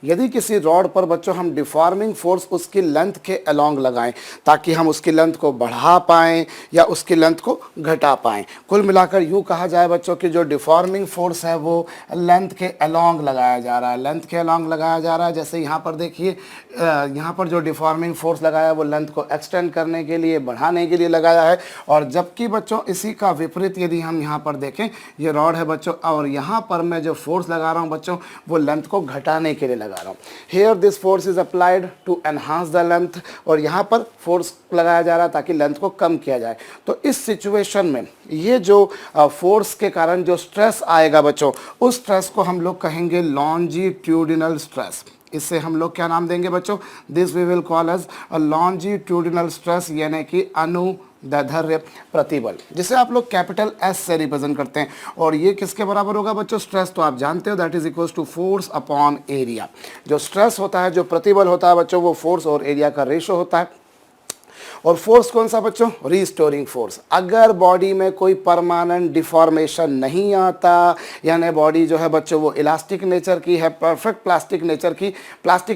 यदि किसी रॉड पर बच्चों हम डिफॉर्मिंग फोर्स उसकी लेंथ के अलोंग लगाएं ताकि हम उसकी लेंथ को बढ़ा पाएं या उसकी लेंथ को घटा पाएं, कुल मिलाकर यूँ कहा जाए बच्चों कि जो डिफॉर्मिंग फोर्स है वो लेंथ के अलोंग लगाया जा रहा है, लेंथ के अलोंग लगाया जा रहा है। जैसे यहाँ पर देखिए, यहाँ पर जो डिफॉर्मिंग फोर्स लगाया है वो लेंथ को एक्सटेंड करने के लिए, बढ़ाने के लिए लगाया है। और जबकि बच्चों इसी का विपरीत यदि हम यहाँ पर देखें, ये रॉड है बच्चों और यहाँ पर मैं जो फोर्स लगा रहा हूँ बच्चों वो लेंथ को घटाने के लिए लगा रहा हूँ। Here this force is applied to enhance the length, और यहाँ पर फोर्स लगाया जा रहा है ताकि लेंथ को कम किया जाए। तो इस सिचुएशन में ये जो फोर्स के कारण जो स्ट्रेस आएगा बच्चों, उस स्ट्रेस को हम लोग कहेंगे लॉन्जिट्यूडिनल स्ट्रेस। इससे हम लोग क्या नाम देंगे बच्चों, this we will call as a longitudinal stress, यानी कि अनुदैर्ध्य प्रतिबल, जिसे आप लोग कैपिटल एस से रिप्रेजेंट करते हैं। और ये किसके बराबर होगा बच्चों, स्ट्रेस तो आप जानते हो, that is equals to force upon area. जो स्ट्रेस होता है, जो प्रतिबल होता है बच्चों, वो फोर्स और एरिया का रेशो होता है। और फोर्स कौन सा बच्चों, रीस्टोरिंग फोर्स। अगर बॉडी में कोई परमानेंट डिफॉर्मेशन नहीं आता, यानी बॉडी जो है बच्चों वो इलास्टिक नेचर की है, परफेक्ट प्लास्टिक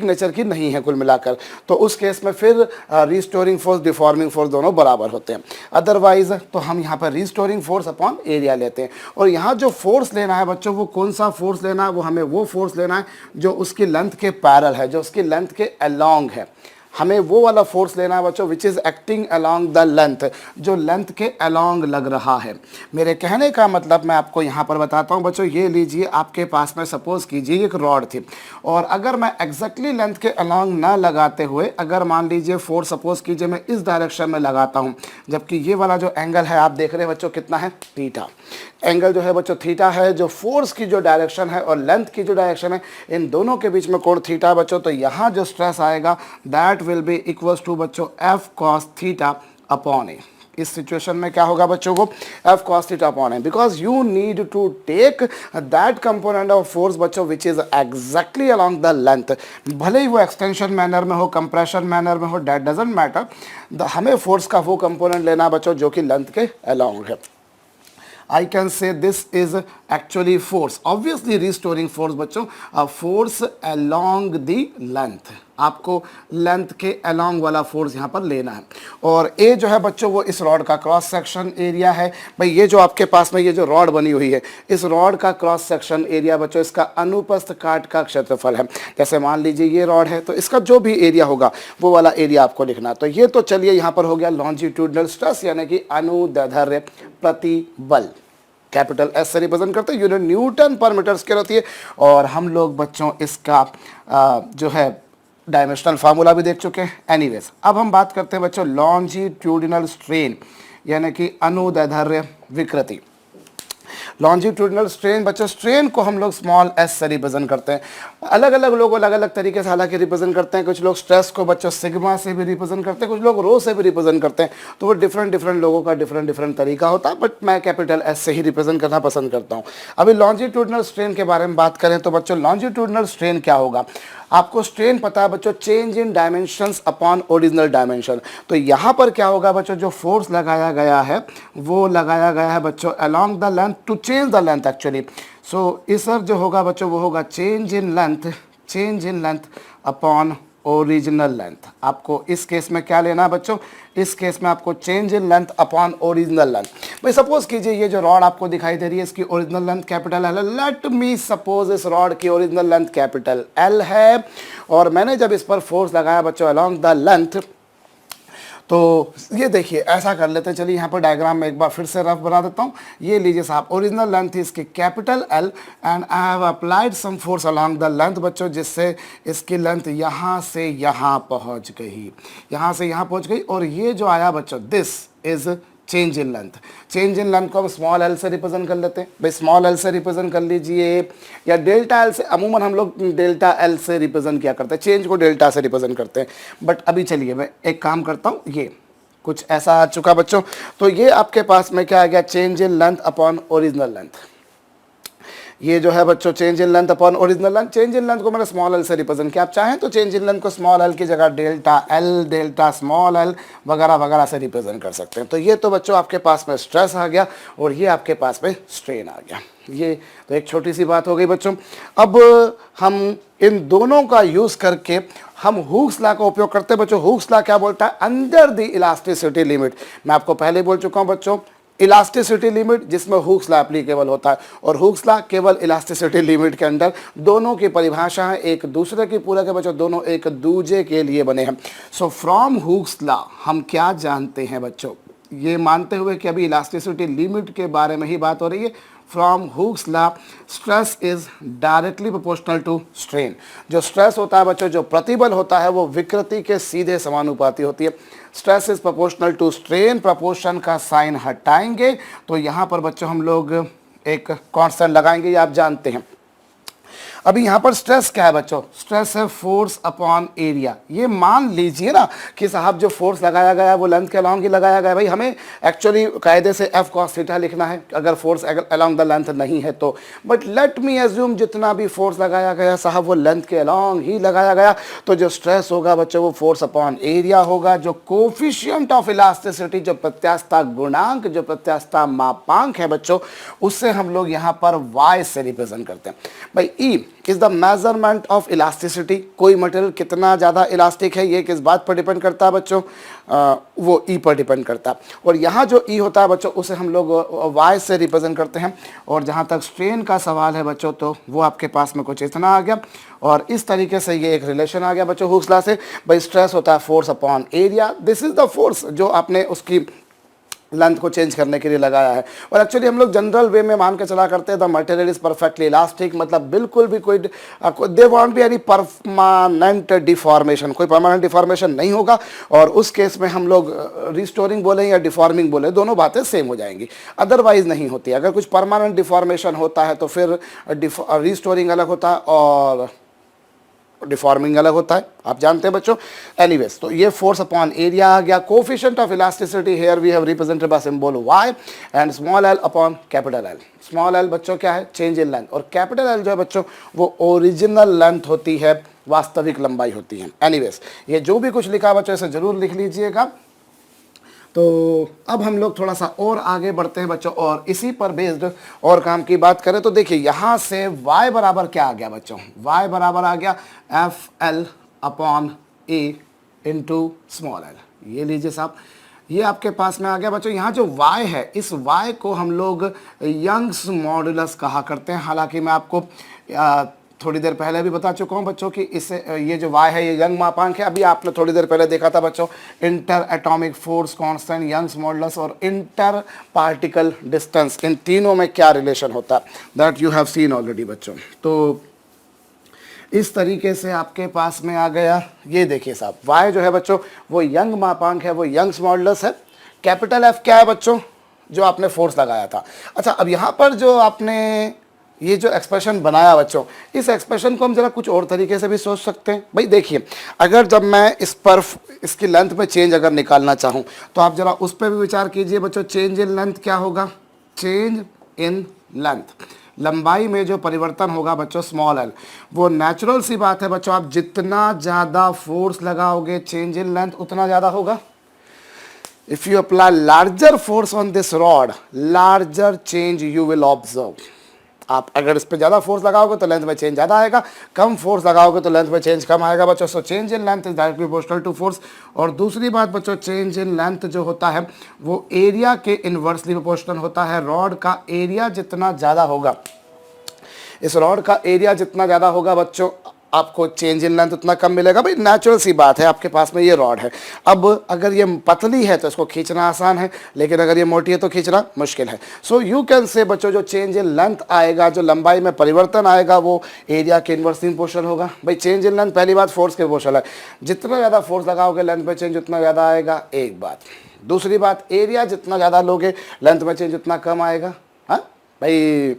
नेचर की नहीं है कुल मिलाकर, तो उस केस में फिर रीस्टोरिंग फोर्स, डिफॉर्मिंग फोर्स दोनों बराबर होते हैं। अदरवाइज तो हम यहाँ पर रीस्टोरिंग फोर्स अपॉन एरिया लेते हैं। और यहाँ जो फोर्स लेना है बच्चों, वो कौन सा फोर्स लेना है, वो हमें वो फोर्स लेना है जो उसकी लेंथ के पैरेलल है, जो उसकी लेंथ के अलोंग है। हमें वो वाला फोर्स लेना है बच्चों which is acting along the length, जो लेंथ के अलोंग लग रहा है। मेरे कहने का मतलब मैं आपको यहाँ पर बताता हूँ बच्चों। ये लीजिए, आपके पास में सपोज कीजिए एक रॉड थी, और अगर मैं एग्जैक्टली लेंथ के अलोंग ना लगाते हुए, अगर मान लीजिए फोर्स सपोज कीजिए मैं इस डायरेक्शन में लगाता हूँ, जबकि ये वाला जो एंगल है आप देख रहे हैं बच्चों कितना है, थीटा। एंगल जो है बच्चों थीटा है, जो फोर्स की जो डायरेक्शन है और लेंथ की जो डायरेक्शन है, इन दोनों के बीच में कोण थीटा बच्चों। तो यहाँ जो स्ट्रेस आएगा that will be equals to बच्चों F cos theta upon A. इस सिचुएशन में क्या होगा बच्चों को, F cos theta upon A, because you need to take that component of force बच्चों which is exactly along the length. भले ही वो एक्सटेंशन मैनर में हो, कंप्रेशन मैनर में हो, दैट डजंट मैटर, हमें फोर्स का वो कंपोनेंट लेना बच्चों जो कि लेंथ के अलोंग है। I can say this is actually force, obviously restoring force बच्चों, a force along the length। आपको लेंथ के अलोंग वाला फोर्स यहाँ पर लेना है। और ए जो है बच्चों वो इस रॉड का क्रॉस सेक्शन एरिया है। भाई ये जो आपके पास में ये जो रॉड बनी हुई है, इस रॉड का क्रॉस सेक्शन एरिया बच्चों इसका अनुप्रस्थ काट का क्षेत्रफल है। जैसे मान लीजिए ये रॉड है, तो इसका जो भी एरिया होगा वो वाला एरिया आपको लिखना। तो ये तो चलिए यहाँ पर हो गया लॉन्जिट्यूडनल स्ट्रेस, यानी कि अनुदैर्ध्य प्रतिबल, कैपिटल एस से रिप्रेजेंट करते हैं, यूनिट न्यूटन पर मीटर स्क्वायर होती है। और हम लोग बच्चों इसका जो है डायमेंशनल फार्मूला भी देख चुके हैं। एनीवेज, अब हम बात करते हैं बच्चों लॉन्जिट्यूडिनल स्ट्रेन, यानी कि अनुदैर्ध्य विकृति। लॉन्जिट्यूडिनल स्ट्रेन बच्चों, स्ट्रेन को हम लोग स्मॉल एस से रिप्रेजेंट करते हैं। अलग अलग लोग अलग अलग तरीके से हालांकि रिप्रेजेंट करते हैं। कुछ लोग स्ट्रेस को बच्चों सिग्मा से भी रिप्रेजेंट करते हैं, कुछ लोग रो से भी रिप्रेजेंट करते हैं। तो वो डिफरेंट लोगों का डिफरेंट तरीका होता है, बट मैं कैपिटल एस से ही रिप्रेजेंट करना पसंद करता हूँ। अभी लॉन्जिट्यूडिनल स्ट्रेन के बारे में बात करें तो बच्चों लॉन्जिट्यूडिनल स्ट्रेन क्या होगा, आपको स्ट्रेन पता है बच्चों, चेंज इन डायमेंशंस अपॉन ओरिजिनल डायमेंशन। तो यहाँ पर क्या होगा बच्चों, जो फोर्स लगाया गया है वो लगाया गया है बच्चों along the length to change the length actually. So इस जो होगा बच्चों वो होगा change in length upon original length. आपको इस केस में क्या लेना है बच्चों, इस केस में आपको change in length upon original length. भाई सपोज कीजिए ये जो रॉड आपको दिखाई दे रही है इसकी ओरिजिनल लेंथ कैपिटल एल है। लेट मी सपोज इस रॉड की ओरिजिनल लेंथ कैपिटल एल है, और मैंने जब इस पर फोर्स लगाया बच्चों अलोंग द लेंथ, तो ये देखिए ऐसा कर लेते हैं। चलिए यहाँ पर डायग्राम में एक बार फिर से रफ बना देता हूँ। ये लीजिए साहब, ओरिजिनल लेंथ थी इसकी capital L, and I have applied some force along the length बच्चों, जिससे इसकी लेंथ यहाँ से यहाँ पहुँच गई, यहाँ से यहाँ पहुँच गई। और ये जो आया बच्चों, this is change in length. Change in length को हम स्मॉल एल से रिप्रेजेंट कर लेते हैं। भाई स्मॉल एल से रिप्रेजेंट कर लीजिए, या डेल्टा एल से, अमूमन हम लोग डेल्टा एल से रिप्रेजेंट किया करते हैं, चेंज को डेल्टा से रिप्रेजेंट करते हैं। बट अभी चलिए मैं एक काम करता हूँ, ये कुछ ऐसा आ चुका बच्चों। तो ये आपके पास में क्या आ गया, change in length upon original length. ये जो है बच्चों change in length upon original length, change in length को मैंने स्मॉल एल से रिप्रेजेंट किया। आप चाहें तो चेंज इन लेंथ को स्मॉल एल की जगह delta L, delta small L वगैरह वगैरह से रिप्रेजेंट कर सकते हैं। तो ये तो बच्चों आपके पास में स्ट्रेस आ गया, और ये आपके पास में स्ट्रेन आ गया। ये तो एक छोटी सी बात हो गई बच्चों। अब हम इन दोनों का यूज करके हम हुक्स लॉ का उपयोग करते हैं बच्चों। हुक्स लॉ क्या बोलता है? Under the elasticity limit. मैं आपको पहले बोल चुका हूं बच्चों, इलास्टिसिटी लिमिट जिसमें हुक्स लॉ एप्लीकेबल होता है, और हुक्स लॉ केवल इलास्टिसिटी लिमिट के अंदर। दोनों की परिभाषा है एक दूसरे की पूरक है बच्चों, दोनों एक दूजे के लिए बने हैं। सो फ्रॉम हुक्स लॉ हम क्या जानते हैं बच्चों, ये मानते हुए कि अभी इलास्टिसिटी लिमिट के बारे में ही बात हो रही है, from Hooke's law stress is directly proportional to strain. जो स्ट्रेस होता है बच्चों, जो प्रतिबल होता है, वो विकृति के सीधे समानुपाती होती है। Stress is proportional to strain, proportion का साइन हटाएंगे तो यहाँ पर बच्चों हम लोग एक कांस्टेंट लगाएंगे, ये आप जानते हैं। अभी यहाँ पर स्ट्रेस क्या है बच्चों? स्ट्रेस है फोर्स अपॉन एरिया। ये मान लीजिए ना कि साहब जो फोर्स लगाया गया है वो लेंथ के अलॉन्ग ही लगाया गया है। भाई हमें एक्चुअली कायदे से एफ कॉस थीटा लिखना है अगर फोर्स अलॉन्ग द लेंथ नहीं है तो, बट लेट मी एज्यूम जितना भी फोर्स लगाया गया साहब वो लेंथ के अलॉन्ग ही लगाया गया, तो जो स्ट्रेस होगा बच्चों वो फोर्स अपॉन एरिया होगा। जो कोफिशिएंट ऑफ इलास्टिसिटी, जो प्रत्यास्थता गुणांक, जो प्रत्यास्थता मापांक है बच्चों, उससे हम लोग यहाँ पर वाई से रिप्रेजेंट करते हैं। भाई E is the measurement of elasticity. कोई मटेरियल कितना ज़्यादा इलास्टिक है ये किस बात पर डिपेंड करता है बच्चों? वो ई पर डिपेंड करता है। और यहाँ जो ई होता है बच्चों उसे हम लोग वाई से रिप्रेजेंट करते हैं। और जहाँ तक स्ट्रेन का सवाल है बच्चों तो वो आपके पास में कुछ इतना आ गया, और इस तरीके से ये एक रिलेशन आ गया बच्चों हुक्स लॉ से। भाई स्ट्रेस होता है force upon area, this is the force जो आपने उसकी लेंथ को चेंज करने के लिए लगाया है। और एक्चुअली हम लोग जनरल वे में मान के चला करते हैं the material is perfectly elastic, मतलब बिल्कुल भी कोई they want be any permanent deformation, कोई परमानेंट डिफॉर्मेशन नहीं होगा। और उस केस में हम लोग रिस्टोरिंग बोले या डिफॉर्मिंग बोले, दोनों बातें सेम हो जाएंगी, अदरवाइज नहीं होती। अगर कुछ परमानेंट डिफॉर्मेशन होता है तो फिर रिस्टोरिंग अलग होता है और डिफॉर्मिंग अलग होता है, आप जानते हैं बच्चों। एनीवेज, तो ये फोर्स अपॉन एरिया आ गया। Coefficient of elasticity here we have represented by symbol y and small l upon capital L। Small l बच्चों क्या है? चेंज इन लेंथ, और कैपिटल L जो है बच्चों वो ओरिजिनल लेंथ होती है, वास्तविक लंबाई होती है। एनीवेज, ये जो भी कुछ लिखा बच्चों इसे जरूर लिख लीजिएगा। तो अब हम लोग थोड़ा सा और आगे बढ़ते हैं बच्चों, और इसी पर बेस्ड और काम की बात करें तो देखिए यहाँ से y बराबर क्या आ गया बच्चों? y बराबर आ गया F L upon A into small L. ये लीजिए साहब, ये आपके पास में आ गया बच्चों। यहाँ जो y है, इस y को हम लोग यंग्स मॉडुलस कहा करते हैं। हालांकि मैं आपको थोड़ी देर पहले भी बता चुका हूँ बच्चों कि इससे ये जो y है ये यंग मापांक है। अभी आपने थोड़ी देर पहले देखा था बच्चों inter atomic force constant, Young's modulus और इंटर पार्टिकल डिस्टेंस, इन तीनों में क्या रिलेशन होता है, that you have seen already बच्चों। तो इस तरीके से आपके पास में आ गया। ये देखिए साहब, y जो है बच्चों वो यंग मापांक है, वो यंग्स मॉडुलस है। कैपिटल F क्या है बच्चों? जो आपने फोर्स लगाया था। अच्छा, अब यहाँ पर जो आपने ये जो एक्सप्रेशन बनाया बच्चों, इस एक्सप्रेशन को हम जरा कुछ और तरीके से भी सोच सकते हैं। भाई देखिए, अगर जब मैं इस पर इसकी लेंथ में चेंज अगर निकालना चाहूँ तो आप जरा उस पर भी विचार कीजिए बच्चों। चेंज इन लेंथ क्या होगा? चेंज इन लेंथ, लंबाई में जो परिवर्तन होगा बच्चों स्मॉल एल, वो नेचुरल सी बात है बच्चों, आप जितना ज़्यादा फोर्स लगाओगे चेंज इन लेंथ उतना ज़्यादा होगा। If you apply larger force on this rod, larger change you will observe. आप अगर इस पर ज़्यादा फोर्स लगाओगे तो लेंथ में चेंज ज़्यादा आएगा, कम फोर्स लगाओगे तो लेंथ में चेंज कम आएगा बच्चों। So change in length is directly proportional to force. और दूसरी बात बच्चों, चेंज इन लेंथ जो होता है वो एरिया के इन्वर्सली प्रोपोर्शनल होता है। रॉड का एरिया जितना ज़्यादा होगा, इस रॉड का एरिया जितना ज़्यादा होगा बच्चों, आपको चेंज इन लेंथ उतना कम मिलेगा। भाई नेचुरल सी बात है, आपके पास में ये रॉड है। अब अगर ये पतली है तो इसको खींचना आसान है, लेकिन अगर ये मोटी है तो खींचना मुश्किल है। सो यू कैन से बच्चों जो चेंज इन लेंथ आएगा, जो लंबाई में परिवर्तन आएगा, वो एरिया के इन्वर्सली प्रोपोर्शनल होगा। भाई चेंज इन लेंथ पहली बात फोर्स के प्रोपोर्शनल है, जितना ज़्यादा फोर्स लगाओगे लेंथ में चेंज उतना ज़्यादा आएगा, एक बात। दूसरी बात, एरिया जितना ज़्यादा लोगे लेंथ में चेंज उतना कम आएगा। हाँ भाई,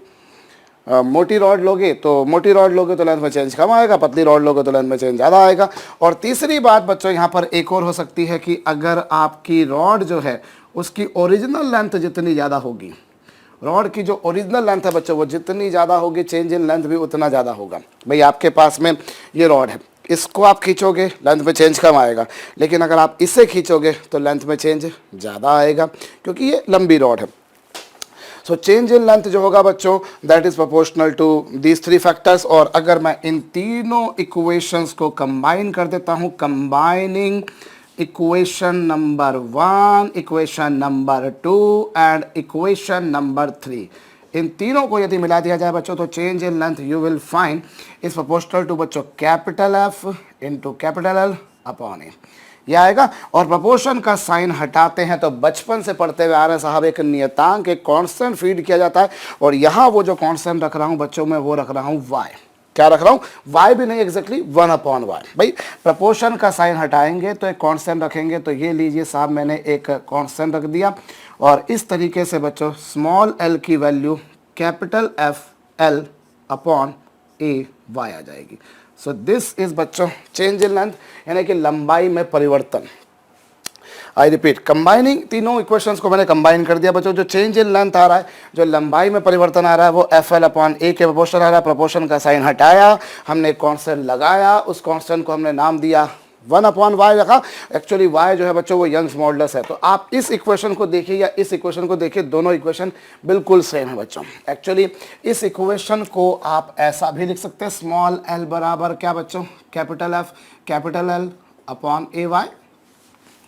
मोटी रॉड लोगे तो लेंथ में चेंज कम आएगा, पतली रॉड लोगे तो लेंथ में चेंज ज़्यादा आएगा। और तीसरी बात बच्चों यहाँ पर एक और हो सकती है कि अगर आपकी रॉड जो है उसकी ओरिजिनल लेंथ जितनी ज़्यादा होगी, रॉड की जो ओरिजिनल लेंथ है बच्चों वो जितनी ज़्यादा होगी, चेंज इन लेंथ भी उतना ज़्यादा होगा। भाई आपके पास में ये रॉड है, इसको आप खींचोगे लेंथ में चेंज कम आएगा, लेकिन अगर आप इसे खींचोगे तो लेंथ में चेंज ज़्यादा आएगा, क्योंकि ये लंबी रॉड है। सो चेंज इन लेंथ जो होगा बच्चों that is proportional to these three factors. और अगर मैं इन तीनों इक्वेशंस को कंबाइन कर देता हूं, combining equation number 1, equation number 2 and equation number 3, इन तीनों को यदि मिला दिया जाए बच्चों तो change in length you will find is proportional to बच्चों capital F into capital L upon A, यह आएगा। और प्रोपोर्शन का साइन हटाते हैं तो बचपन से पढ़ते हुए आ रहे हैं साहब, एक नियतांक, एक कांस्टेंट फीड किया जाता है, और यहाँ वो जो कांस्टेंट रख रहा हूँ बच्चों मैं वो रख रहा हूँ y। क्या रख रहा हूँ? y भी नहीं, एग्जैक्टली 1/y। भाई प्रपोर्शन का साइन हटाएंगे तो एक कांस्टेंट रखेंगे, तो ये लीजिए साहब मैंने एक कांस्टेंट रख दिया, और इस तरीके से बच्चों स्मॉल l की value capital F L upon A Y आ जाएगी। सो दिस इज बच्चों चेंज इन लेंथ, यानी कि लंबाई में परिवर्तन। आई रिपीट, कंबाइनिंग, तीनों इक्वेशंस को मैंने कंबाइन कर दिया बच्चों। जो चेंज इन लेंथ आ रहा है, जो लंबाई में परिवर्तन आ रहा है, वो एफ एल अपॉन ए के प्रोपोर्शन आ रहा है। प्रोपोर्शन का साइन हटाया, हमने कांस्टेंट लगाया, उस कांस्टेंट को हमने नाम दिया 1/y रखा। एक्चुअली y जो है बच्चों वो यंग्स मॉडुलस है। तो आप इस इक्वेशन को देखिए या इस इक्वेशन को देखिए, दोनों इक्वेशन बिल्कुल सेम है बच्चों। एक्चुअली इस इक्वेशन को आप ऐसा भी लिख सकते हैं, स्मॉल l बराबर क्या बच्चों, capital F capital L upon A Y.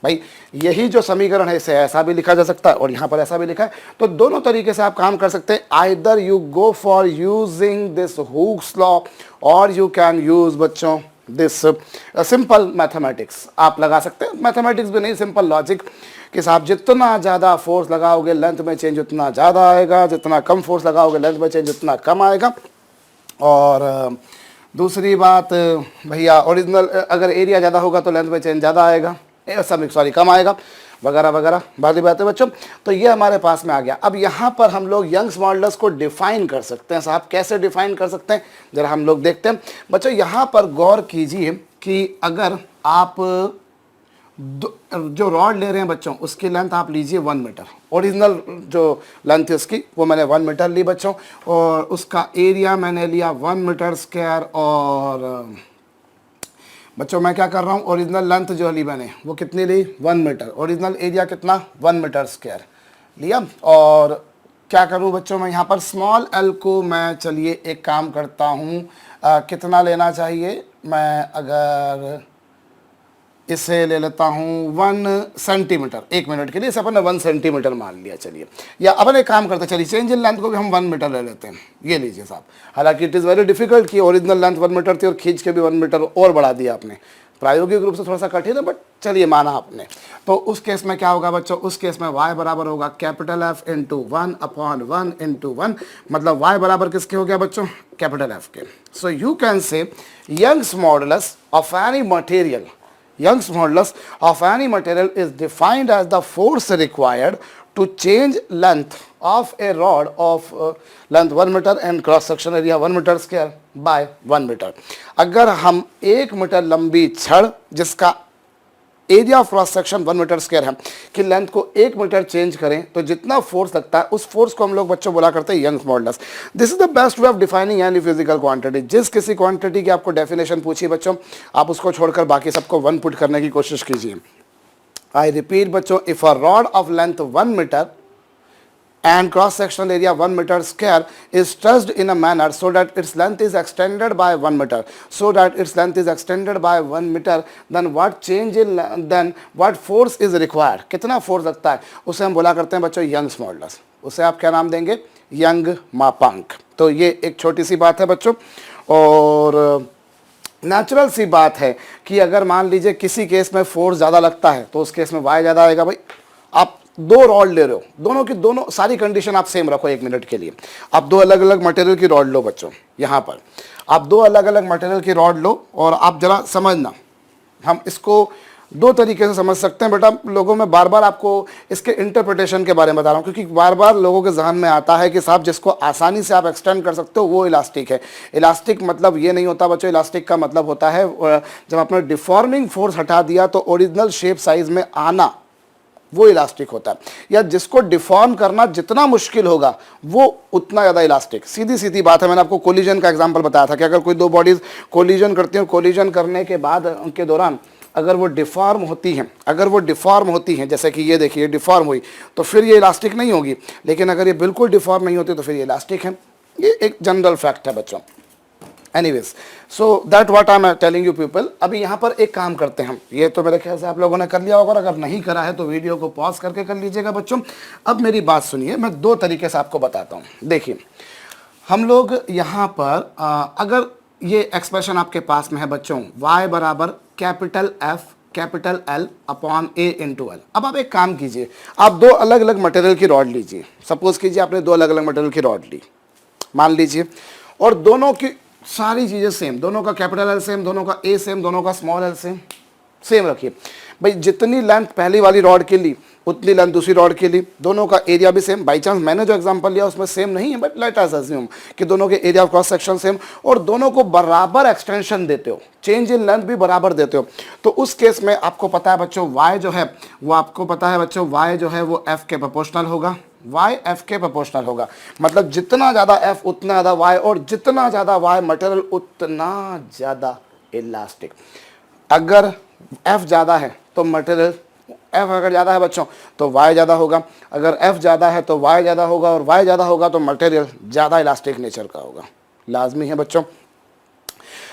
भाई यही जो समीकरण है इसे ऐसा भी लिखा जा सकता है और यहाँ पर ऐसा भी लिखा है, तो दोनों तरीके से आप काम कर सकते हैं। Either you go for using this Hooke's law और यू कैन यूज बच्चों दिस सिंपल मैथमेटिक्स आप लगा सकते हैं। मैथमेटिक्स भी नहीं, सिंपल लॉजिक कि साहब जितना ज़्यादा फोर्स लगाओगे लेंथ में चेंज उतना ज़्यादा आएगा, जितना कम फोर्स लगाओगे लेंथ में चेंज उतना कम आएगा। और दूसरी बात भैया, ओरिजिनल अगर एरिया ज़्यादा होगा तो लेंथ में चेंज ज़्यादा आएगा, सॉरी कम आएगा, वगैरह वगैरह बात ही बात है बच्चों। तो ये हमारे पास में आ गया। अब यहाँ पर हम लोग यंग्स मॉडुलस को डिफाइन कर सकते हैं। साहब कैसे डिफाइन कर सकते हैं, जरा हम लोग देखते हैं बच्चों। यहाँ पर गौर कीजिए कि अगर आप जो रॉड ले रहे हैं बच्चों उसकी लेंथ आप लीजिए 1 मीटर, ओरिजिनल जो लेंथ है उसकी वो मैंने 1 मीटर ली बच्चों, और उसका एरिया मैंने लिया 1 मीटर स्क्वायर। और बच्चों मैं क्या कर रहा हूँ, ओरिजिनल लेंथ जो ली मैंने वो कितनी ली, 1 मीटर, ओरिजिनल एरिया कितना 1 मीटर स्क्वायर लिया। और क्या करूँ बच्चों, मैं यहाँ पर स्मॉल एल को मैं चलिए एक काम करता हूँ, कितना लेना चाहिए, मैं अगर इसे ले लेता हूँ 1 सेंटीमीटर, 1 मिनट के लिए इसे अपन ने 1 सेंटीमीटर मान लिया चलिए, या अपन एक काम करते चलिए चेंज इन लेंथ को भी हम 1 मीटर ले लेते हैं। ये लीजिए साहब, हालांकि इट इज़ वेरी डिफिकल्ट कि ओरिजिनल लेंथ 1 मीटर थी और खींच के भी 1 मीटर और बढ़ा दिया आपने, प्रायोगिक रूप से थोड़ा सा कठिन है बट चलिए माना आपने। तो उस केस में क्या होगा बच्चों, उस केस में y बराबर होगा कैपिटल एफ इंटू 1/1 इंटू 1, मतलब y बराबर किसके हो गया बच्चों, कैपिटल एफ के। So you can say Young's modulus of any material, Young's modulus of any material is defined as the force required to change length of a rod of length 1 meter and cross section area 1 meter square by 1 meter। अगर हम 1 metre लंबी छड़ जिसका area of cross section 1 metre square है कि length को 1 metre change करें तो जितना फोर्स लगता है उस फोर्स को हम लोग बच्चों बोला करते हैं Young's modulus. This is the best way of defining any physical quantity. जिस किसी क्वांटिटी की आपको डेफिनेशन पूछी बच्चों, आप उसको छोड़कर बाकी सबको 1 पुट करने की कोशिश कीजिए। आई रिपीट बच्चों, if a rod of length 1 metre and cross sectional area 1 meter square is stretched in a manner so that its length is extended by 1 meter, so that its length is extended by 1 meter, then what change in then what force is required, कितना force लगता है, उसे हम बोला करते हैं बच्चों Young's modulus. उसे आप क्या नाम देंगे, यंग मापांक। तो ये एक छोटी सी बात है बच्चों, और नेचुरल सी बात है कि अगर मान लीजिए किसी केस में फोर्स ज़्यादा लगता है तो उस केस में y ज़्यादा आएगा। भाई आप 2 रॉड ले रहे हो, दोनों की दोनों सारी कंडीशन आप सेम रखो 1 मिनट के लिए। आप 2 अलग अलग मटेरियल की रॉड लो बच्चों, यहाँ पर आप 2 अलग अलग मटेरियल की रॉड लो, और आप जरा समझना, हम इसको 2 तरीके से समझ सकते हैं बेटा। लोगों में बार बार आपको इसके इंटरप्रिटेशन के बारे में बता रहा हूँ, क्योंकि बार बार लोगों के जहन में आता है कि साहब जिसको आसानी से आप एक्सटेंड कर सकते हो वो इलास्टिक है। इलास्टिक मतलब ये नहीं होता बच्चों, इलास्टिक का मतलब होता है जब आपने डिफॉर्मिंग फोर्स हटा दिया तो ओरिजिनल शेप साइज में आना, वो इलास्टिक होता है। या जिसको डिफॉर्म करना जितना मुश्किल होगा वो उतना ज़्यादा इलास्टिक। सीधी सीधी बात है, मैंने आपको कोलिजन का एग्जांपल बताया था कि अगर कोई 2 बॉडीज़ कोलिजन करती हैं, कोलिजन करने के बाद उनके दौरान अगर वो डिफॉर्म होती हैं, अगर वो डिफॉर्म होती हैं, जैसे कि ये देखिए डिफॉर्म हुई, तो फिर ये इलास्टिक नहीं होगी। लेकिन अगर ये बिल्कुल डिफॉर्म नहीं होती तो फिर ये इलास्टिक है। ये एक जनरल फैक्ट है बच्चों। Anyways, so that what I am telling you people. अभी यहाँ पर एक काम करते हैं हम, ये तो मेरे ख्याल से आप लोगों ने कर लिया होगा, और अगर नहीं करा है तो वीडियो को पॉज करके कर लीजिएगा बच्चों। अब मेरी बात सुनिए, मैं दो तरीके से आपको बताता हूँ। देखिए, हम लोग यहाँ पर अगर ये एक्सप्रेशन आपके पास में है बच्चों, y बराबर capital F capital L upon A into L। अब आप एक काम कीजिए, आप दो अलग अलग मटेरियल की रॉड लीजिए। सपोज कीजिए आपने दो अलग अलग मटेरियल की रॉड ली, मान लीजिए, और दोनों की सारी चीज़ें सेम, दोनों का कैपिटल L सेम, दोनों का A सेम, दोनों का स्मॉल l सेम, सेम रखिए भाई। जितनी लेंथ पहली वाली रॉड के ली उतनी लेंथ दूसरी रॉड के लिए, दोनों का एरिया भी सेम। बाई चांस मैंने जो एग्जांपल लिया उसमें सेम नहीं है, बट लेट अस अज्यूम कि दोनों के area of cross section same, और दोनों को बराबर एक्सटेंशन देते हो, चेंज इन लेंथ भी बराबर देते हो, तो उस केस में आपको पता है बच्चों y जो है वो, आपको पता है बच्चों y जो है वो f के प्रोपोर्शनल होगा, y f के प्रोपोर्शनल होगा। मतलब जितना ज़्यादा f उतना ज़्यादा y, और जितना ज़्यादा y मटेरियल उतना ज़्यादा इलास्टिक। अगर f ज़्यादा है तो मटेरियल, f अगर ज़्यादा है बच्चों तो y ज़्यादा होगा, अगर f ज़्यादा है तो y ज़्यादा होगा, और y ज़्यादा होगा तो मटेरियल ज़्यादा इलास्टिक नेचर का होगा, लाजमी है बच्चों।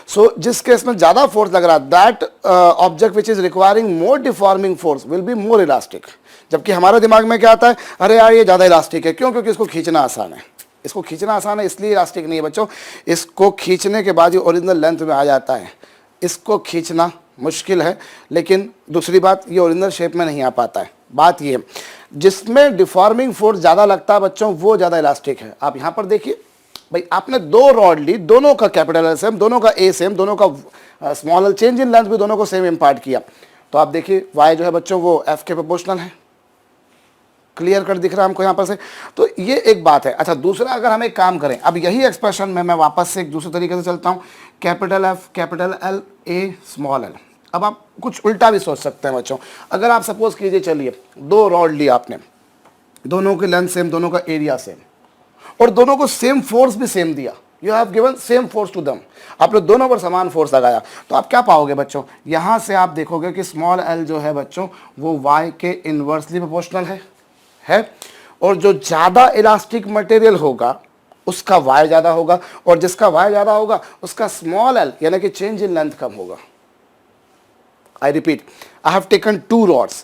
सो जिस केस में ज़्यादा फोर्स लग रहा है, that object which is requiring more deforming force will be more elastic. जबकि हमारे दिमाग में क्या आता है, अरे यार ये ज़्यादा इलास्टिक है, क्यों? क्योंकि इसको खींचना आसान है। इसको खींचना आसान है इसलिए इलास्टिक नहीं है बच्चों, इसको खींचने के बाद ये ओरिजिनल लेंथ में आ जाता है। इसको खींचना मुश्किल है, लेकिन दूसरी बात ये ओरिजिनल शेप में नहीं आ पाता है। बात ये है, जिसमें डिफॉर्मिंग फोर्स ज़्यादा लगता है बच्चों वो ज़्यादा इलास्टिक है। आप यहाँ पर देखिए भाई, आपने दो रॉड ली, दोनों का कैपिटल एल सेम, दोनों का ए सेम, दोनों का small L, change in length भी दोनों को सेम इम्पार्ट किया, तो आप देखिए वाई जो है बच्चों वो एफ के प्रोपोर्शनल है। क्लियर कट दिख रहा है हमको यहाँ पर से? तो ये एक बात है। अच्छा, दूसरा अगर हम एक काम करें, अब यही एक्सप्रेशन में मैं वापस से एक दूसरे तरीके से चलता हूँ, capital F capital L A small L. अब आप कुछ उल्टा भी सोच सकते हैं बच्चों। अगर आप सपोज कीजिए, चलिए दो रॉड लिया आपने, दोनों की लेंथ सेम, दोनों का एरिया सेम, और दोनों को सेम फोर्स भी सेम दिया, you have given same force to them, आपने दोनों पर समान फोर्स लगाया, तो आप क्या पाओगे बच्चों? यहाँ से आप देखोगे कि स्मॉल एल जो है बच्चों वो वाई के इन्वर्सली प्रोपोर्शनल है, और जो ज़्यादा इलास्टिक मटेरियल होगा उसका वाई ज़्यादा होगा, और जिसका वाई ज़्यादा होगा उसका स्मॉल एल यानी कि चेंज इन लेंथ कम होगा। I repeat, I have taken two rods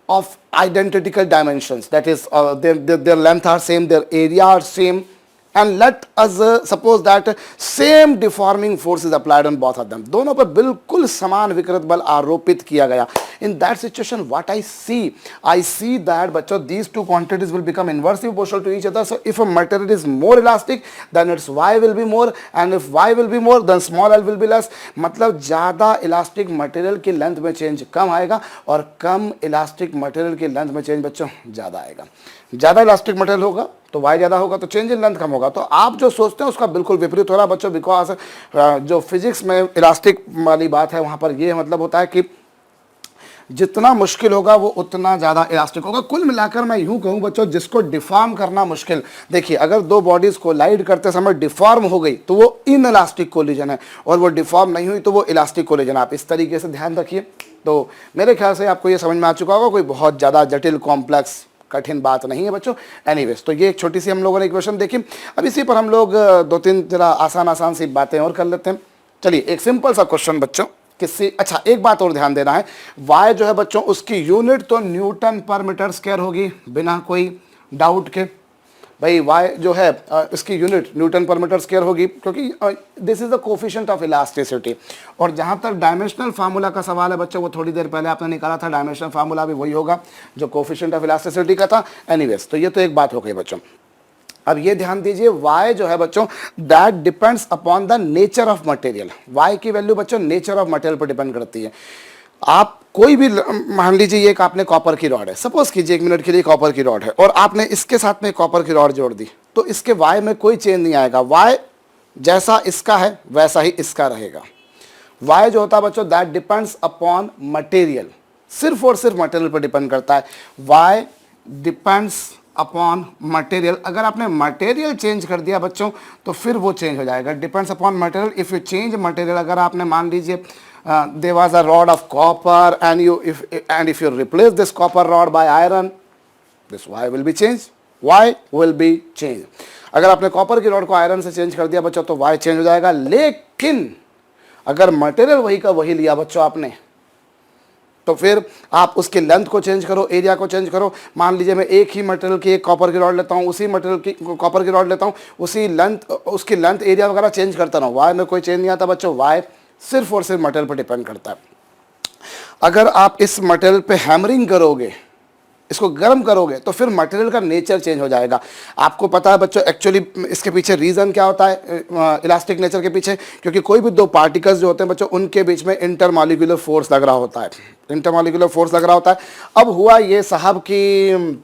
of identical dimensions, that is their length are same, their area are same, and let us suppose that same deforming force is applied on both of them. दोनों पर बिल्कुल समान विकृत बल आरोपित किया गया। In that situation, what I see that बच्चों these two quantities will become inversely proportional to each other. So if a material is more elastic, then its y will be more, and if y will be more, then small l will be less. मतलब ज़्यादा elastic material की length में change कम आएगा, और कम elastic material की length में change बच्चों ज़्यादा आएगा। ज़्यादा इलास्टिक मटेरियल होगा तो y ज़्यादा होगा, तो चेंज इन लेंथ कम होगा। तो आप जो सोचते हैं उसका बिल्कुल विपरीत हो रहा है बच्चों, बिकॉज जो फिजिक्स में इलास्टिक वाली बात है वहाँ पर ये मतलब होता है कि जितना मुश्किल होगा वो उतना ज़्यादा इलास्टिक होगा। कुल मिलाकर मैं यूँ कहूँ बच्चों, जिसको डिफॉर्म करना मुश्किल, देखिए अगर दो बॉडीज़ कोलाइड करते समय डिफॉर्म हो गई तो वो इन इलास्टिक कोलिजन है, और वो डिफॉर्म नहीं हुई तो वो इलास्टिक कोलिजन। आप इस तरीके से ध्यान रखिए, तो मेरे ख्याल से आपको ये समझ में आ चुका होगा, कोई बहुत ज़्यादा जटिल कॉम्प्लेक्स कठिन बात नहीं है बच्चों। एनीवेज, तो ये एक छोटी सी हम लोगों ने इक्वेशन देखी। अब इसी पर हम लोग दो तीन जरा आसान सी बातें और कर लेते हैं। चलिए एक सिंपल सा क्वेश्चन बच्चों, किससे, अच्छा एक बात और ध्यान देना है, y जो है बच्चों उसकी यूनिट तो न्यूटन पर मीटर स्क्वायर होगी बिना कोई डाउट के। भाई y जो है इसकी यूनिट न्यूटन पर मीटर स्क्वायर होगी, क्योंकि this is the coefficient of elasticity. और जहाँ तक डायमेंशनल फार्मूला का सवाल है बच्चों, वो थोड़ी देर पहले आपने निकाला था, डायमेंशनल फार्मूला भी वही होगा जो कोफिशिएंट ऑफ इलास्टिसिटी का था। एनीवेज, तो ये तो एक बात हो गई बच्चों। अब ये ध्यान दीजिए, y जो है बच्चों that depends upon the nature of material. y की वैल्यू बच्चों नेचर ऑफ मटेरियल पर डिपेंड करती है। आप कोई भी, मान लीजिए एक आपने कॉपर की रॉड है, सपोज कीजिए 1 मिनट के लिए कॉपर की रॉड है, और आपने इसके साथ में कॉपर की रॉड जोड़ दी, तो इसके y में कोई चेंज नहीं आएगा। y जैसा इसका है वैसा ही इसका रहेगा। y जो होता है बच्चों दैट डिपेंड्स अपॉन मटेरियल, सिर्फ और सिर्फ मटेरियल पर डिपेंड करता है। y depends upon material. अगर आपने मटेरियल चेंज कर दिया बच्चों तो फिर वो चेंज हो जाएगा। Depends upon material, if you change material, अगर आपने मान लीजिए there was a rod of copper and if you replace this copper rod by iron, this y will be changed, y will be changed. अगर आपने copper की rod को iron से change कर दिया बच्चों तो y चेंज हो जाएगा, लेकिन अगर मटेरियल वही का वही लिया बच्चों आपने तो फिर आप उसकी लेंथ को चेंज करो, एरिया को चेंज करो. मान लीजिए मैं एक ही मटेरियल की एक कॉपर की रॉड लेता हूँ, उसी मटेरियल की कॉपर की रॉड लेता हूँ, उसी लेंथ उसकी लेंथ एरिया वगैरह चेंज करता रहूँ, वाई में कोई चेंज नहीं आता बच्चों. वाई सिर्फ और सिर्फ मटेरियल पर डिपेंड करता है. अगर आप इस मटेरियल पे हैमरिंग करोगे, इसको गर्म करोगे, तो फिर मटेरियल का नेचर चेंज हो जाएगा. आपको पता है बच्चों एक्चुअली इसके पीछे रीज़न क्या होता है इलास्टिक नेचर के पीछे? क्योंकि कोई भी दो पार्टिकल्स जो होते हैं बच्चों उनके बीच में इंटरमॉलिक्यूलर फोर्स लग रहा होता है, इंटरमॉलिक्यूलर फोर्स लग रहा होता है. अब हुआ ये साहब कि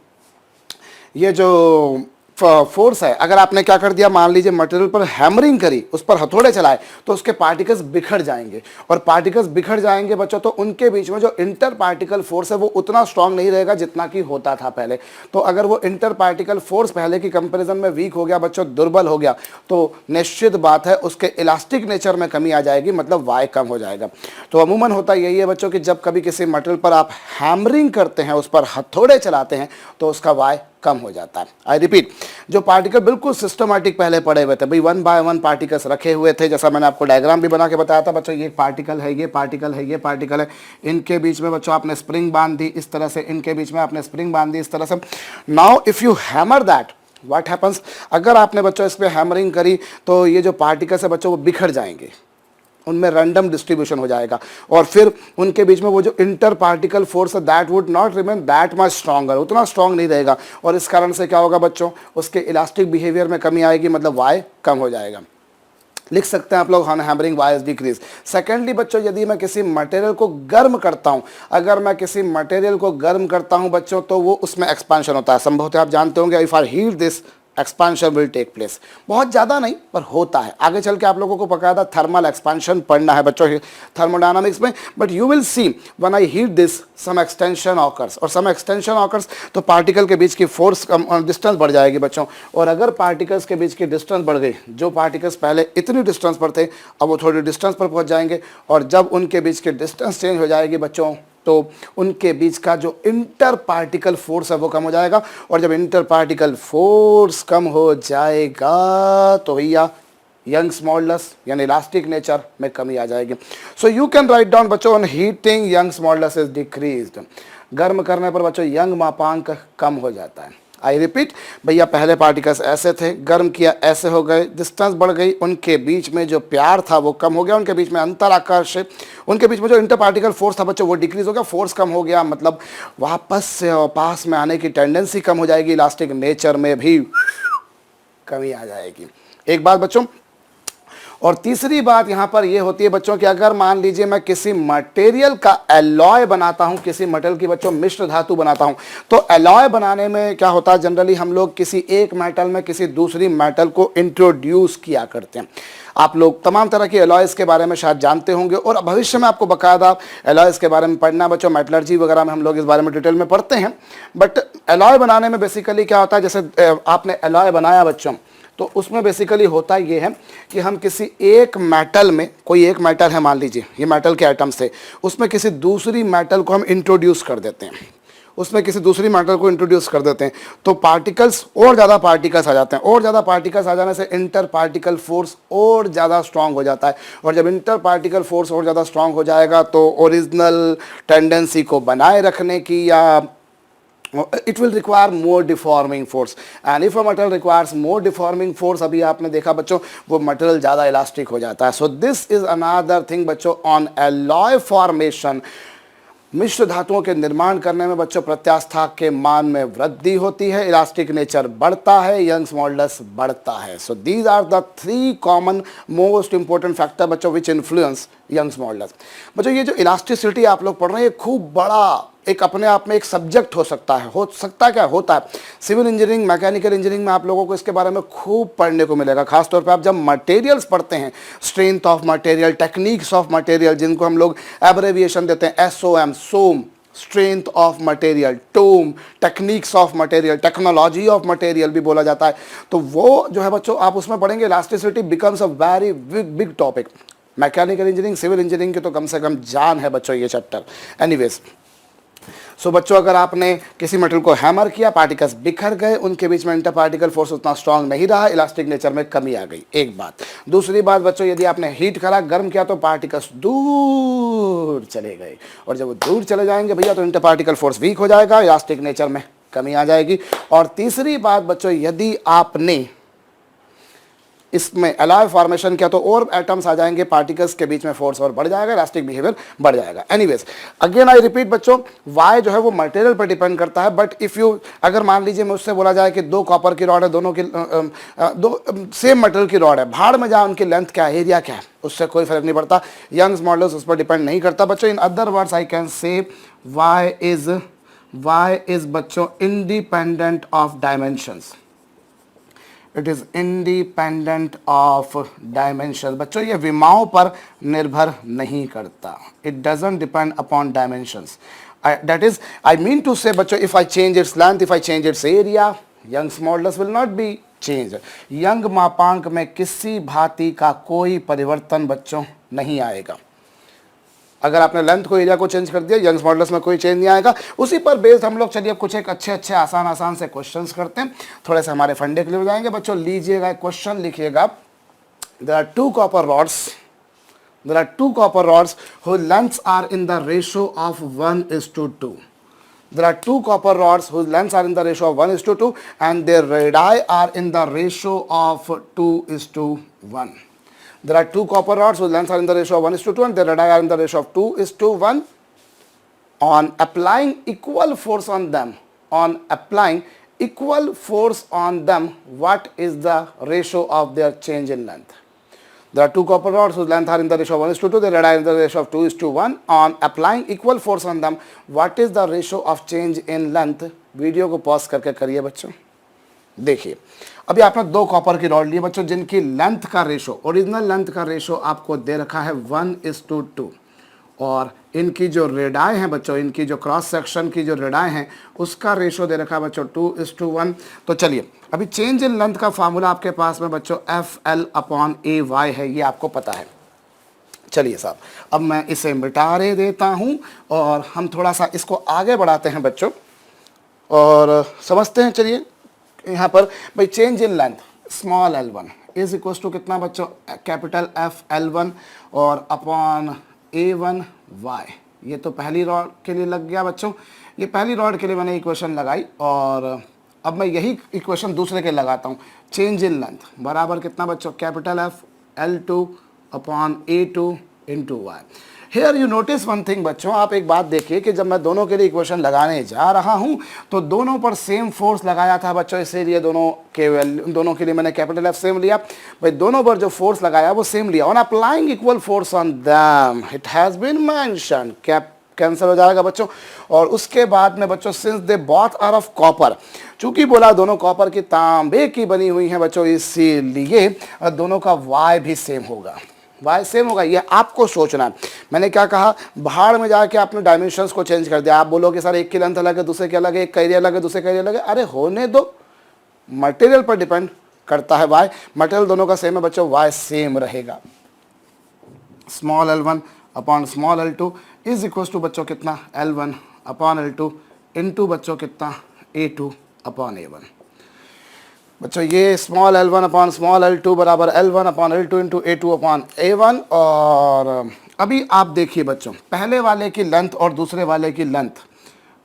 ये जो फोर्स है, अगर आपने क्या कर दिया, मान लीजिए मटेरियल पर हैमरिंग करी, उस पर हथौड़े चलाए, तो उसके पार्टिकल्स बिखर जाएंगे. और पार्टिकल्स बिखर जाएंगे बच्चों तो उनके बीच में जो इंटर पार्टिकल फोर्स है वो उतना स्ट्रांग नहीं रहेगा जितना कि होता था पहले. तो अगर वो इंटर पार्टिकल फोर्स पहले की कंपैरिजन में वीक हो गया बच्चों, दुर्बल हो गया, तो निश्चित बात है उसके इलास्टिक नेचर में कमी आ जाएगी, मतलब वाई कम हो जाएगा. तो अमूमन होता यही है बच्चों कि जब कभी किसी मटेरियल पर आप हैमरिंग करते हैं, उस पर हथौड़े चलाते हैं, तो उसका वाई कम हो जाता है. आई रिपीट, जो पार्टिकल बिल्कुल सिस्टमैटिक पहले पड़े हुए थे भाई, 1 बाय 1 पार्टिकल्स रखे हुए थे, जैसा मैंने आपको डायग्राम भी बना के बताया था बच्चों, ये पार्टिकल है, ये पार्टिकल है, ये पार्टिकल है, इनके बीच में बच्चों आपने स्प्रिंग बांध दी इस तरह से, इनके बीच में आपने स्प्रिंग बांध दी इस तरह से. Now if you hammer that, what happens, अगर आपने बच्चों इस पर हैमरिंग करी तो ये जो पार्टिकल्स है बच्चों वो बिखर जाएंगे, उनमें रैंडम डिस्ट्रीब्यूशन हो जाएगा, और फिर उनके बीच में वो जो इंटर पार्टिकल फोर्स है that would not remain that much stronger, उतना स्ट्रॉन्ग नहीं रहेगा. और इस कारण से क्या होगा बच्चों, उसके इलास्टिक बिहेवियर में कमी आएगी, मतलब वाई कम हो जाएगा. लिख सकते हैं आप लोग, hammering Y is decrease. Secondly बच्चों, यदि मैं किसी मटेरियल को गर्म करता हूं, अगर मैं किसी मटेरियल को गर्म करता हूं बच्चों, तो वो उसमें एक्सपांशन होता है. संभवतः आप जानते होंगे, if I heat this expansion will take place. बहुत ज़्यादा नहीं पर होता है. आगे चल के आप लोगों को बकायदा थर्मल एक्सपांशन पढ़ना है बच्चों थर्मोडायनामिक्स में, but you will see when I heat this some extension occurs, और सम एक्सटेंशन ऑकर्स तो पार्टिकल के बीच की फोर्स डिस्टेंस बढ़ जाएगी बच्चों. और अगर पार्टिकल्स के बीच की डिस्टेंस बढ़ गई, जो पार्टिकल्स पहले इतनी डिस्टेंस पर थे अब वो थोड़ी डिस्टेंस पर पहुँच जाएंगे, और जब उनके बीच की डिस्टेंस चेंज हो जाएगी बच्चों तो उनके बीच का जो इंटर पार्टिकल फोर्स है वो कम हो जाएगा. और जब इंटर पार्टिकल फोर्स कम हो जाएगा तो भैया यंग्स मॉडुलस यानी इलास्टिक नेचर में कमी आ जाएगी. So you can write down बच्चों, on heating Young's modulus is decreased. गर्म करने पर बच्चों यंग मापांक कम हो जाता है. आई रिपीट भैया, पहले पार्टिकल्स ऐसे थे, गर्म किया ऐसे हो गए, डिस्टेंस बढ़ गई, उनके बीच में जो प्यार था वो कम हो गया, उनके बीच में अंतर आकर्ष, उनके बीच में जो इंटर पार्टिकल फोर्स था बच्चों वो डिक्रीज हो गया, फोर्स कम हो गया, मतलब वापस से पास में आने की टेंडेंसी कम हो जाएगी, इलास्टिक नेचर में भी कमी आ जाएगी. एक बात बच्चों, और तीसरी बात यहाँ पर ये होती है बच्चों कि अगर मान लीजिए मैं किसी मटेरियल का एलॉय बनाता हूँ, किसी मटेरियल की बच्चों मिश्र धातु बनाता हूँ, तो एलॉय बनाने में क्या होता है, जनरली हम लोग किसी एक मेटल में किसी दूसरी मेटल को इंट्रोड्यूस किया करते हैं. आप लोग तमाम तरह की एलॉयज़ के बारे में शायद जानते होंगे, और भविष्य में आपको बकायदा एलॉयज़ के बारे में पढ़ना बच्चों, मेटलर्जी वगैरह में हम लोग इस बारे में डिटेल में पढ़ते हैं. बट एलॉय बनाने में बेसिकली क्या होता है, जैसे आपने एलॉय बनाया बच्चों, तो उसमें बेसिकली होता ये है कि हम किसी एक मेटल में, कोई एक मेटल है मान लीजिए, ये मेटल के आइटम्स थे, उसमें किसी दूसरी मेटल को हम इंट्रोड्यूस कर देते हैं, उसमें किसी दूसरी मेटल को इंट्रोड्यूस कर देते हैं, तो पार्टिकल्स और ज़्यादा पार्टिकल्स आ जाते हैं, और ज़्यादा पार्टिकल्स आ जाने से इंटर पार्टिकल फोर्स और ज़्यादा स्ट्रांग हो जाता है. और जब इंटर पार्टिकल फोर्स और ज़्यादा स्ट्रांग हो जाएगा तो ओरिजिनल टेंडेंसी को बनाए रखने की या it will require more deforming force, and if a material requires more deforming force, अभी आपने देखा बच्चों वो मटेरियल ज़्यादा इलास्टिक हो जाता है. सो दिस इज अनदर थिंग बच्चों ऑन एलॉय फॉर्मेशन. मिश्र धातुओं के निर्माण करने में बच्चों प्रत्यास्था के मान में वृद्धि होती है, इलास्टिक नेचर बढ़ता है, यंग्स मॉडुलस बढ़ता है. So these are the 3 common most important factor बच्चों विच इन्फ्लुएंस यंग्स मॉडुलस. बच्चों ये जो इलास्टिसिटी आप लोग पढ़ रहे हैं ये खूब बड़ा एक अपने आप में एक सब्जेक्ट हो सकता है, क्या होता है. सिविल इंजीनियरिंग, मैकेनिकल इंजीनियरिंग में आप लोगों को इसके बारे में खूब पढ़ने को मिलेगा, खासतौर पे आप जब मटेरियल्स पढ़ते हैं, strength of material, technics of material, जिनको हम लोग एब्रेविएशन देते हैं SOM, सोम, स्ट्रेंथ ऑफ मटेरियल, टोम, technics of material, technology of material भी बोला जाता है. तो वो जो है बच्चों आप उसमें पढ़ेंगे, elasticity becomes a very big topic. Mechanical engineering, civil engineering की तो कम से कम जान है बच्चों ये चैप्टर। एनीवेज, सो बच्चों अगर आपने किसी मटेरियल को हैमर किया, पार्टिकल्स बिखर गए, उनके बीच में इंटर पार्टिकल फोर्स उतना स्ट्रांग नहीं रहा, इलास्टिक नेचर में कमी आ गई, एक बात। दूसरी बात बच्चों, यदि आपने हीट करा, गर्म किया, तो पार्टिकल्स दूर चले गए, और जब वो दूर चले जाएंगे भैया तो इंटर पार्टिकल फोर्स वीक हो जाएगा, इलास्टिक नेचर में कमी आ जाएगी। और तीसरी बात बच्चों, यदि आपने इसमें अलॉय फॉर्मेशन किया तो और एटम्स आ जाएंगे, पार्टिकल्स के बीच में फोर्स और बढ़ जाएगा, इलास्टिक बिहेवियर बढ़ जाएगा। एनीवेज, अगेन आई रिपीट बच्चों, वाई जो है वो मटेरियल पर डिपेंड करता है, बट इफ़ यू, अगर मान लीजिए मुझसे बोला जाए कि 2 कॉपर की रॉड है, दोनों की दो सेम मटेरियल की रॉड है, भाड़ में जाए उनकी लेंथ क्या है, एरिया क्या है, उससे कोई फर्क नहीं पड़ता। यंग्स मॉडल्स उस पर डिपेंड नहीं करता बच्चों। In other words I can say Y is बच्चों independent of dimensions, it is independent of dimension. बच्चों ये विमाओं पर निर्भर नहीं करता, it doesn't depend upon dimensions. That is, I mean to say बच्चों, if I change its length, if I change its area, Young's models will not be change. Young मापांक में किसी भांति का कोई परिवर्तन बच्चों नहीं आएगा। अगर आपने लेंथ को, एरिया को चेंज कर दिया, यंग्स मॉडल्स में कोई चेंज नहीं आएगा। उसी पर बेस्ड हम लोग चलिए कुछ एक अच्छे आसान से क्वेश्चंस करते हैं, थोड़े से हमारे फंडे क्लियर हो जाएंगे बच्चों। लीजिएगा क्वेश्चन, लिखिएगा, there are two copper rods whose lengths are in the ratio of 1:2. There are 2 copper rods whose lengths are in the ratio of 1:2 and their radii are in the ratio of 2:1. There are 2 copper rods whose lengths are in the ratio of 1:2 and their radii are in the ratio of 2:1. On applying equal force on them, what is the ratio of their change in length? There are 2 copper rods whose lengths are in the ratio of 1:2, their radii are in the ratio of 2:1. On applying equal force on them, what is the ratio of change in length? Video को pause करके करिए बच्चों। देखिए, अभी आपने 2 copper की rod लिए बच्चों, जिनकी लेंथ का रेशो, ओरिजिनल लेंथ का रेशो आपको दे रखा है 1:2, और इनकी जो रेडाई हैं बच्चों, इनकी जो क्रॉस सेक्शन की जो रेडाई हैं, उसका रेशो दे रखा है बच्चों 2:1। तो चलिए, अभी चेंज इन लेंथ का फार्मूला आपके पास में बच्चों FL/AY है, ये आपको पता है। चलिए साहब, अब मैं इसे मिटा देता हूँ और हम थोड़ा सा इसको आगे बढ़ाते हैं बच्चों और समझते हैं। चलिए, यहाँ पर भाई change in length small l1 is equals to कितना बच्चों, कैपिटल FL1 और अपॉन A1Y। ये तो पहली रॉड के लिए लग गया बच्चों, ये पहली रॉड के लिए मैंने इक्वेशन लगाई, और अब मैं यही इक्वेशन दूसरे के लगाता हूँ। चेंज इन लेंथ बराबर कितना बच्चों, capital FL2 upon A2 into Y। Here you notice one thing बच्चों, आप एक बात देखिए कि जब मैं दोनों के लिए इक्वेशन लगाने जा रहा हूं तो दोनों पर सेम फोर्स लगाया था बच्चों, इसीलिए दोनों के लिए मैंने कैपिटल F सेम लिया। भाई दोनों पर जो फोर्स लगाया वो सेम लिया। On applying equal force on them, it has been mention, cancel हो जाएगा बच्चों। और उसके बाद में बच्चों, since they both are of copper, चूंकि बोला दोनों कॉपर की, तांबे की बनी हुई हैं बच्चों, इसीलिए दोनों का वाई भी सेम होगा, वाई सेम होगा। ये आपको सोचना है। मैंने क्या कहा, भाड़ में जाके आपने डायमेंशंस को चेंज कर दिया। आप बोलोगे सर एक की लेंथ अलग है, दूसरे के अलग है, एक का एरिया अलग है, दूसरे का एरिया अलग है। अरे होने दो, मटेरियल पर डिपेंड करता है वाई। मटेरियल दोनों का सेम है बच्चों, वाई सेम रहेगा। Small l1 upon small l2 is equal to बच्चों कितना, l1 अपॉन l2 इंटू बच्चों कितना, A2 अपॉन A1। बच्चों ये small l1 upon small l2 बराबर l1 upon l2 into A2 upon A1। और अभी आप देखिए बच्चों, पहले वाले की लेंथ और दूसरे वाले की लेंथ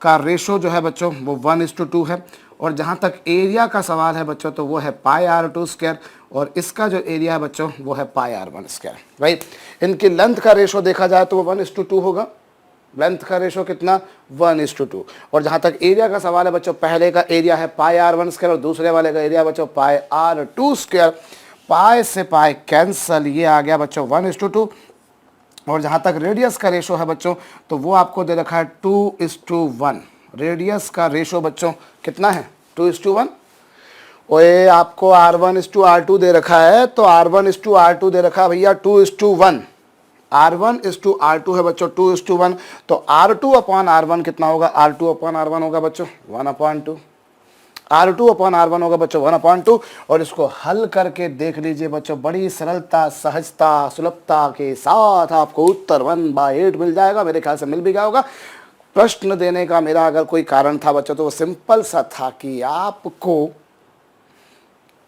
का रेशो जो है बच्चों वो 1:2 है, और जहाँ तक एरिया का सवाल है बच्चों तो वो है πr2², और इसका जो एरिया है बच्चों वो है πr1²। राइट, इनकी लेंथ का रेशो देखा जाए तो वो 1:2 होगा। लेंथ का रेशो कितना, 1:2। और जहाँ तक एरिया का सवाल है बच्चों, पहले का एरिया है πr1² और दूसरे वाले का एरिया बच्चों πr2²। पाई से पाई कैंसल, ये आ गया बच्चों 1:2। और जहाँ तक रेडियस का रेशो है बच्चों तो वो आपको दे रखा है 2:1। रेडियस का रेशो बच्चों कितना है, 2:1। ओए आपको R1:R2 दे रखा है, तो R1:R2 दे रखा है भैया 2:1। R1:R2 है बच्चों 2:1, तो R2 अपॉन R1 कितना होगा, R2 अपॉन R1 होगा बच्चों 1/2। R2 अपॉन R1 होगा बच्चों 1/2। और इसको हल करके देख लीजिए बच्चों, बड़ी सरलता, सहजता, सुलभता के साथ आपको उत्तर 1/8 मिल जाएगा। मेरे ख्याल से मिल भी गया होगा। प्रश्न देने का मेरा अगर कोई कारण था बच्चों तो वो सिंपल सा था कि आपको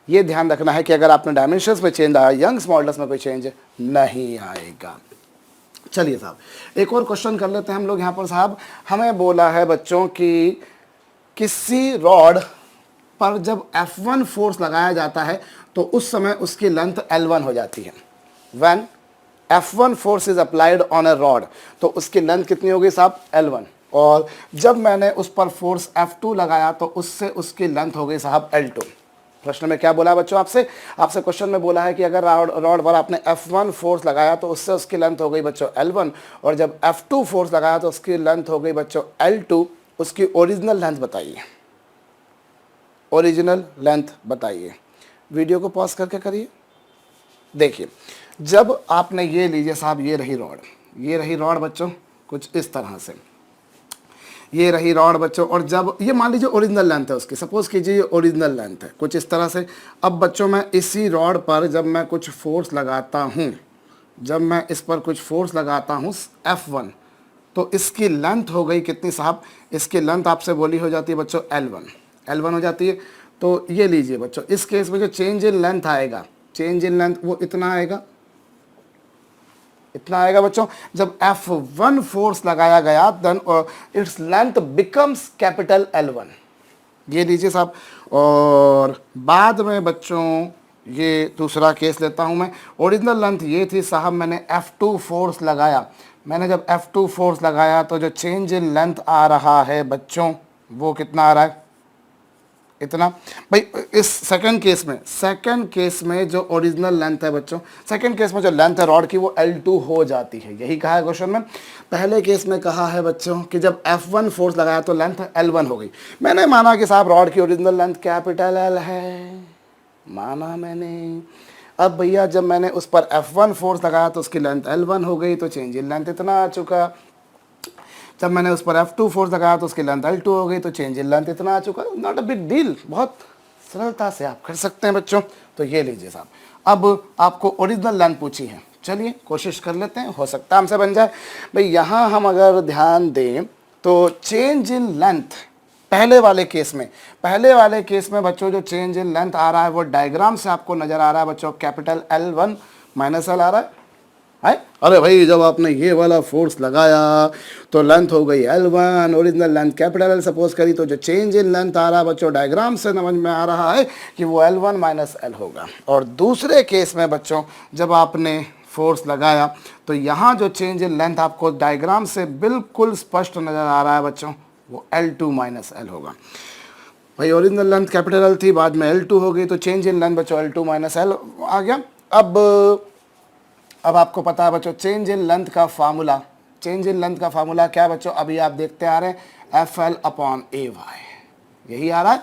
ये ध्यान रखना है कि अगर आपने डायमेंशंस में चेंज आया, यंग्स मॉडुलस में कोई चेंज नहीं आएगा। चलिए साहब, एक और क्वेश्चन कर लेते हैं हम लोग यहाँ पर। साहब हमें बोला है बच्चों कि किसी रॉड पर जब F1 फोर्स लगाया जाता है तो उस समय उसकी लेंथ L1 हो जाती है। When F1 force is applied on A rod, तो उसकी लेंथ कितनी होगी साहब? L1। और जब मैंने उस पर फोर्स F2 लगाया तो उससे उसकी लेंथ हो गई साहब L2। प्रश्न में क्या बोला है बच्चों आपसे? आपसे क्वेश्चन में बोला है कि अगर रॉड पर आपने F1 फोर्स लगाया तो उससे उसकी लेंथ हो गई बच्चों L1, और जब F2 फोर्स लगाया तो उसकी लेंथ हो गई बच्चों L2। उसकी ओरिजिनल लेंथ बताइए, ओरिजिनल लेंथ बताइए। वीडियो को पॉज करके करिए। देखिए, जब आपने ये लीजिए साहब, ये रही रॉड, ये रही रॉड बच्चों कुछ इस तरह से, ये रही रॉड बच्चों, और जब ये मान लीजिए ओरिजिनल लेंथ है उसकी, सपोज कीजिए ये ओरिजिनल लेंथ है कुछ इस तरह से। अब बच्चों मैं इसी रॉड पर जब मैं कुछ फोर्स लगाता हूँ, जब मैं इस पर कुछ फोर्स लगाता हूँ F1, तो इसकी लेंथ हो गई कितनी साहब? इसकी लेंथ आपसे बोली हो जाती है बच्चों L1 हो जाती है। तो ये लीजिए बच्चों, इस केस में जो चेंज इन लेंथ आएगा, चेंज इन लेंथ वो इतना आएगा, इतना आएगा बच्चों। जब F1 फोर्स लगाया गया then its length becomes capital L1। ये लीजिए साहब। और बाद में बच्चों ये दूसरा केस लेता हूं मैं। ओरिजिनल लेंथ ये थी साहब, मैंने F2 फोर्स लगाया, मैंने जब F2 फोर्स लगाया तो जो चेंज इन लेंथ आ रहा है बच्चों वो कितना आ रहा है? इतना। भाई इस सेकंड केस में जो ओरिजिनल लेंथ है बच्चों, सेकंड केस में जो लेंथ है रॉड की वो L2 हो जाती है। यही कहा है क्वेश्चन में। पहले केस में कहा है बच्चों कि जब F1 फोर्स लगाया तो लेंथ L1 हो गई। मैंने माना कि साहब रॉड की ओरिजिनल लेंथ कैपिटल L है, माना मैंने। अब भैया जब मैंने उस पर F1 फोर्स लगाया तो उसकी लेंथ L1 हो गई, तो चेंज इन लेंथ इतना आ चुका। जब मैंने उस पर F2 फोर्स लगाया तो उसकी लेंथ L2 हो गई, तो चेंज इन लेंथ इतना आ चुका। नॉट अ बिग डील, बहुत सरलता से आप कर सकते हैं बच्चों। तो ये लीजिए साहब, अब आपको ओरिजिनल लेंथ पूछी है, चलिए कोशिश कर लेते हैं, हो सकता है हमसे बन जाए। भाई यहाँ हम अगर ध्यान दें तो चेंज इन लेंथ पहले वाले केस में बच्चों जो चेंज इन लेंथ आ रहा है वो डायग्राम से आपको नजर आ रहा है बच्चों, कैपिटल L1 माइनस L आ रहा है। अरे भाई जब आपने ये वाला फोर्स लगाया तो लेंथ हो गई L1, original length capital L suppose करी, तो जो चेंज इन लेंथ आ रहा है बच्चों डायग्राम से समझ में आ रहा है कि वो L1 माइनस L होगा। और दूसरे केस में बच्चों जब आपने फोर्स लगाया तो यहाँ जो चेंज इन लेंथ आपको डायग्राम से बिल्कुल स्पष्ट नज़र आ रहा है बच्चों, वो L2 माइनस L होगा। भाई ओरिजिनल लेंथ कैपिटल L थी, बाद में L2 हो गई, तो चेंज इन लेंथ बच्चों L2 माइनस L आ गया। अब आपको पता है बच्चों चेंज इन लेंथ का फार्मूला, चेंज इन लेंथ का फार्मूला क्या बच्चों? अभी आप देखते आ रहे हैं FL अपॉन AY, यही आ रहा है।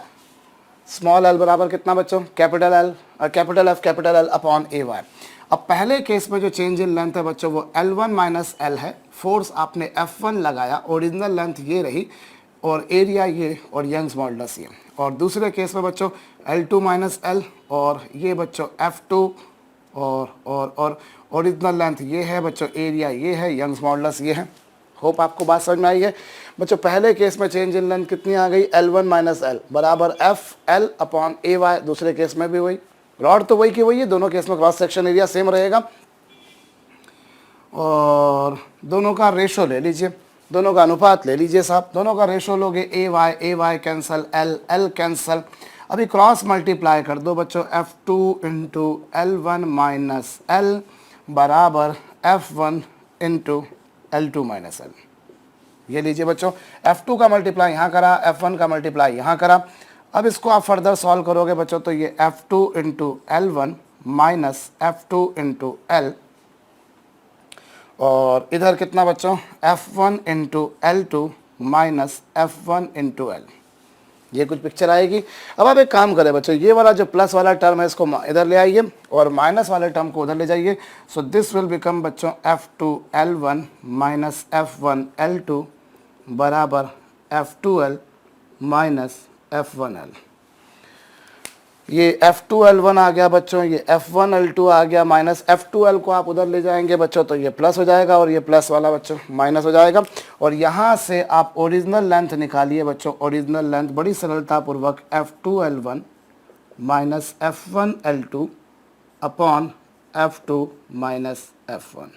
स्मॉल l बराबर कितना बच्चों? कैपिटल L और capital F capital L upon AY। अब पहले केस में जो चेंज इन लेंथ है बच्चों वो L1 माइनस L है। फोर्स आपने F1 लगाया, ओरिजिनल लेंथ ये रही और एरिया ये और यंग्स मॉडुलस ये। और दूसरे केस में बच्चों L2 माइनस L और ये बच्चों F2 और ओरिजिनल लेंथ ये है बच्चों, एरिया ये है, यंग्स मॉडुलस ये है। होप आपको बात समझ में आई है बच्चों। पहले केस में चेंज इन लेंथ कितनी आ गई? L1 माइनस L बराबर FL अपॉन AY। दूसरे केस में भी वही, रॉड तो वही की वही है, दोनों केस में क्रॉस सेक्शन एरिया सेम रहेगा। और दोनों का रेशो ले लीजिए, दोनों का अनुपात ले लीजिए साहब। दोनों का रेशो लोगे AY कैंसल, L कैंसल। अभी क्रॉस मल्टीप्लाई कर दो बच्चों, F2 into L1 minus L बराबर F1 into L2 minus L। ये लीजिए बच्चों, F2 का मल्टीप्लाई यहाँ करा, F1 का मल्टीप्लाई यहाँ करा। अब इसको आप फर्दर सॉल्व करोगे बच्चों तो ये F2 into L1 minus F2 into L, और इधर कितना बच्चों? F1 into L2 minus F1 into L। ये कुछ पिक्चर आएगी। अब आप एक काम करें बच्चों, ये वाला जो प्लस वाला टर्म है इसको इधर ले आइए और माइनस वाले टर्म को उधर ले जाइए। सो दिस विल बिकम बच्चों F2 L1 minus F1 L2 बराबर F2 L minus F1 L। ये F2L1 आ गया बच्चों, ये F1L2 आ गया, माइनस F2L को आप उधर ले जाएंगे बच्चों तो ये प्लस हो जाएगा और ये प्लस वाला बच्चों माइनस हो जाएगा। और यहाँ से आप ओरिजिनल लेंथ निकालिए बच्चों, ओरिजिनल लेंथ बड़ी सरलतापूर्वक F2L1 minus F1L2 upon F2 minus F1।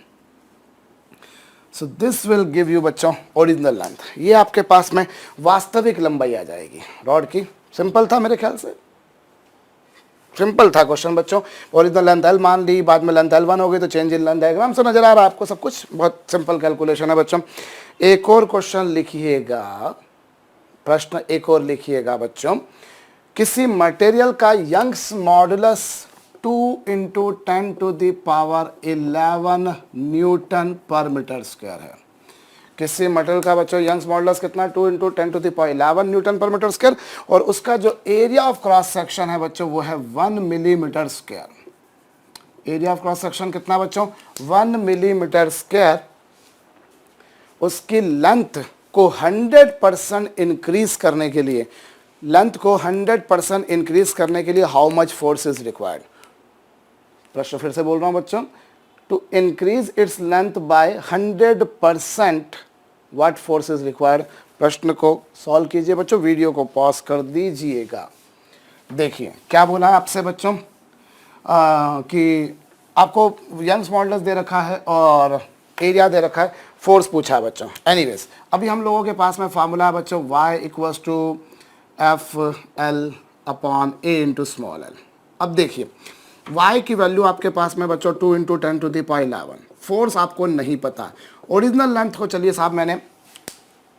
So this will give you बच्चों ओरिजिनल लेंथ। ये आपके पास में वास्तविक लंबाई आ जाएगी रॉड की। सिंपल था मेरे ख्याल से, सिंपल था क्वेश्चन बच्चों। ओरिजिनल लेंथ L मान ली, बाद में लेंथ L1 हो गई तो चेंज इन लेंथ डायग्राम से नजर आ रहा है आपको सब कुछ। बहुत सिंपल कैलकुलेशन है बच्चों। एक और क्वेश्चन लिखिएगा, प्रश्न एक और लिखिएगा बच्चों। किसी मटेरियल का यंग्स मॉडुलस 2 × 10⁻11 न्यूटन पर मीटर स्क्वायर है। किसी मटेरियल का बच्चों यंग्स मॉडुलस कितना, 2 × 10⁻11 न्यूटन पर मीटर स्क्वायर, और उसका जो एरिया ऑफ क्रॉस सेक्शन है बच्चों वो है 1 millimetre square. Area of cross section कितना बच्चों, 1 मिलीमीटर स्क्वायर। उसकी लेंथ को 100% इंक्रीज करने के लिए, लेंथ को 100% इंक्रीज करने के लिए how much force is required. प्रश्न फिर से बोल रहा हूं बच्चों, to increase its length by 100% what force is required. प्रश्न को सॉल्व कीजिए बच्चों, वीडियो को पॉज कर दीजिएगा। देखिए क्या बोला है आपसे बच्चों, कि आपको यंग्स मॉडुलस दे रखा है और एरिया दे रखा है, फोर्स पूछा है बच्चों। एनीवेज अभी हम लोगों के पास में फार्मूला है बच्चों, y = FL/A × स्मॉल l। अब देखिए y की वैल्यू आपके पास में बच्चों 2 × 10⁻11। फोर्स आपको नहीं पता। ओरिजिनल लेंथ को चलिए साहब मैंने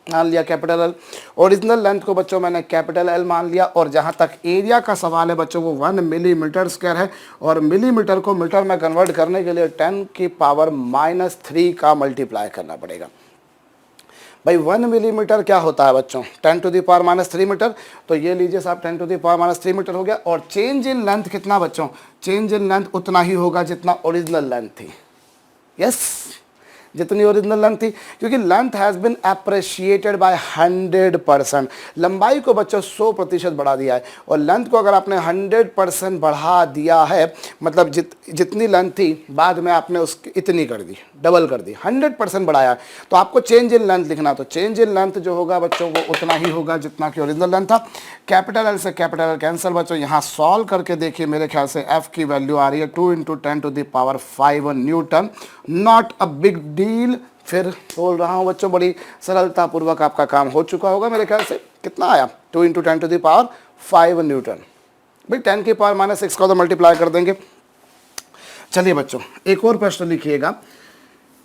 मान लिया कैपिटल L, ओरिजिनल लेंथ को बच्चों मैंने कैपिटल L मान लिया, और जहां तक एरिया का सवाल है बच्चों वो 1 मिलीमीटर स्क्वायर है, और मिलीमीटर को मीटर में कन्वर्ट करने के लिए 10⁻³ का मल्टीप्लाई करना पड़ेगा। भाई 1 मिलीमीटर क्या होता है बच्चों, 10⁻³ मीटर, तो ये लीजिए साहब 10⁻³ मीटर हो गया। और चेंज इन लेंथ कितना बच्चों, चेंज इन लेंथ उतना ही होगा जितना ओरिजिनल लेंथ थी। यस, जितनी ओरिजिनल लेंथ थी, क्योंकि length has been appreciated by 100%। लंबाई को बच्चों 100% बढ़ा दिया है, और लेंथ को अगर आपने 100% बढ़ा दिया है मतलब जितनी लेंथ थी बाद में आपने उसकी इतनी कर दी, डबल कर दी, 100% बढ़ाया है, तो आपको चेंज इन लेंथ लिखना। तो चेंज इन लेंथ जो होगा बच्चों वो उतना ही होगा जितना कि ओरिजिनल लेंथ था। कैपिटल L से कैपिटल L कैंसिल बच्चों। यहाँ सॉल्व करके देखिए, मेरे ख्याल से F की वैल्यू आ रही है 2 × 10⁵ Newton. Not a big deal. फिर बोल रहा हूँ बच्चों, बड़ी सरलतापूर्वक आपका काम हो चुका होगा मेरे ख्याल से। कितना आया, 2 × 10⁵ न्यूटन। भाई 10⁻⁻6 का तो मल्टीप्लाई कर देंगे। चलिए बच्चों एक और प्रश्न लिखिएगा,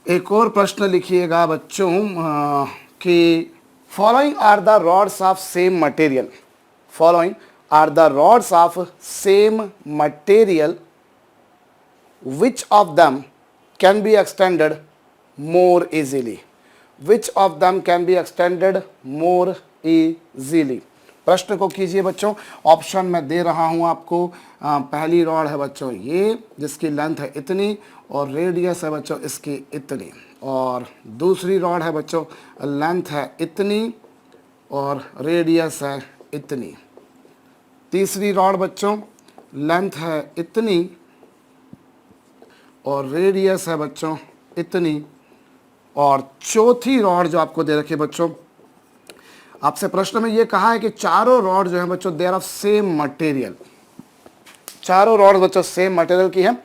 एक और प्रश्न लिखिएगा बच्चों कि following are the rods of same material, following are the rods of same material, which of them can be extended more easily, which of them can be extended more easily। प्रश्न को कीजिए बच्चों, ऑप्शन मैं दे रहा हूं आपको। पहली rod है बच्चों ये, जिसकी लेंथ है इतनी और रेडियस है बच्चों इसकी इतनी, और दूसरी रॉड है बच्चों लेंथ है इतनी और रेडियस है इतनी। तीसरी रॉड बच्चों लेंथ है इतनी और रेडियस है बच्चों इतनी, और चौथी रॉड जो आपको दे रखी है बच्चों, आपसे प्रश्न में ये कहा है कि चारों रॉड जो है बच्चों देयर ऑफ सेम मटेरियल, चारों रॉड बच्चों सेम मटेरियल की है।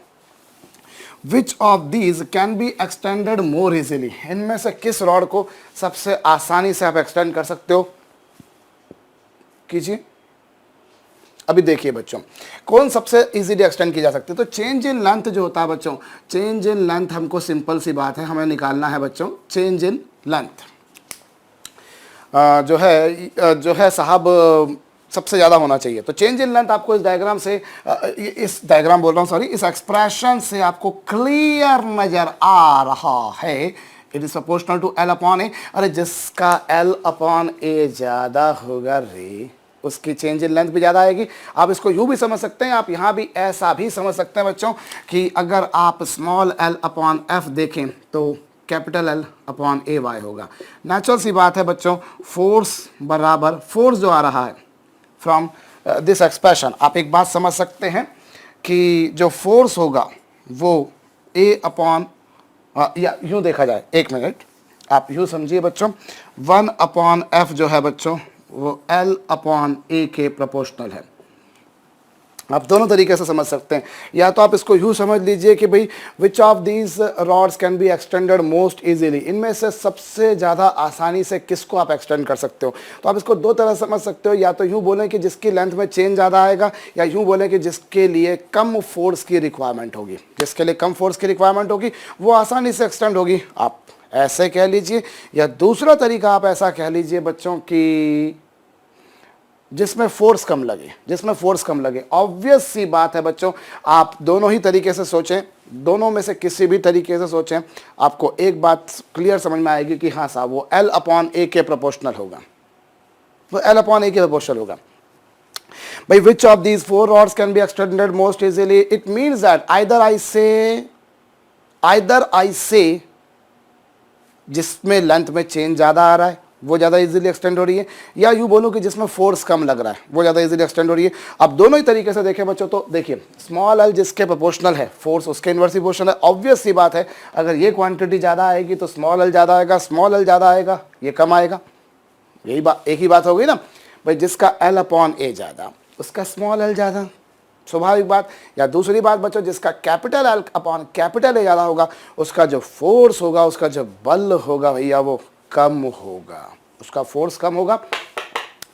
विच of these can be extended more easily, इनमें से किस रॉड को सबसे आसानी से आप एक्सटेंड कर सकते हो, कीजिए। अभी देखिए बच्चों कौन सबसे इजीली एक्सटेंड की जा सकती है। तो चेंज इन लेंथ जो होता है बच्चों, चेंज इन लेंथ हमको सिंपल सी बात है, हमें निकालना है बच्चों चेंज इन लेंथ। जो है साहब सबसे ज़्यादा होना चाहिए। तो चेंज इन लेंथ आपको इस डायग्राम से, इस डायग्राम बोल रहा हूँ सॉरी, इस एक्सप्रेशन से आपको क्लियर नज़र आ रहा है। It is proportional to L/A। अरे जिसका L/A ज़्यादा होगा रे, उसकी चेंज इन लेंथ भी ज़्यादा आएगी। आप इसको यूँ भी समझ सकते हैं, आप यहाँ भी ऐसा भी समझ सकते हैं बच्चों कि अगर आप स्मॉल L/F देखें तो कैपिटल L/AY होगा। नेचुरल सी बात है बच्चों, फोर्स बराबर, फोर्स जो आ रहा है फ्रॉम दिस एक्सप्रेशन, आप एक बात समझ सकते हैं कि जो फोर्स होगा वो ए अपॉन, या यूँ देखा जाए, एक मिनट आप यूँ समझिए बच्चों, 1/f जो है बच्चों वो L अपॉन ए के प्रोपोर्शनल है। आप दोनों तरीके से समझ सकते हैं, या तो आप इसको यूँ समझ लीजिए कि भाई विच of these rods can be extended most easily, इनमें से सबसे ज़्यादा आसानी से किसको आप एक्सटेंड कर सकते हो। तो आप इसको दो तरह समझ सकते हो, या तो यूँ बोलें कि जिसकी लेंथ में चेंज ज़्यादा आएगा, या यूँ बोलें कि जिसके लिए कम फोर्स की रिक्वायरमेंट होगी, जिसके लिए कम फोर्स की रिक्वायरमेंट होगी वो आसानी से एक्सटेंड होगी, आप ऐसे कह लीजिए। या दूसरा तरीका आप ऐसा कह लीजिए बच्चों कि जिसमें फोर्स कम लगे, जिसमें फोर्स कम लगे। ऑब्वियस सी बात है बच्चों, आप दोनों ही तरीके से सोचें, दोनों में से किसी भी तरीके से सोचें, आपको एक बात क्लियर समझ में आएगी कि हाँ साहब वो L अपॉन ए के प्रोपोर्शनल होगा, वो L अपॉन ए के प्रोपोर्शनल होगा। भाई विच of these four rods can be extended most easily, it means that either I से जिसमें लेंथ में चेंज ज़्यादा आ रहा है वो ज़्यादा इजीली एक्सटेंड हो रही है, या यूँ बोलूँ कि जिसमें फोर्स कम लग रहा है वो ज़्यादा इजीली एक्सटेंड हो रही है। अब दोनों ही तरीके से देखें बच्चों, तो देखिए स्मॉल एल जिसके प्रोपोर्शनल है, फोर्स उसके इन्वर्सली प्रोपोर्शनल है। ऑब्वियस सी बात है, अगर ये क्वांटिटी ज़्यादा आएगी तो स्मॉल एल ज़्यादा आएगा, स्मॉल एल ज़्यादा आएगा ये कम आएगा, यही बात, एक ही बात हो गई ना भाई। जिसका एल अपॉन ए ज़्यादा उसका स्मॉल एल ज़्यादा, स्वाभाविक बात। या दूसरी बात बच्चों, जिसका capital L upon capital A ज़्यादा होगा उसका जो फोर्स होगा, उसका जो बल होगा भैया वो कम होगा, उसका फोर्स कम होगा।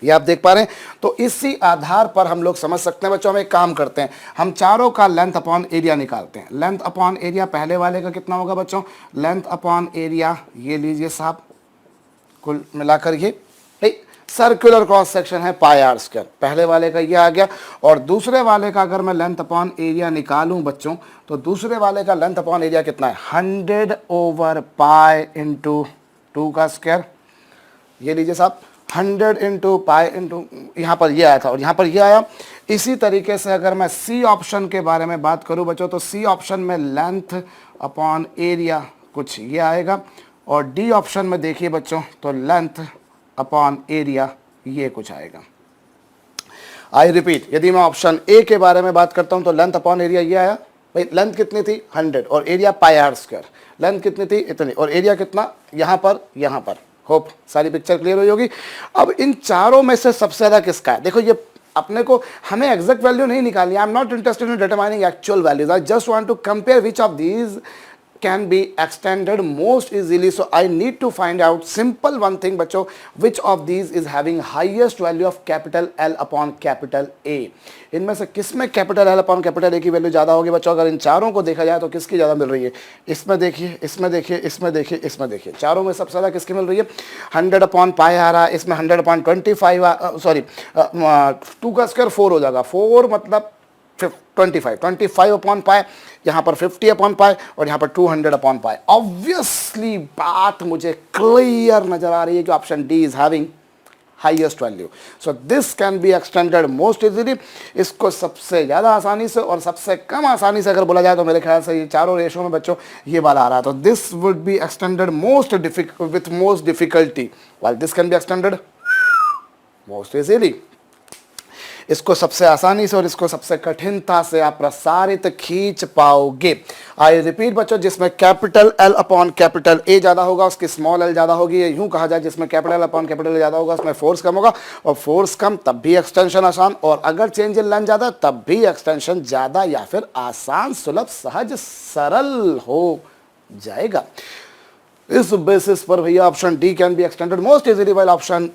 ये आप देख पा रहे हैं। तो इसी आधार पर हम लोग समझ सकते हैं बच्चों, हम एक काम करते हैं, हम चारों का लेंथ अपॉन एरिया निकालते हैं। लेंथ अपॉन एरिया पहले वाले का कितना होगा बच्चों, लेंथ अपॉन एरिया ये लीजिए साहब, कुल मिलाकर ये सर्कुलर क्रॉस सेक्शन है पाई आर स्क्वायर, पहले वाले का ये आ गया। और दूसरे वाले का अगर मैं लेंथ अपॉन एरिया निकालूं बच्चों, तो दूसरे वाले का लेंथ अपॉन एरिया कितना है, 100/पाई इंटू 2 का स्क्वायर। ये लीजिए साहब 100/पाई इंटू, यहाँ पर ये आया था और यहाँ पर ये आया। इसी तरीके से अगर मैं सी ऑप्शन के बारे में बात करूँ बच्चों, तो सी ऑप्शन में लेंथ अपॉन एरिया कुछ ये आएगा, और डी ऑप्शन में देखिए बच्चों तो लेंथ अपॉन एरिया ये कुछ आएगा। आई रिपीट, यदि मैं ऑप्शन ए के बारे में बात करता हूं तो लेंथ अपॉन एरिया ये आया। भाई लेंथ कितनी थी 100 और area pi r square, length कितनी थी इतनी और एरिया कितना यहाँ पर। होप सारी पिक्चर क्लियर हुई होगी। अब इन चारों में से सबसे ज़्यादा किसका है, देखो ये अपने को, हमें एग्जैक्ट वैल्यू नहीं निकालनी, I am not interested in determining actual values, I just want to compare which of these can be extended most easily. So I need to find out simple one thing बच्चों, which of these is having highest value of capital L upon capital A। इनमें से किस में capital L upon capital A की value ज़्यादा होगी बच्चों। अगर इन चारों को देखा जाए तो किसकी ज़्यादा मिल रही है, इसमें देखिए, इसमें देखिए, इसमें देखिए, इसमें देखिए, चारों में सबसे ज़्यादा किसकी मिल रही है, 100/पाई आ रहा है, इसमें 100/25 सॉरी 2 का स्क्वायर 4 हो जाएगा, 4 मतलब 25/पाई, यहाँ पर 50/पाई और यहाँ पर 200/पाई। ऑब्वियसली बात मुझे क्लियर नजर आ रही है कि option D is having highest value. So this can be extended most easily. इसको सबसे ज़्यादा आसानी से और सबसे कम आसानी से अगर बोला जाए तो मेरे ख्याल से ये चारों रेशो में बच्चों ये वाला आ रहा है। तो this would be extended with most difficulty, while this can be extended most easily. इसको सबसे आसानी से और इसको सबसे कठिनता से आप प्रसारित खींच पाओगे। आई रिपीट बच्चों, जिसमें capital L upon capital A ज़्यादा होगा उसकी स्मॉल l ज़्यादा होगी। यूँ कहा जाए जिसमें capital L upon capital A ज़्यादा होगा उसमें फोर्स कम होगा, और फोर्स कम तब भी एक्सटेंशन आसान, और अगर चेंज इन लेंथ ज़्यादा तब भी एक्सटेंशन ज़्यादा या फिर आसान, सुलभ, सहज, सरल हो जाएगा। इस बेसिस पर भैया option D can be extended most easily, while option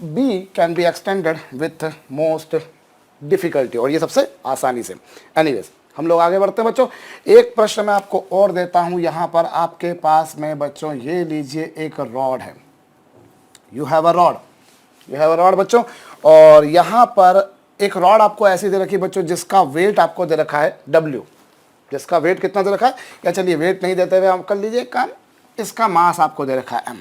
B can be extended with most difficulty, और ये सबसे आसानी से। एनीवेज हम लोग आगे बढ़ते हैं बच्चों। एक प्रश्न मैं आपको और देता हूं, यहां पर आपके पास में बच्चों ये लीजिए एक रॉड है, यू हैव अ रॉड बच्चों, और यहां पर एक रॉड आपको ऐसी दे रखी बच्चों जिसका वेट आपको दे रखा है W, जिसका वेट कितना दे रखा है, या चलिए वेट नहीं देते हुए आप कर लीजिए काम, इसका मास आपको दे रखा है M,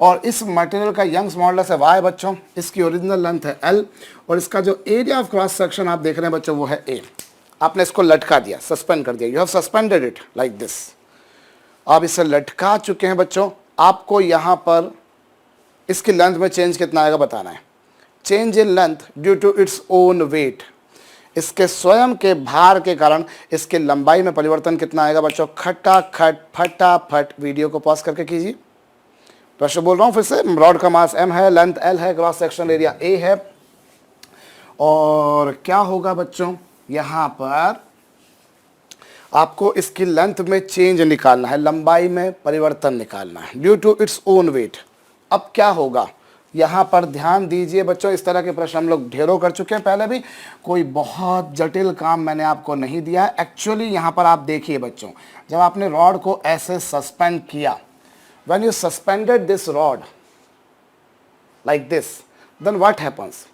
और इस मटेरियल का यंग्स मॉडुलस है Y बच्चों, इसकी ओरिजिनल लेंथ है L, और इसका जो एरिया ऑफ क्रॉस सेक्शन आप देख रहे हैं बच्चों वो है A। आपने इसको लटका दिया, सस्पेंड कर दिया, you have suspended it like this. आप इसे लटका चुके हैं बच्चों, आपको यहाँ पर इसकी लेंथ में चेंज कितना आएगा बताना है। Change in length due to its own weight, इसके स्वयं के भार के कारण इसके लंबाई में परिवर्तन कितना आएगा बच्चों? खटाखट फटाफट वीडियो को पॉज करके कीजिए। प्रश्न बोल रहा हूं फिर से, रॉड का मास m है, लेंथ l है, क्रॉस सेक्शनल एरिया a है, और क्या होगा बच्चों, यहां पर आपको इसकी लेंथ में चेंज निकालना है, लंबाई में परिवर्तन निकालना है due to its own weight. अब क्या होगा यहां पर ध्यान दीजिए बच्चों, इस तरह के प्रश्न हम लोग ढेरों कर चुके हैं पहले भी, कोई बहुत जटिल काम मैंने आपको नहीं दिया है। एक्चुअली यहां पर आप देखिए बच्चों, जब आपने रॉड को ऐसे सस्पेंड किया, when you suspended this rod like this, then what happens,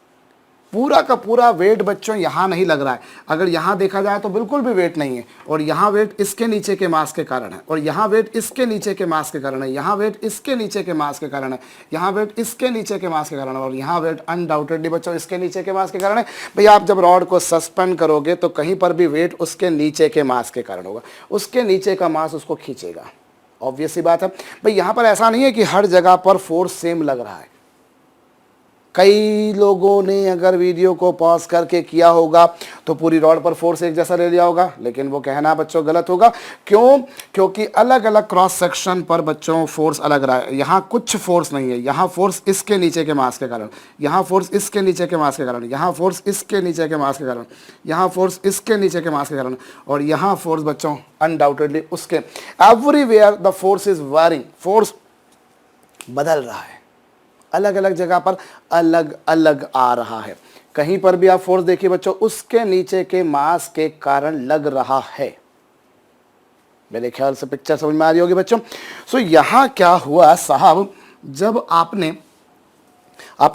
पूरा का पूरा वेट बच्चों यहाँ नहीं लग रहा है। अगर यहाँ देखा जाए तो बिल्कुल भी वेट नहीं है, और यहाँ वेट इसके नीचे के मास के कारण है, और यहाँ वेट इसके नीचे के मास के कारण है, यहाँ वेट इसके नीचे के मास के कारण है, यहाँ वेट इसके नीचे के मास के कारण है, और यहाँ वेट अनडाउटेडली बच्चों इसके नीचे के मास के कारण है। भैया आप जब रॉड को सस्पेंड करोगे तो कहीं पर भी वेट उसके नीचे के मास के कारण होगा, उसके नीचे का मास उसको खींचेगा, ऑब्वियस सी बात है। भाई यहाँ पर ऐसा नहीं है कि हर जगह पर फोर्स सेम लग रहा है। कई लोगों ने अगर वीडियो को पॉज करके किया होगा तो पूरी रॉड पर फोर्स एक जैसा ले लिया होगा, लेकिन वो कहना बच्चों गलत होगा। क्यों? क्योंकि अलग अलग क्रॉस सेक्शन पर बच्चों फोर्स अलग रहा है। यहाँ कुछ फोर्स नहीं है, यहाँ फोर्स इसके नीचे के मास के कारण, यहाँ फोर्स इसके नीचे के मास के कारण, यहाँ फोर्स इसके नीचे के मास के कारण, यहाँ फोर्स इसके नीचे के मास के कारण, और यहाँ फोर्स बच्चों अनडाउटेडली उसके। Everywhere the force is varying, force बदल रहा है, अलग अलग जगह पर अलग अलग आ रहा है। कहीं पर भी आप फोर्स देखिए बच्चों, उसके नीचे के मास के कारण लग रहा है। मेरे ख्याल से पिक्चर समझ में आ रही होगी बच्चों। सो यहां क्या हुआ साहब, जब आपने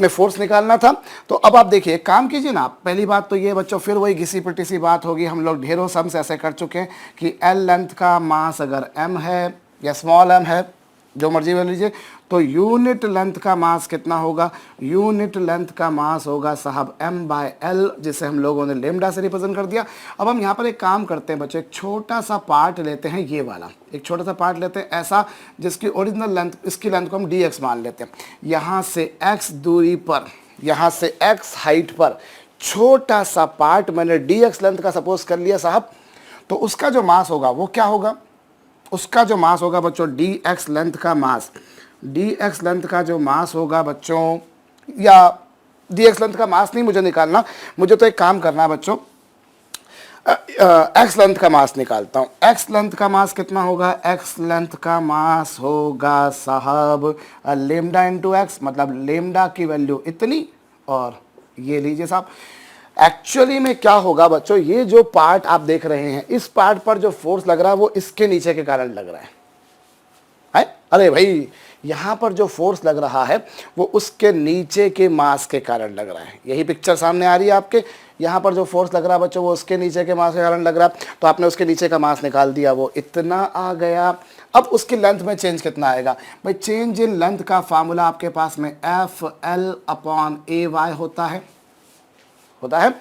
फोर्स निकालना था, तो अब आप देखिए काम कीजिए ना। पहली बात तो ये बच्चों, फिर वही घिसी पिटी सी बात होगी, हम लोग ढेरों सम्स ऐसे कर चुके हैं कि एल लेंथ का मास अगर m है या स्मॉल m है, जो मर्जी ले लीजिए, तो यूनिट लेंथ का मास कितना होगा? यूनिट लेंथ का मास होगा साहब m/l, जिसे हम लोगों ने लेमडा से रिप्रेजेंट कर दिया। अब हम यहाँ पर एक काम करते हैं बच्चों, एक छोटा सा पार्ट लेते हैं, ये वाला एक छोटा सा पार्ट लेते हैं ऐसा, जिसकी ओरिजिनल लेंथ, इसकी लेंथ को हम dx मान लेते हैं। यहाँ से x दूरी पर, यहाँ से x हाइट पर छोटा सा पार्ट मैंने dx लेंथ का सपोज कर लिया साहब, तो उसका जो मास होगा वो क्या होगा? उसका जो मास होगा बच्चों dx लेंथ का मास, dx लेंथ का जो मास होगा बच्चों, या dx लेंथ का मास नहीं मुझे निकालना, मुझे तो एक काम करना है बच्चों, x लेंथ का मास निकालता हूँ। x लेंथ का मास कितना होगा? x लेंथ का मास होगा साहब लेमडा इंटू एक्स, मतलब लेमडा की वैल्यू इतनी, और ये लीजिए साहब। एक्चुअली में क्या होगा बच्चों, ये जो पार्ट आप देख रहे हैं, इस पार्ट पर जो फोर्स लग रहा है वो इसके नीचे के कारण लग रहा है। अरे भाई यहाँ पर जो फोर्स लग रहा है वो उसके नीचे के मास के कारण लग रहा है। यही पिक्चर सामने आ रही है आपके। यहाँ पर जो फोर्स लग रहा है बच्चों वो उसके नीचे के मास के कारण लग रहा है, तो आपने उसके नीचे का मास निकाल दिया, वो इतना आ गया। अब उसकी लेंथ में चेंज कितना आएगा? भाई चेंज इन लेंथ का फार्मूला आपके पास में FL/AY होता है।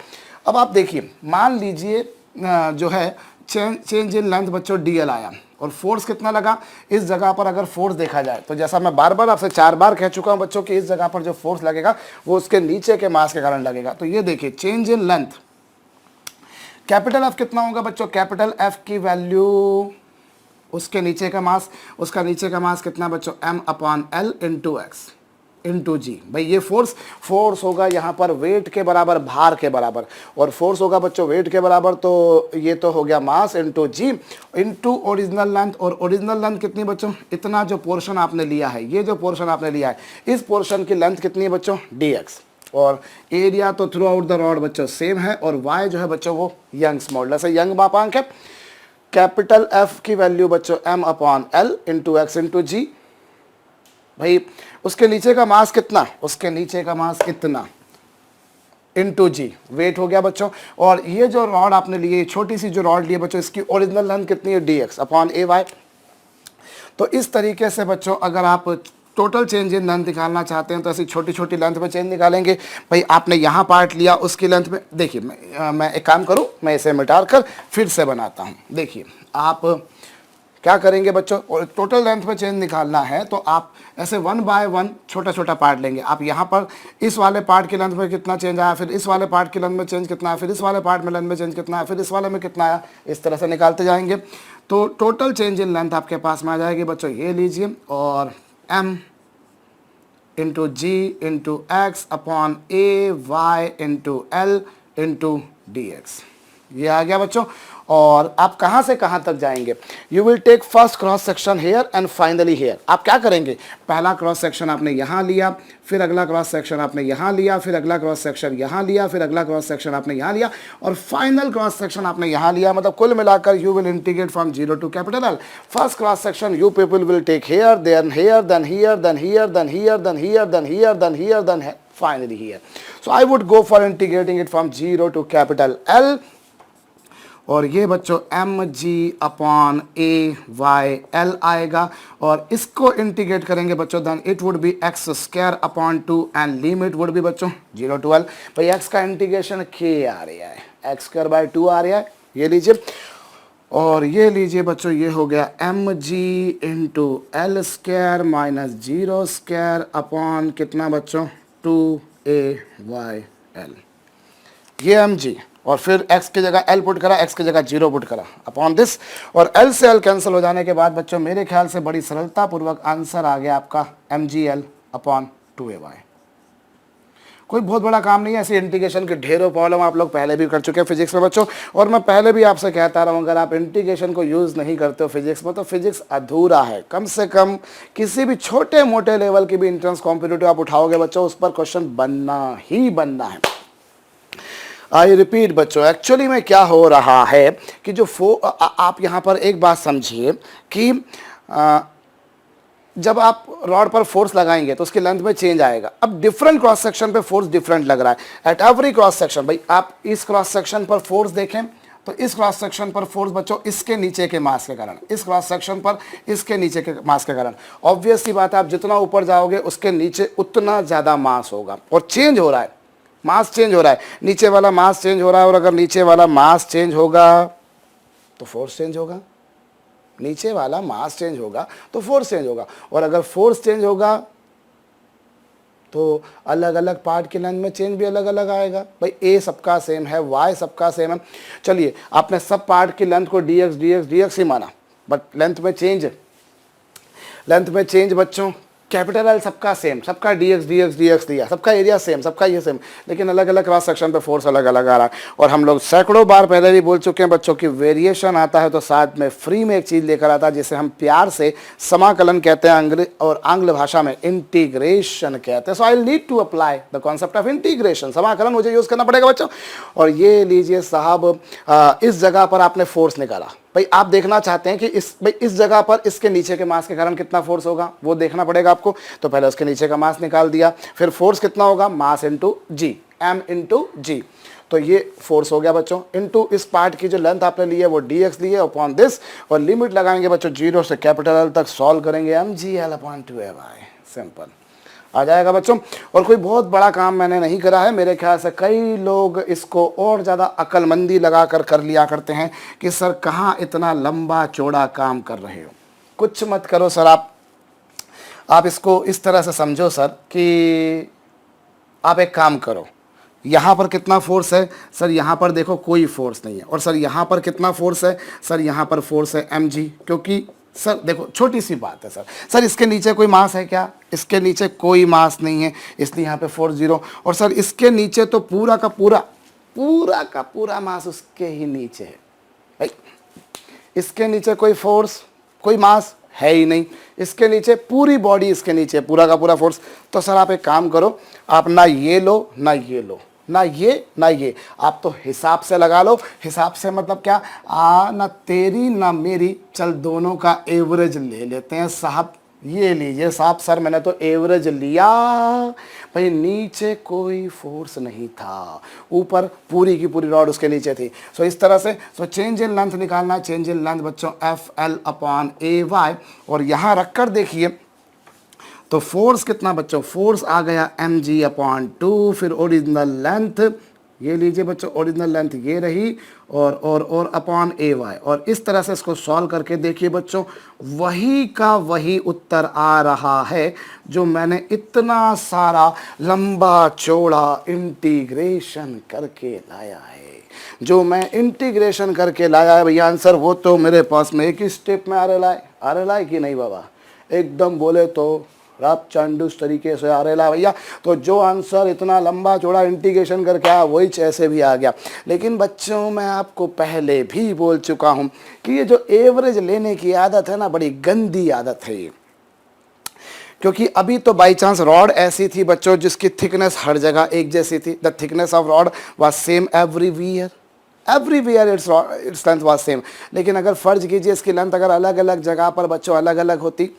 अब आप देखिए, मान लीजिए जो है चेंज इन लेंथ बच्चों DL आया, और फोर्स कितना लगा? इस जगह पर अगर फोर्स देखा जाए तो जैसा मैं बार बार आपसे 4 बार कह चुका हूं बच्चों कि इस जगह पर जो फोर्स लगेगा वो उसके नीचे के मास के कारण लगेगा। तो ये देखिए change in length, capital F कितना होगा बच्चों? कैपिटल F की वैल्यू उसके नीचे का मास, उसका नीचे का मास कितना बच्चों? m/l इंटू एक्स इंटू जी। भाई ये फोर्स होगा यहाँ पर वेट के बराबर, भार के बराबर, और फोर्स होगा बच्चों वेट के बराबर, तो ये तो हो गया mass into G into original length. और ओरिजिनल लेंथ कितनी बच्चों? इतना जो पोर्शन आपने लिया है, ये जो पोर्शन आपने लिया है, इस पोर्शन की लेंथ कितनी है बच्चों? dx। और एरिया तो थ्रू आउट द रॉड बच्चों सेम है, और y जो है बच्चों वो यंग्स मॉडुलस है, यंग मापांक है। कैपिटल F की वैल्यू बच्चों m/l इंटू एक्स इंटू जी। भाई उसके नीचे का मास कितना? उसके नीचे का मास इतना इंटू जी, वेट हो गया बच्चों। और ये जो रॉड आपने लिए, छोटी सी जो रॉड लिए बच्चों, इसकी ओरिजिनल लेंथ कितनी है? dx/ay। तो इस तरीके से बच्चों अगर आप टोटल चेंज इन लेंथ निकालना चाहते हैं तो ऐसी छोटी छोटी लेंथ में चेंज निकालेंगे। भाई आपने यहाँ पार्ट लिया, उसकी लेंथ में देखिए, मैं एक काम करूँ, मैं इसे मिटा कर फिर से बनाता हूँ। देखिए आप क्या करेंगे बच्चों, और टोटल लेंथ में चेंज निकालना है तो आप ऐसे 1 बाय 1 छोटा छोटा पार्ट लेंगे। आप यहाँ पर इस वाले पार्ट की लेंथ में कितना चेंज आया, फिर इस वाले पार्ट की लेंथ में चेंज कितना आया, फिर इस वाले पार्ट में लेंथ में चेंज कितना आया, फिर इस वाले में कितना आया, इस तरह से निकालते जाएंगे। तो टोटल चेंज इन लेंथ आपके पास में आ जाएगी बच्चों, ये लीजिए, और m into G into X upon A Y into L into D X, ये आ गया बच्चों। और आप कहाँ से कहाँ तक जाएंगे, you will take first cross section here and finally here. आप क्या करेंगे, पहला क्रॉस सेक्शन आपने यहाँ लिया, फिर अगला क्रॉस सेक्शन आपने यहाँ लिया, फिर अगला क्रॉस सेक्शन यहाँ लिया, फिर अगला क्रॉस सेक्शन आपने यहाँ लिया, और फाइनल क्रॉस सेक्शन आपने यहाँ लिया। मतलब कुल मिलाकर you will integrate from 0 to capital L. First cross section you people will take here, then here, then here, then here, then here, then here, then here, then here, then finally here. So I would go for integrating it from 0 to capital L, और ये बच्चों M G upon A Y L आएगा, और इसको integrate करेंगे बच्चों, then it would be X square upon 2 and limit would be बच्चों 0 to L। भाई एक्स का इंटीग्रेशन के आ रहा है, एक्स स्क्वायर बाय 2 आ रहा है, ये लीजिए, और ये लीजिए बच्चों, ये हो गया M G into L square minus 0 square upon कितना बच्चों 2ay l, ये एम जी, और फिर x की जगह l पुट करा, x की जगह 0 पुट करा अपॉन दिस, और l से l कैंसिल हो जाने के बाद बच्चों मेरे ख्याल से बड़ी सरलता पूर्वक आंसर आ गया आपका mgl अपॉन 2ay। कोई बहुत बड़ा काम नहीं है, ऐसे इंटीग्रेशन के ढेरों प्रॉब्लम आप लोग पहले भी कर चुके हैं फिजिक्स में बच्चों, और मैं पहले भी आपसे कहता रहा हूँ, अगर आप इंटीग्रेशन को यूज़ नहीं करते हो फिजिक्स में तो फिजिक्स अधूरा है। कम से कम किसी भी छोटे मोटे लेवल की भी एंट्रेंस कॉम्पिटिटिव आप उठाओगे बच्चों, उस पर क्वेश्चन बनना ही बनना है। आई रिपीट बच्चों, एक्चुअली में क्या हो रहा है कि जो आप यहाँ पर एक बात समझिए कि जब आप रॉड पर फोर्स लगाएंगे तो उसकी लेंथ में चेंज आएगा। अब डिफरेंट क्रॉस सेक्शन पे फोर्स डिफरेंट लग रहा है एट एवरी क्रॉस सेक्शन। भाई आप इस क्रॉस सेक्शन पर फोर्स देखें तो इस क्रॉस सेक्शन पर फोर्स बच्चों इसके नीचे के मास के कारण, इस क्रॉस सेक्शन पर इसके नीचे के मास के कारण, ऑब्वियस सी बात है, आप जितना ऊपर जाओगे उसके नीचे उतना ज़्यादा मास होगा, और चेंज हो रहा है, मास चेंज हो रहा है, नीचे वाला मास चेंज हो रहा है, और अगर नीचे वाला मास चेंज होगा तो फोर्स चेंज होगा, नीचे वाला मास चेंज होगा तो फोर्स चेंज होगा, और अगर फोर्स चेंज होगा तो अलग अलग पार्ट के लेंथ में चेंज भी अलग अलग आएगा। भाई ए सबका सेम है, वाई सबका सेम है, चलिए आपने सब पार्ट की लेंथ को डी एक्स ही माना, बट लेंथ में चेंज बच्चों कैपिटल एल सबका सेम, सबका डी एक्स दिया, सबका एरिया सेम, सबका ये सेम, लेकिन अलग अलग क्रॉस सेक्शन पे फोर्स अलग अलग आ रहा है। और हम लोग सैकड़ों बार पहले भी बोल चुके हैं बच्चों की वेरिएशन आता है तो साथ में फ्री में एक चीज़ लेकर आता है जिसे हम प्यार से समाकलन कहते हैं, और आंग्ल भाषा में इंटीग्रेशन कहते हैं। So I need to apply the concept of integration, समाकलन मुझे यूज़ करना पड़ेगा बच्चों। और ये लीजिए साहब, इस जगह पर आपने फोर्स निकाला, भाई आप देखना चाहते हैं कि इस जगह पर इसके नीचे के मास के कारण कितना फोर्स होगा, वो देखना पड़ेगा आपको। तो पहले उसके नीचे का मास निकाल दिया, फिर फोर्स कितना होगा, मास इंटू जी, एम इंटू जी, तो ये फोर्स हो गया बच्चों, इनटू इस पार्ट की जो लेंथ आपने ली है वो dx ली है अपॉन दिस, और लिमिट लगाएंगे बच्चों 0 से कैपिटल L तक, सॉल्व करेंगे mgl अपॉन 2ay, सिंपल आ जाएगा बच्चों। और कोई बहुत बड़ा काम मैंने नहीं करा है, मेरे ख्याल से कई लोग इसको और ज़्यादा अक्लमंदी लगा कर लिया करते हैं कि सर कहाँ इतना लंबा चौड़ा काम कर रहे हो। कुछ मत करो सर, आप इसको इस तरह से समझो सर कि आप एक काम करो, यहाँ पर कितना फोर्स है सर, यहाँ पर देखो कोई फोर्स नहीं है, और सर यहाँ पर कितना फोर्स है सर, यहाँ पर फोर्स है mg, क्योंकि सर देखो छोटी सी बात है सर इसके नीचे कोई मास है क्या, इसके नीचे कोई मास नहीं है, इसलिए यहाँ पे फोर्स 0, और सर इसके नीचे तो पूरा का पूरा मास उसके ही नीचे है। भाई इसके नीचे कोई फोर्स कोई मास है ही नहीं, इसके नीचे पूरी बॉडी, इसके नीचे पूरा का पूरा फोर्स। तो सर आप एक काम करो, आप ना ये लो ना ये लो, ना ये, आप तो हिसाब से लगा लो। हिसाब से मतलब क्या, ना तेरी ना मेरी, चल दोनों का एवरेज ले लेते हैं साहब। ये लीजिए साहब, सर मैंने तो एवरेज लिया, भाई नीचे कोई फोर्स नहीं था, ऊपर पूरी की पूरी रॉड उसके नीचे थी। सो इस तरह से चेंज इन लेंथ निकालना है, चेंज इन लेंथ बच्चों FL अपॉन AY, और यहाँ रख कर देखिए तो फोर्स कितना बच्चों, फोर्स आ गया mg अपॉन 2, फिर ओरिजिनल लेंथ ये लीजिए बच्चों, ओरिजिनल लेंथ ये रही और अपॉन ए वाई, और इस तरह से इसको सॉल्व करके देखिए बच्चों, वही का वही उत्तर आ रहा है जो मैंने इतना सारा लंबा चौड़ा इंटीग्रेशन करके लाया है। जो मैं इंटीग्रेशन करके लाया है भैया आंसर, वो तो मेरे पास में एक ही स्टेप में आ रहा है कि नहीं बाबा? एकदम बोले तो राप चांडूस तरीके से आ रहा है भैया। तो जो आंसर इतना लंबा चौड़ा इंटीग्रेशन करके आया वही ऐसे भी आ गया। लेकिन बच्चों मैं आपको पहले भी बोल चुका हूं कि ये जो एवरेज लेने की आदत है ना, बड़ी गंदी आदत है ये। क्योंकि अभी तो बाई चांस रॉड ऐसी थी बच्चों जिसकी थिकनेस हर जगह एक जैसी थी, the thickness of rod was same everywhere its length was same. लेकिन अगर फर्ज कीजिए इसकी लेंथ अगर अलग अलग जगह पर बच्चों अलग अलग होती,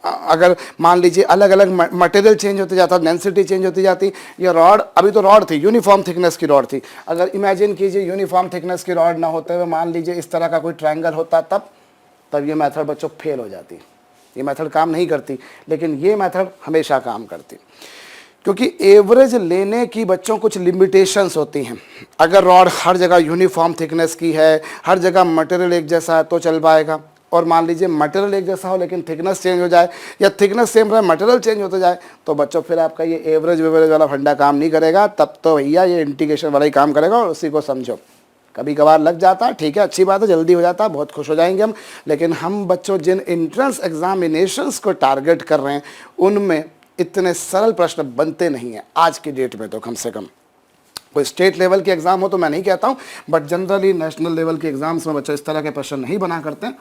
अगर मान लीजिए अलग अलग मटेरियल चेंज होते जाता, डेंसिटी चेंज होती जाती, ये रॉड, अभी तो रॉड थी, यूनिफॉर्म थिकनेस की रॉड थी, अगर इमेजिन कीजिए यूनिफॉर्म थिकनेस की रॉड ना होते हुए मान लीजिए इस तरह का कोई ट्रायंगल होता, तब ये मेथड बच्चों फेल हो जाती, ये मेथड काम नहीं करती। लेकिन ये मेथड हमेशा काम करती, क्योंकि एवरेज लेने की बच्चों कुछ लिमिटेशंस होती हैं। अगर रॉड हर जगह यूनिफॉर्म थिकनेस की है, हर जगह मटेरियल एक जैसा है तो चल पाएगा, और मान लीजिए मटेरियल एक जैसा हो लेकिन थिकनेस चेंज हो जाए, या थिकनेस सेम रहे मटेरियल चेंज होते जाए, तो बच्चों फिर आपका ये एवरेज वेवरेज वाला फंडा काम नहीं करेगा। तब तो भैया ये इंटीग्रेशन वाला ही काम करेगा, और उसी को समझो। कभी कभार लग जाता है, ठीक है, अच्छी बात है, जल्दी हो जाता है, बहुत खुश हो जाएंगे हम। लेकिन हम बच्चों जिन एंट्रेंस एग्जामिनेशंस को टारगेट कर रहे हैं उनमें इतने सरल प्रश्न बनते नहीं हैं आज की डेट में। तो कम से कम कोई स्टेट लेवल के एग्जाम हो तो मैं नहीं कहता हूँ, बट जनरली नेशनल लेवल के एग्जाम्स में बच्चों इस तरह के प्रश्न नहीं बना करते हैं,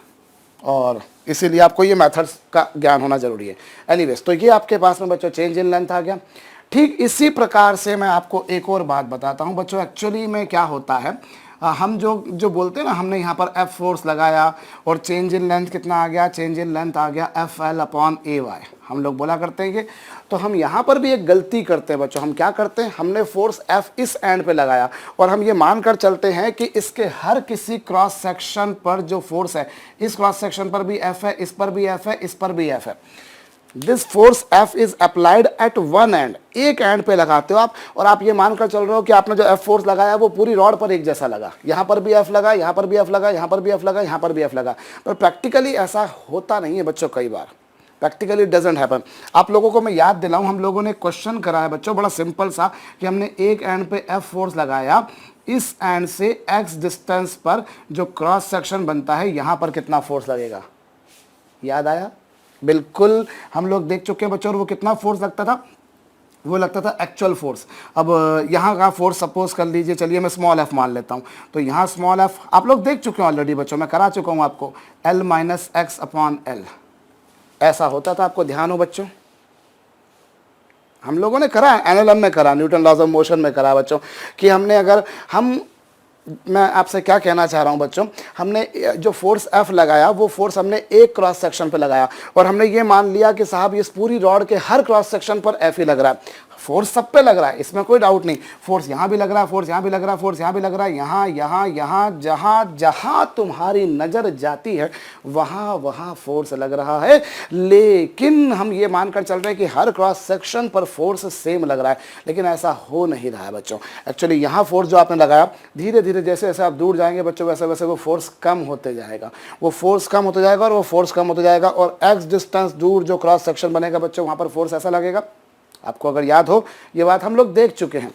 और इसीलिए आपको ये मेथड्स का ज्ञान होना जरूरी है। एनीवेज, तो ये आपके पास में बच्चों चेंज इन लेंथ आ गया। ठीक इसी प्रकार से मैं आपको एक और बात बताता हूँ बच्चों, एक्चुअली में क्या होता है, हम जो बोलते हैं ना, हमने यहाँ पर एफ फोर्स लगाया और चेंज इन लेंथ कितना आ गया, चेंज इन लेंथ आ गया F L upon A Y, हम लोग बोला करते हैं कि, तो हम यहाँ पर भी एक गलती करते हैं बच्चों। हम क्या करते हैं, हमने फोर्स एफ इस एंड पे लगाया और हम ये मानकर चलते हैं कि इसके हर किसी क्रॉस सेक्शन पर जो फोर्स है, इस क्रॉस सेक्शन पर भी एफ है, इस पर भी एफ है, इस पर भी एफ है। This force F is applied at one and, एक एंड पे लगाते हो आप, और आप ये मानकर चल रहे हो कि आपने जो एफ फोर्स लगाया वो पूरी रॉड पर एक जैसा लगा, यहाँ पर भी एफ लगा, यहाँ पर भी एफ लगा, यहाँ पर भी एफ लगा, यहाँ पर भी एफ लगा। पर प्रैक्टिकली ऐसा होता नहीं है बच्चों, कई बार प्रैक्टिकली डजंट हैपन। आप लोगों को मैं याद दिलाऊं, हम लोगों ने क्वेश्चन करा है बच्चों बड़ा सिंपल सा, कि हमने एक एंड पे एफ फोर्स लगाया, इस एंड से एक्स डिस्टेंस पर जो क्रॉस सेक्शन बनता है यहाँ पर कितना फोर्स लगेगा, याद आया? बिल्कुल हम लोग देख चुके हैं बच्चों। और वो कितना फोर्स लगता था, वो लगता था एक्चुअल फोर्स। अब यहाँ का फोर्स सपोज कर लीजिए, चलिए मैं स्मॉल एफ मान लेता हूँ, तो यहाँ स्मॉल एफ आप लोग देख चुके हैं ऑलरेडी बच्चों, मैं करा चुका हूँ आपको, L minus X upon L, ऐसा होता था, आपको ध्यान हो बच्चों? हम लोगों ने करा है, एनएलएम में करा, न्यूटन लॉज ऑफ मोशन में करा बच्चों, कि हमने अगर मैं आपसे क्या कहना चाह रहा हूं बच्चों, हमने जो फोर्स एफ लगाया वो फोर्स हमने एक क्रॉस सेक्शन पे लगाया, और हमने ये मान लिया कि साहब इस पूरी रॉड के हर क्रॉस सेक्शन पर एफ ही लग रहा है। फोर्स सब पे लग रहा है, इसमें कोई डाउट नहीं, फोर्स यहाँ भी लग रहा है, फोर्स यहाँ भी लग रहा है, फोर्स यहाँ भी लग रहा है, यहाँ यहाँ यहाँ जहाँ जहाँ तुम्हारी नज़र जाती है वहाँ वहाँ फोर्स लग रहा है। लेकिन हम ये मानकर चल रहे हैं कि हर क्रॉस सेक्शन पर फोर्स सेम लग रहा है, लेकिन ऐसा हो नहीं रहा है बच्चों। एक्चुअली यहाँ फोर्स जो आपने लगाया, धीरे धीरे जैसे जैसे आप दूर जाएंगे बच्चों, वैसे वैसे वो फोर्स कम होते जाएगा, वो फोर्स कम होते जाएगा, और वो फोर्स कम होते जाएगा, और एक्स डिस्टेंस दूर जो क्रॉस सेक्शन बनेगा बच्चों, वहाँ पर फोर्स ऐसा लगेगा। आपको अगर याद हो, ये बात हम लोग देख चुके हैं,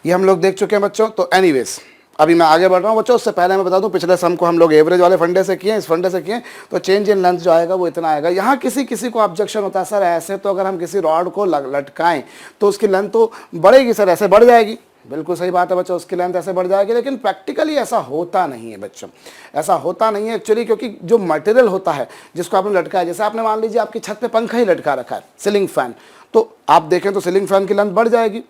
ये हम लोग देख चुके हैं बच्चों। तो एनीवेज अभी मैं आगे बढ़ रहा हूँ बच्चों, उससे पहले मैं बता दूं, पिछले सम को हम लोग एवरेज वाले फंडे से किए, इस फंडे से किए, तो चेंज इन लेंथ जो आएगा वो इतना आएगा। यहाँ किसी किसी को ऑब्जेक्शन होता है, सर ऐसे तो अगर हम किसी रॉड को लटकाएं तो उसकी लेंथ तो बढ़ेगी सर, ऐसे बढ़ जाएगी। बिल्कुल सही बात है बच्चों, उसकी लेंथ ऐसे बढ़ जाएगी, लेकिन प्रैक्टिकली ऐसा होता नहीं है बच्चों, ऐसा होता नहीं है एक्चुअली, क्योंकि जो मटेरियल होता है जिसको आपने लटकाया, जैसे आपने मान लीजिए आपकी छत पे पंखा ही लटका रखा है, सीलिंग फैन, तो आप देखें तो सीलिंग फैन की लेंथ बढ़ जाएगी,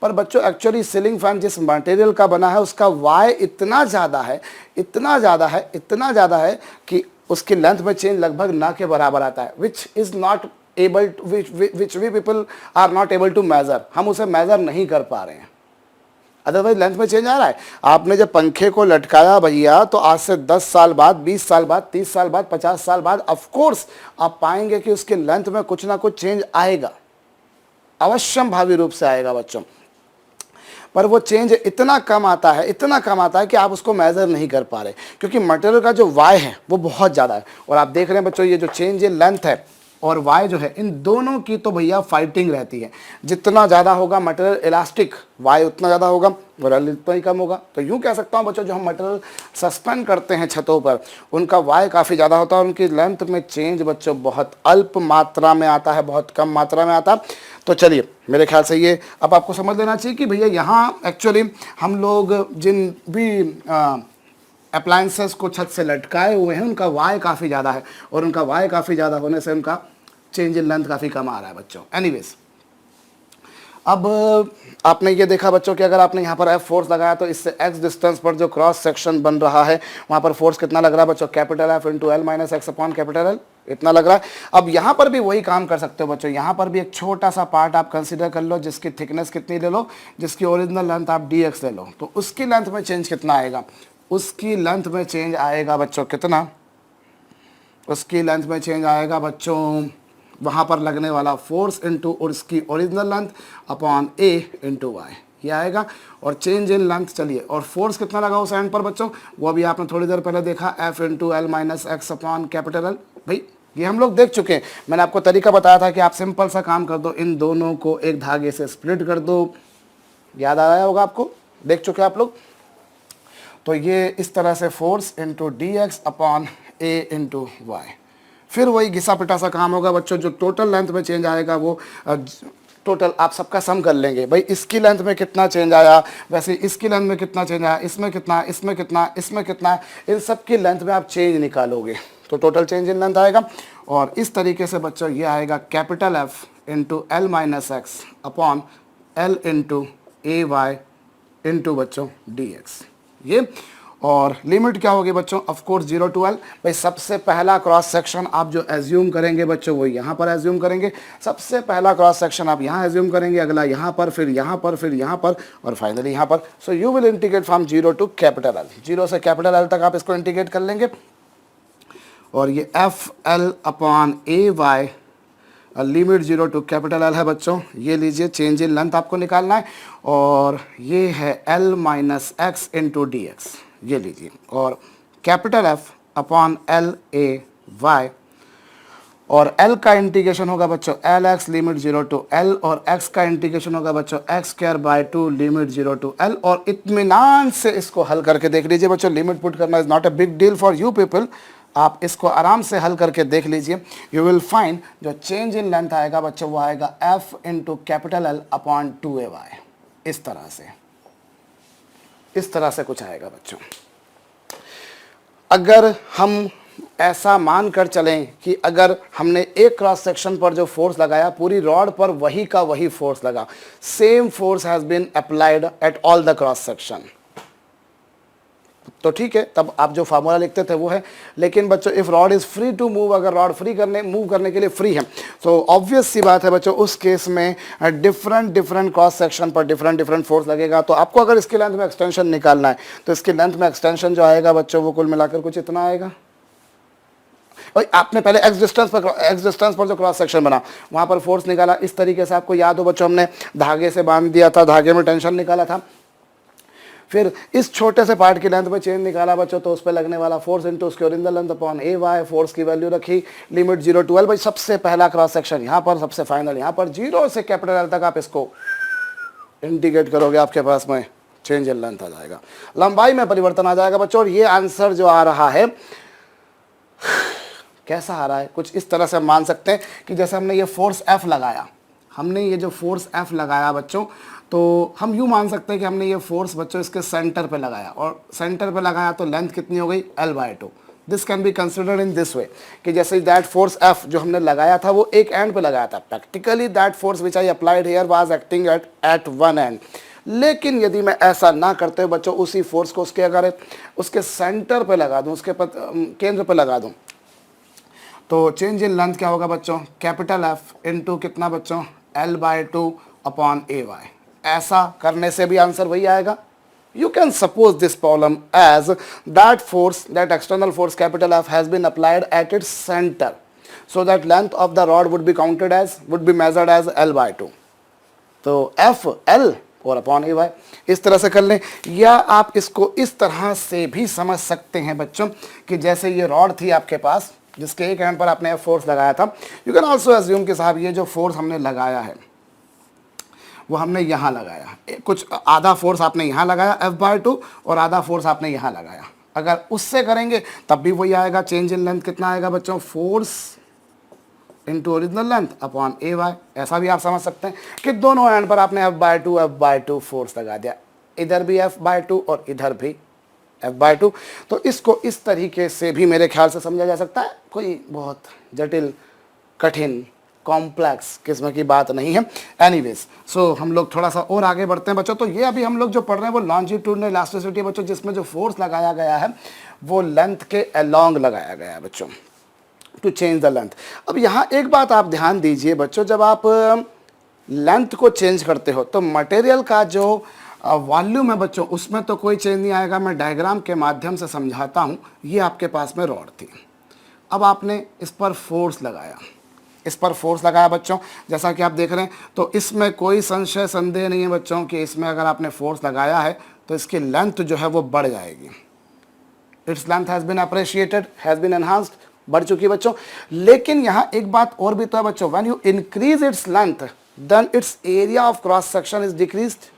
पर बच्चों एक्चुअली सीलिंग फैन जिस मटेरियल का बना है उसका वाई इतना ज़्यादा है, इतना ज़्यादा है, इतना ज़्यादा है कि उसकी लेंथ में चेंज लगभग ना के बराबर आता है, which is not able, which we people are not able to measure, हम उसे मेजर नहीं कर पा रहे हैं। अदरवाइज लेंथ में चेंज आ रहा है। आपने जब पंखे को लटकाया भैया, तो आज से 10 साल बाद, 20 साल बाद, 30 साल बाद, 50 साल बाद ऑफ कोर्स आप पाएंगे कि उसके लेंथ में कुछ ना कुछ चेंज आएगा, अवश्यम भावी रूप से आएगा बच्चों। पर वो चेंज इतना कम आता है, इतना कम आता है कि आप उसको मेज़र नहीं कर पा रहे, क्योंकि मटेरियल का जो वाई है वो बहुत ज़्यादा है। और आप देख रहे हैं बच्चों, ये जो चेंज इन लेंथ है और वाई जो है, इन दोनों की तो भैया फाइटिंग रहती है। जितना ज़्यादा होगा मटेरियल इलास्टिक, वाई उतना ज़्यादा होगा और एल उतना ही कम होगा। तो यूँ कह सकता हूँ बच्चों, जो हम मटेरियल सस्पेंड करते हैं छतों पर, उनका वाई काफ़ी ज़्यादा होता है और उनकी लेंथ में चेंज बच्चों बहुत अल्प मात्रा में आता है, बहुत कम मात्रा में आता है। तो चलिए, मेरे ख्याल से ये अब आपको समझ लेना चाहिए कि भैया यहाँ एक्चुअली हम लोग जिन भी अप्लायंसेस को छत से लटकाए हुए हैं, उनका वाई काफ़ी ज़्यादा है और उनका वाई काफ़ी ज़्यादा होने से उनका चेंज इन लेंथ काफ़ी कम आ रहा है बच्चों। एनीवेज, अब आपने ये देखा बच्चों कि अगर आपने यहाँ पर एफ फोर्स लगाया तो इससे एक्स डिस्टेंस पर जो क्रॉस सेक्शन बन रहा है वहाँ पर फोर्स कितना लग रहा है बच्चों, capital F into L minus X upon capital L, इतना लग रहा है। अब यहाँ पर भी वही काम कर सकते हो बच्चों, यहाँ पर भी एक छोटा सा पार्ट आप कंसिडर कर लो, जिसकी थिकनेस कितनी ले लो, जिसकी ओरिजिनल लेंथ आप डी एक्स ले लो, तो उसकी लेंथ में चेंज कितना आएगा, उसकी लेंथ में चेंज आएगा बच्चों कितना, उसकी लेंथ में चेंज आएगा बच्चों वहाँ पर लगने वाला फोर्स इंटू और इसकी original length upon A into Y, ये आएगा। और चेंज इन लेंथ, चलिए, और फोर्स कितना लगा उस एंड पर बच्चों, वो अभी आपने थोड़ी देर पहले देखा, F into L minus X upon capital L. भाई ये हम लोग देख चुके हैं, मैंने आपको तरीका बताया था कि आप सिंपल सा काम कर दो, इन दोनों को एक धागे से स्प्लिट कर दो, याद आ रहा होगा आपको, देख चुके आप लोग। तो ये इस तरह से force into D X upon A into Y, फिर वही घिसा पिटा सा काम होगा बच्चों। जो टोटल लेंथ में चेंज आएगा वो टोटल आप सबका सम कर लेंगे, भाई इसकी लेंथ में कितना चेंज आया, वैसे इसकी लेंथ में कितना चेंज आया, इसमें कितना, इसमें कितना, इसमें कितना, इन सब की लेंथ में आप चेंज निकालोगे तो टोटल चेंज इन लेंथ आएगा। और इस तरीके से बच्चों ये आएगा capital F into L minus X upon L into A Y into बच्चों डी एक्स, ये। और लिमिट क्या होगी बच्चों, ऑफ कोर्स 0 टू एल। भाई सबसे पहला क्रॉस सेक्शन आप जो एज्यूम करेंगे बच्चों वो यहाँ पर एज्यूम करेंगे, सबसे पहला क्रॉस सेक्शन आप यहाँ एज्यूम करेंगे, अगला यहाँ पर, फिर यहाँ पर, फिर यहाँ पर और फाइनली यहाँ पर। So you will integrate from 0 to capital L, 0 से कैपिटल एल तक आप इसको इंटीग्रेट कर लेंगे। और ये F L upon A Y, limit 0 to capital L है बच्चों, ये लीजिए, चेंज इन लेंथ आपको निकालना है। और ये है L minus X into D X, ये लीजिए, और capital F upon L A Y, और एल का इंटीग्रेशन होगा बच्चों L X limit 0 to L, और एक्स का इंटीग्रेशन होगा बच्चों X square by 2 limit 0 to L. और इत्मीनान से इसको हल करके देख लीजिए बच्चों, लिमिट पुट करना is not a big deal for you people, आप इसको आराम से हल करके देख लीजिए। यू विल फाइंड जो चेंज इन लेंथ आएगा बच्चों वो आएगा F into capital L upon 2 ए वाई, इस तरह से, इस तरह से कुछ आएगा बच्चों। अगर हम ऐसा मान कर चलें कि अगर हमने एक क्रॉस सेक्शन पर जो फोर्स लगाया पूरी रॉड पर वही का वही फोर्स लगा, same force has been applied at all the cross section, तो ठीक है, तब आप जो फार्मूला लिखते थे वो है। लेकिन बच्चों if rod is free to move, अगर रॉड मूव करने के लिए फ्री है तो ऑब्वियस सी बात है बच्चों, उस केस में डिफरेंट क्रॉस सेक्शन पर डिफरेंट फोर्स लगेगा। तो आपको अगर इसकी लेंथ में एक्सटेंशन निकालना है तो इसकी लेंथ में एक्सटेंशन जो आएगा बच्चों वो कुल मिलाकर कुछ इतना आएगा। और आपने पहले एक्स डिस्टेंस पर जो क्रॉस सेक्शन बना वहां पर फोर्स निकाला, इस तरीके से आपको याद हो बच्चों, हमने धागे से बांध दिया था, धागे में टेंशन निकाला था, फिर इस छोटे से पार्ट की लेंथ में चेंज निकाला बच्चों, तो उस पर लगने वाला फोर्स इंटू उसके original length upon A Y, force की वैल्यू रखी, लिमिट 0 टू एल। भाई सबसे पहला क्रॉस सेक्शन यहाँ पर, सबसे फाइनल यहाँ पर, 0 से कैपिटल एल तक आप इसको इंटीग्रेट करोगे, आपके पास में चेंज इन लेंथ आ जाएगा, लंबाई में परिवर्तन आ जाएगा बच्चों। और ये आंसर जो आ रहा है कैसा आ रहा है, कुछ इस तरह से मान सकते हैं कि जैसे हमने ये फोर्स एफ लगाया, हमने ये जो फोर्स एफ लगाया बच्चों, तो हम यूँ मान सकते हैं कि हमने ये फोर्स बच्चों इसके सेंटर पे लगाया, और सेंटर पे लगाया तो लेंथ कितनी हो गई L/2। This can be considered in this वे कि जैसे दैट फोर्स F जो हमने लगाया था वो एक एंड पे लगाया था, practically that force which I applied here was acting at one and. लेकिन यदि मैं ऐसा ना करते हुए बच्चों उसी फोर्स को उसके अगर उसके सेंटर पे लगा दूँ, उसके केंद्र पे लगा दूँ, तो चेंज इन लेंथ क्या होगा बच्चों, कैपिटल एफ इंटू कितना बच्चों L/2 अपॉन ए वाई। ऐसा करने से भी आंसर वही आएगा। You can suppose this problem as that force, that external force capital F has been applied at its center, so that length of the rod would be counted as, would be measured as L/2। तो F L और upon A Y, इस तरह से कर लें। या आप इसको इस तरह से भी समझ सकते हैं बच्चों कि जैसे ये रॉड थी आपके पास जिसके एक एंड पर आपने फोर्स लगाया था, यू कैन ऑल्सो एज्यूम कि साहब ये जो फोर्स हमने लगाया है वो हमने यहाँ लगाया, कुछ आधा फोर्स आपने यहाँ लगाया F/2 और आधा फोर्स आपने यहाँ लगाया। अगर उससे करेंगे तब भी वही आएगा, चेंज इन लेंथ कितना आएगा बच्चों, force into original length upon A Y. ऐसा भी आप समझ सकते हैं कि दोनों एंड पर आपने F/2 फोर्स लगा दिया, इधर भी F/2 और इधर भी F/2। तो इसको इस तरीके से भी मेरे ख्याल से समझा जा सकता है, कोई बहुत जटिल कठिन कॉम्प्लेक्स किस्म की बात नहीं है। एनीवेज, सो हम लोग थोड़ा सा और आगे बढ़ते हैं बच्चों। तो ये अभी हम लोग जो पढ़ रहे हैं वो लॉन्जिट्यूडिनल इलास्टिसिटी है बच्चों, जिसमें जो फोर्स लगाया गया है वो लेंथ के अलोंग लगाया गया है बच्चों, टू चेंज द लेंथ। अब यहाँ एक बात आप ध्यान दीजिए बच्चों, जब आप लेंथ को चेंज करते हो तो मटेरियल का जो वॉल्यूम है बच्चों उसमें तो कोई चेंज नहीं आएगा। मैं डायग्राम के माध्यम से समझाता हूँ। ये आपके पास में रॉड थी, अब आपने इस पर फोर्स लगाया, इस पर फोर्स लगाया बच्चों, जैसा कि आप देख रहे हैं। तो इसमें कोई संशय संदेह नहीं है बच्चों कि इसमें अगर आपने फोर्स लगाया है तो इसकी लेंथ जो है वो बढ़ जाएगी। Its length has been appreciated, has been enhanced, बढ़ चुकी बच्चों। लेकिन यहाँ एक बात और भी तो है बच्चों, when you increase its length then its area of cross section is decreased.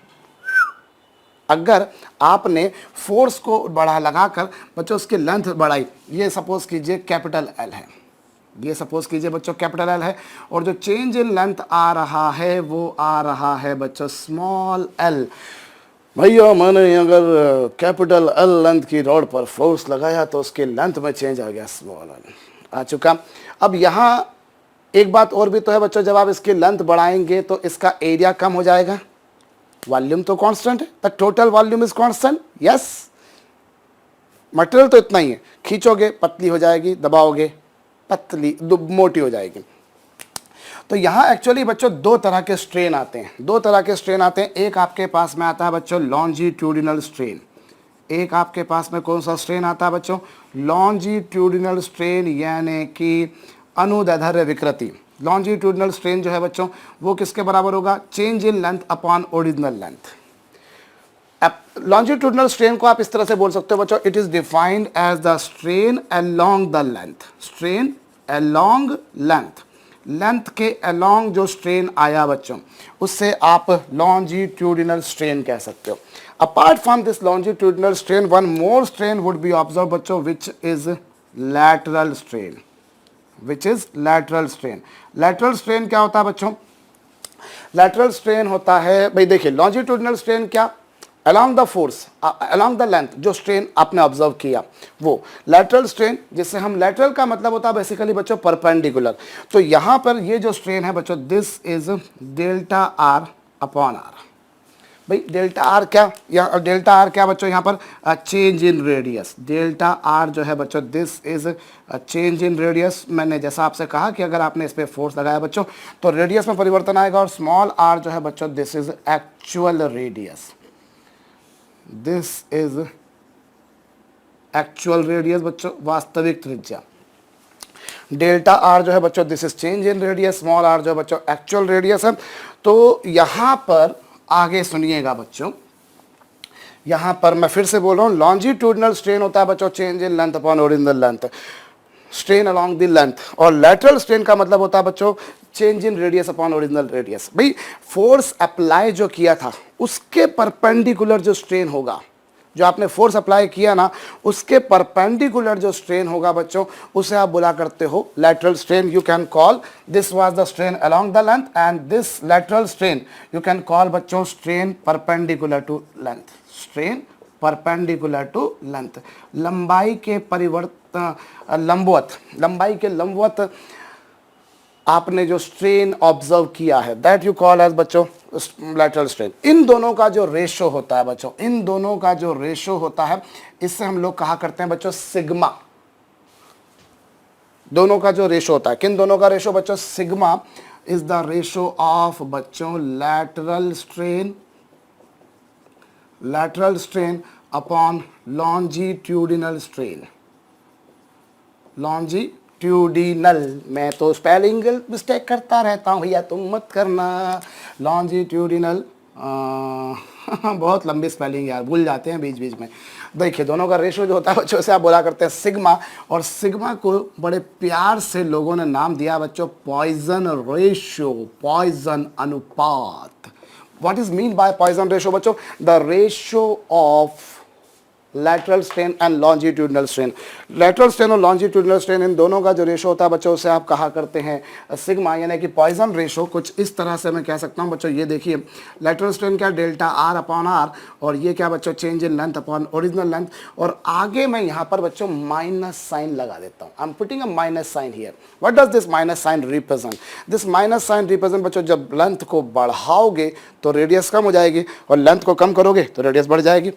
अगर आपने फोर्स को बढ़ा लगाकर बच्चों उसकी लेंथ बढ़ाई, ये सपोज कीजिए कैपिटल एल है, ये सपोज कीजिए बच्चों कैपिटल एल है, और जो चेंज इन लेंथ आ रहा है वो आ रहा है बच्चों स्मॉल एल। भैया मैंने अगर कैपिटल एल लेंथ की रॉड पर फोर्स लगाया तो उसकी लेंथ में चेंज आ गया, स्मॉल एल आ चुका। अब यहाँ एक बात और भी तो है बच्चों, जब आप इसकी लेंथ बढ़ाएंगे तो इसका एरिया कम हो जाएगा, वॉल्यूम तो कांस्टेंट है, the total volume is constant, yes. Material तो इतना ही है, खींचोगे पतली हो जाएगी, दबाओगे पतली मोटी हो जाएगी। तो यहाँ एक्चुअली बच्चों दो तरह के स्ट्रेन आते हैं, दो तरह के स्ट्रेन आते हैं। एक आपके पास में आता है बच्चों लॉन्जिट्यूडिनल स्ट्रेन, एक आपके पास में कौन सा स्ट्रेन आता है बच्चों, लॉन्जिट्यूडिनल स्ट्रेन, यानी कि अनुदैर्ध्य विकृति। लॉन्जिट्यूडिनल स्ट्रेन जो है बच्चों वो किसके बराबर होगा, change in length upon original length. Longitudinal strain को आप इस तरह से बोल सकते हो बच्चों, it is defined as the strain along the length, strain along length, length के अलोंग जो स्ट्रेन आया बच्चों उससे आप लॉन्जिट्यूडिनल स्ट्रेन कह सकते हो। Apart from this longitudinal strain one more strain would be observe बच्चों, which is lateral strain, which is lateral strain. Lateral strain क्या होता है बच्चों, लैटरल स्ट्रेन होता है, भाई देखिए लॉन्जिट्यूडिनल स्ट्रेन क्या, along the force, along the length जो स्ट्रेन आपने ऑब्जर्व किया वो लैटरल स्ट्रेन, जिससे हम लैटरल का मतलब होता है बेसिकली बच्चों परपेंडिकुलर। तो यहाँ पर ये जो स्ट्रेन है बच्चों this is delta R upon R. भाई डेल्टा आर क्या, या डेल्टा आर क्या बच्चों, यहाँ पर change in radius, delta R जो है बच्चों this is change in radius. मैंने जैसा आपसे कहा कि अगर आपने इस पर फोर्स लगाया बच्चों तो रेडियस में परिवर्तन आएगा, और स्मॉल आर जो है बच्चों this is actual radius, this is actual radius बच्चों, वास्तविक त्रिज्या। डेल्टा आर जो है बच्चों this is change in radius, small R जो है बच्चों एक्चुअल रेडियस है। तो यहाँ पर आगे सुनिएगा बच्चों, यहाँ पर मैं फिर से बोल रहा हूँ, लॉन्जिट्यूडिनल स्ट्रेन होता है बच्चों change in length upon original length, strain along the length, और लैटरल स्ट्रेन का मतलब होता है बच्चों change in radius upon original radius. भाई फोर्स अप्लाई जो किया था उसके परपेंडिकुलर जो स्ट्रेन होगा, जो आपने फोर्स अप्लाई किया ना उसके परपेंडिकुलर जो स्ट्रेन होगा बच्चों उसे आप बुला करते हो lateral strain. You can call this was the strain along the length, and this lateral strain you can call बच्चों strain perpendicular to length, strain perpendicular to length, लंबाई के परिवर्तन, लंबवत, लंबाई के लंबवत आपने जो स्ट्रेन ऑब्जर्व किया है दैट यू कॉल एज बच्चों लैटरल स्ट्रेन। इन दोनों का जो रेशो होता है बच्चों, इन दोनों का जो रेशो होता है इससे हम लोग कहा करते हैं बच्चों सिग्मा। दोनों का जो रेशो होता है, किन दोनों का रेशो बच्चों, sigma is the ratio of बच्चों lateral strain, lateral strain upon longitudinal strain, longitudinal, मैं तो स्पेलिंग मिस्टेक करता रहता हूँ भैया तुम मत करना, लॉन्जिट्यूडिनल बहुत लंबी स्पेलिंग यार, भूल जाते हैं बीच बीच में। देखिए दोनों का रेशो जो होता है बच्चों, से आप बोला करते हैं सिग्मा, और सिग्मा को बड़े प्यार से लोगों ने नाम दिया बच्चों पॉइजन रेशियो, पॉइजन अनुपात। What is mean by Poisson ratio बच्चों? The ratio of lateral strain and longitudinal strain. Lateral strain और लॉन्जिट्यूडनल स्ट्रेन, इन दोनों का जो रेशो होता है बच्चों, उसे आप कहा करते हैं सिग्मा, यानी कि पॉइजन रेशो। कुछ इस तरह से मैं कह सकता हूं बच्चों, ये देखिए लैटरल स्ट्रेन क्या, डेल्टा आर अपॉन आर, और ये क्या बच्चों, change in length upon original length. और आगे मैं यहाँ पर बच्चों माइनस साइन लगा देता हूँ। I am putting a minus sign here. What does this minus sign represent? This minus sign represent बच्चों, जब लेंथ को बढ़ाओगे तो रेडियस कम हो जाएगी, और लेंथ को कम करोगे तो रेडियस बढ़ जाएगी।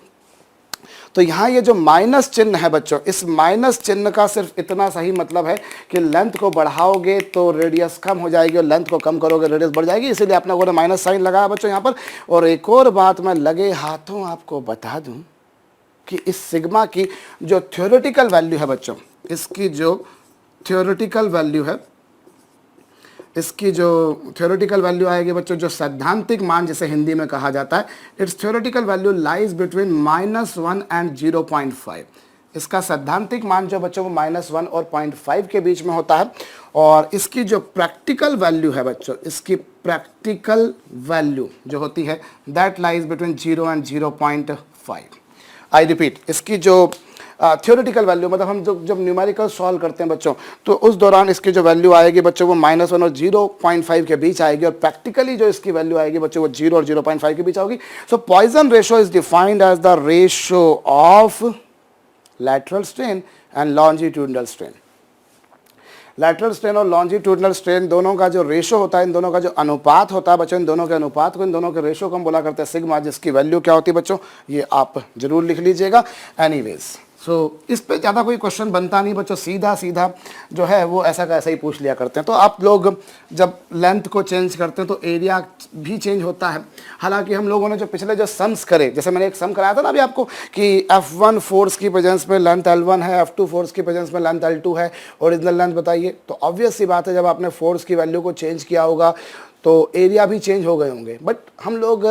तो यहाँ ये जो माइनस चिन्ह है बच्चों, इस माइनस चिन्ह का सिर्फ इतना सही मतलब है कि लेंथ को बढ़ाओगे तो रेडियस कम हो जाएगी, और लेंथ को कम करोगे रेडियस बढ़ जाएगी, इसीलिए आपने वो माइनस साइन लगाया बच्चों यहाँ पर। और एक और बात मैं लगे हाथों आपको बता दूं कि इस सिग्मा की जो थ्योरेटिकल वैल्यू है बच्चों, इसकी जो थ्योरेटिकल वैल्यू है, इसकी जो थ्योरेटिकल वैल्यू आएगी बच्चों, जो सैद्धांतिक मान जिसे हिंदी में कहा जाता है, it's theoretical value lies between -1 and 0.5। इसका सैद्धांतिक मान जो बच्चों वो -1 और 0.5 के बीच में होता है। और इसकी जो प्रैक्टिकल वैल्यू है बच्चों, इसकी प्रैक्टिकल वैल्यू जो होती है that lies between 0 and 0.5। I repeat, इसकी जो थ्योरेटिकल वैल्यू, मतलब हम जब न्यूमेरिकल सॉल्व करते हैं बच्चों, तो उस दौरान इसकी जो वैल्यू आएगी बच्चों वो -1 और 0.5 के बीच आएगी, और प्रैक्टिकली जो इसकी वैल्यू आएगी बच्चों वो 0 और 0.5 के बीच होगी। So Poisson ratio is defined as the ratio of lateral strain and longitudinal strain. Lateral strain और लॉन्जिट्यूडनल स्ट्रेन दोनों का जो रेशो होता है, इन दोनों का जो अनुपात होता है बच्चों, इन दोनों के अनुपात को, इन दोनों के रेशो को हम बोला करते हैं सिग्मा, जिसकी वैल्यू क्या होती है बच्चों, ये आप जरूर लिख लीजिएगा। एनीवेज, सो इस पे ज़्यादा कोई क्वेश्चन बनता नहीं बच्चों, सीधा सीधा जो है वो ऐसा का ऐसा ही पूछ लिया करते हैं। तो आप लोग जब लेंथ को चेंज करते हैं तो एरिया भी चेंज होता है। हालांकि हम लोगों ने जो पिछले जो सम्स करे, जैसे मैंने एक सम कराया था ना अभी आपको कि F1 फोर्स की प्रेजेंस में लेंथ L1 है, F2 फोर्स की प्रेजेंस में लेंथ L2 है, ओरिजिनल लेंथ बताइए। तो ऑब्वियस सी बात है, जब आपने फोर्स की वैल्यू को चेंज किया होगा तो एरिया भी चेंज हो गए होंगे। बट हम लोग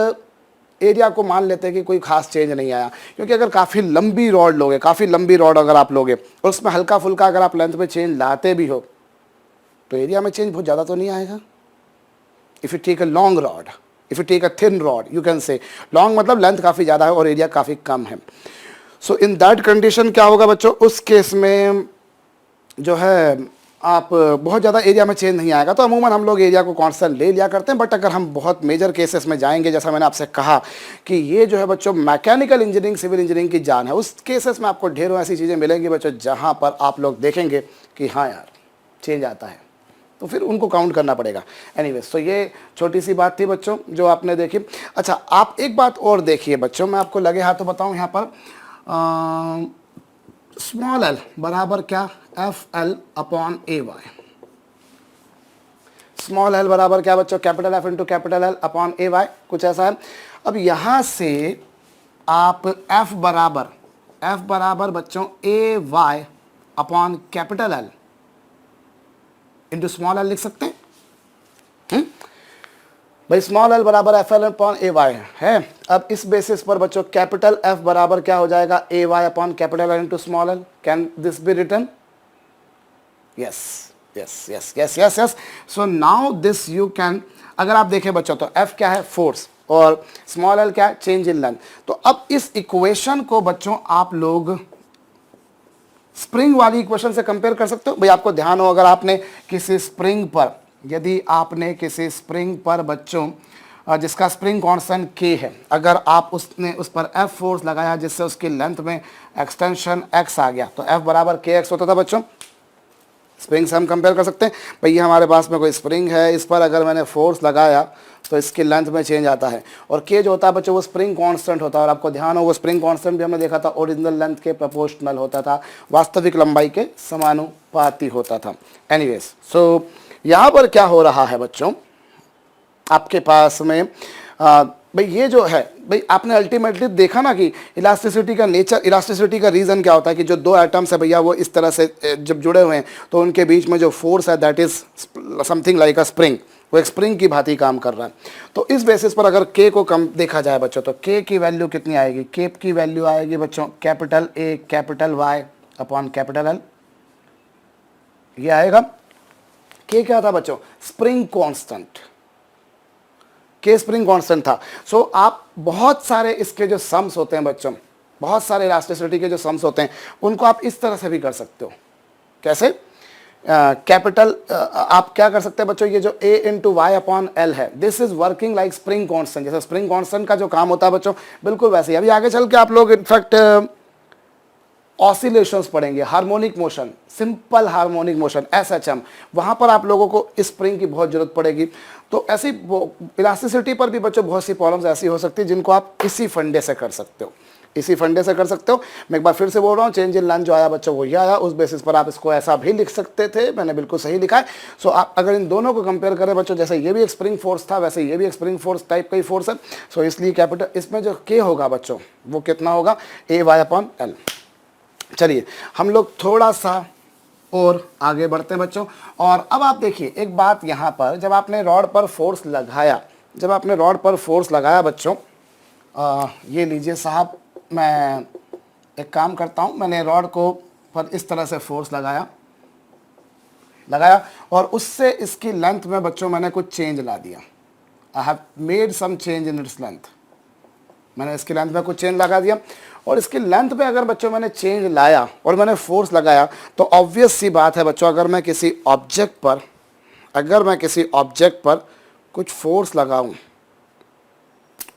एरिया को मान लेते हैं कि कोई खास चेंज नहीं आया, क्योंकि अगर काफ़ी लंबी रॉड लोगे, काफ़ी लंबी रॉड अगर आप लोगे और उसमें हल्का फुल्का अगर आप लेंथ में चेंज लाते भी हो तो एरिया में चेंज बहुत ज़्यादा तो नहीं आएगा। If you take a long rod, if you take a thin rod, you can say long मतलब लेंथ काफ़ी ज़्यादा है और एरिया काफ़ी कम है। सो इन दैट कंडीशन क्या होगा बच्चों, उस केस में जो है आप बहुत ज़्यादा एरिया में चेंज नहीं आएगा। तो अमूमन हम लोग एरिया को कांस्टेंट ले लिया करते हैं। बट अगर हम बहुत मेजर केसेस में जाएंगे, जैसा मैंने आपसे कहा कि ये जो है बच्चों मैकेनिकल इंजीनियरिंग, सिविल इंजीनियरिंग की जान है, उस केसेस में आपको ढेरों ऐसी चीज़ें मिलेंगी बच्चों जहाँ पर आप लोग देखेंगे कि हाँ यार चेंज आता है, तो फिर उनको काउंट करना पड़ेगा। एनीवेज, तो ये छोटी सी बात थी बच्चों जो आपने देखी। अच्छा, आप एक बात और देखिए बच्चों, मैं आपको लगे हाथों बताऊँ यहाँ पर स्मॉल एल बराबर क्या, FL upon AY। Small L बराबर क्या बच्चों, capital F into capital L upon AY, कुछ ऐसा है। अब यहाँ से आप F बराबर बच्चों AY upon capital L into small L लिख सकते हैं। भाई स्मॉल एल बराबर FL अपॉन AY है। अब इस बेसिस पर बच्चों कैपिटल F बराबर क्या हो जाएगा, AY upon capital L into small L. Can this be written? Yes yes yes yes yes yes. So now this you can, अगर आप देखें बच्चों तो F क्या है, फोर्स, और स्मॉल एल क्या है, चेंज इन लेंथ। तो अब इस इक्वेशन को बच्चों आप लोग स्प्रिंग वाली इक्वेशन से कंपेयर कर सकते हो। भाई आपको ध्यान हो, अगर आपने किसी स्प्रिंग पर, यदि आपने किसी स्प्रिंग पर बच्चों जिसका स्प्रिंग कांस्टेंट K है, अगर आप उसने उस पर F फोर्स लगाया जिससे उसकी लेंथ में एक्सटेंशन X आ गया, तो F बराबर KX होता था बच्चों। स्प्रिंग से हम कंपेयर कर सकते हैं। भाई ये हमारे पास में कोई स्प्रिंग है, इस पर अगर मैंने फोर्स लगाया तो इसकी लेंथ में चेंज आता है, और K जो होता है बच्चों वो स्प्रिंग कांस्टेंट होता है। और आपको ध्यान हो, वो स्प्रिंग कांस्टेंट भी हमने देखा था ओरिजिनल लेंथ के प्रोपोर्शनल होता था, वास्तविक लंबाई के समानुपाती होता था। एनीवेज, सो यहाँ पर क्या हो रहा है बच्चों, आपके पास में भाई ये जो है, भाई आपने अल्टीमेटली देखा ना कि इलास्टिसिटी का नेचर, इलास्टिसिटी का रीज़न क्या होता है कि जो दो एटम्स है भैया वो इस तरह से जब जुड़े हुए हैं तो उनके बीच में जो फोर्स है that is something like a spring, वो एक स्प्रिंग की भांति काम कर रहा है। तो इस बेसिस पर अगर के को कम देखा जाए बच्चों, तो के की वैल्यू कितनी आएगी, के की वैल्यू आएगी बच्चों capital A capital Y upon capital L, ये आएगा। के क्या था बच्चों, spring constant, K spring constant था। सो आप बहुत सारे इसके जो सम्स होते हैं बच्चों, बहुत सारे इलास्टिसिटी के जो सम्स होते हैं उनको आप इस तरह से भी कर सकते हो। कैसे, कैपिटल आप क्या कर सकते हैं बच्चों, ये जो a into Y upon L है, this is working like spring constant. जैसे स्प्रिंग कांस्टेंट का जो काम होता है बच्चों, बिल्कुल वैसे ही। अभी आगे चल के आप लोग इनफैक्ट ऑसिलेशंस पढ़ेंगे, harmonic motion, simple harmonic motion SHM, वहां पर आप लोगों को स्प्रिंग की बहुत जरूरत पड़ेगी। तो ऐसी इलास्टिसिटी पर भी बच्चों बहुत सी प्रॉब्लम्स ऐसी हो सकती है जिनको आप इसी फंडे से कर सकते हो, इसी फंडे से कर सकते हो। मैं एक बार फिर से बोल रहा हूँ, चेंज इन लेंथ जो आया बच्चों वो ये आया, उस बेसिस पर आप इसको ऐसा भी लिख सकते थे, मैंने बिल्कुल सही लिखा है। सो आप अगर इन दोनों को कंपेयर करें बच्चों, जैसे ये भी एक स्प्रिंग फोर्स था वैसे ये भी एक स्प्रिंग फोर्स टाइप का ही फोर्स है। सो इसलिए कैपिटल इसमें जो के होगा बच्चों वो कितना होगा, ए वाई अपॉन एल। चलिए हम लोग थोड़ा सा और आगे बढ़ते हैं बच्चों। और अब आप देखिए एक बात यहाँ पर, जब आपने रॉड पर फोर्स लगाया, जब आपने रॉड पर फोर्स लगाया बच्चों, ये लीजिए साहब, मैं एक काम करता हूँ, मैंने रॉड को पर इस तरह से फोर्स लगाया और उससे इसकी लेंथ में बच्चों मैंने कुछ चेंज ला दिया। I have made some change in its length, मैंने इसकी लेंथ में कुछ चेंज लगा दिया। और इसकी लेंथ पे अगर बच्चों मैंने चेंज लाया और मैंने फोर्स लगाया, तो ऑब्वियस सी बात है बच्चों, अगर मैं किसी ऑब्जेक्ट पर कुछ फोर्स लगाऊं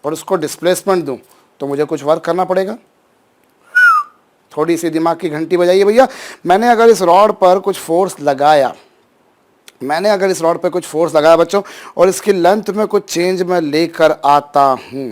और उसको डिस्प्लेसमेंट दूं, तो मुझे कुछ वर्क करना पड़ेगा। थोड़ी सी दिमाग की घंटी बजाइए भैया। मैंने अगर इस रॉड पर कुछ फोर्स लगाया, बच्चों, और इसकी लेंथ में कुछ चेंज मैं लेकर आता हूं,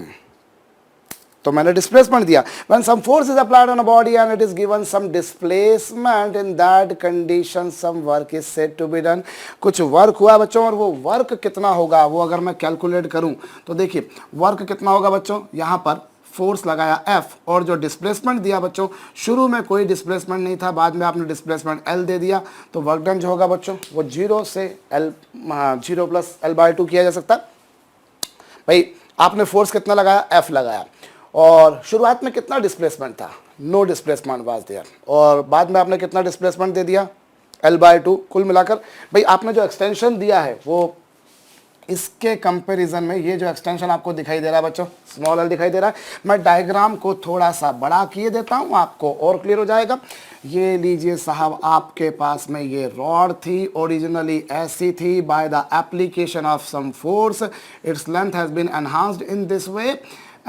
तो मैंने डिस्प्लेसमेंट दिया। When some force is applied on a body and it is given some displacement, in that condition some work is said to be done। कुछ वर्क हुआ बच्चों, और वो वर्क कितना होगा वो अगर मैं कैलकुलेट करूं, तो देखिए वर्क कितना होगा बच्चों, यहाँ पर फोर्स लगाया F और जो डिस्प्लेसमेंट दिया बच्चों, शुरू में कोई डिस्प्लेसमेंट नहीं था, बाद में आपने डिस्प्लेसमेंट L दे दिया, तो वर्क डन जो होगा बच्चों वो 0 से L 0 प्लस L/2 किया जा सकता है। भाई आपने फोर्स कितना लगाया, F लगाया, और शुरुआत में कितना डिस्प्लेसमेंट था, नो डिस्प्लेसमेंट वाज देयर, और बाद में आपने कितना डिस्प्लेसमेंट दे दिया, L/2। कुल मिलाकर भाई आपने जो एक्सटेंशन दिया है वो इसके कंपैरिजन में, ये जो एक्सटेंशन आपको दिखाई दे रहा है बच्चों, स्मॉल l दिखाई दे रहा है, मैं डायग्राम को थोड़ा सा बड़ा किए देता हूँ, आपको और क्लियर हो जाएगा। ये लीजिए साहब, आपके पास में ये रॉड थी, ओरिजिनली ऐसी थी, by the application of some force its length has been enhanced in this way,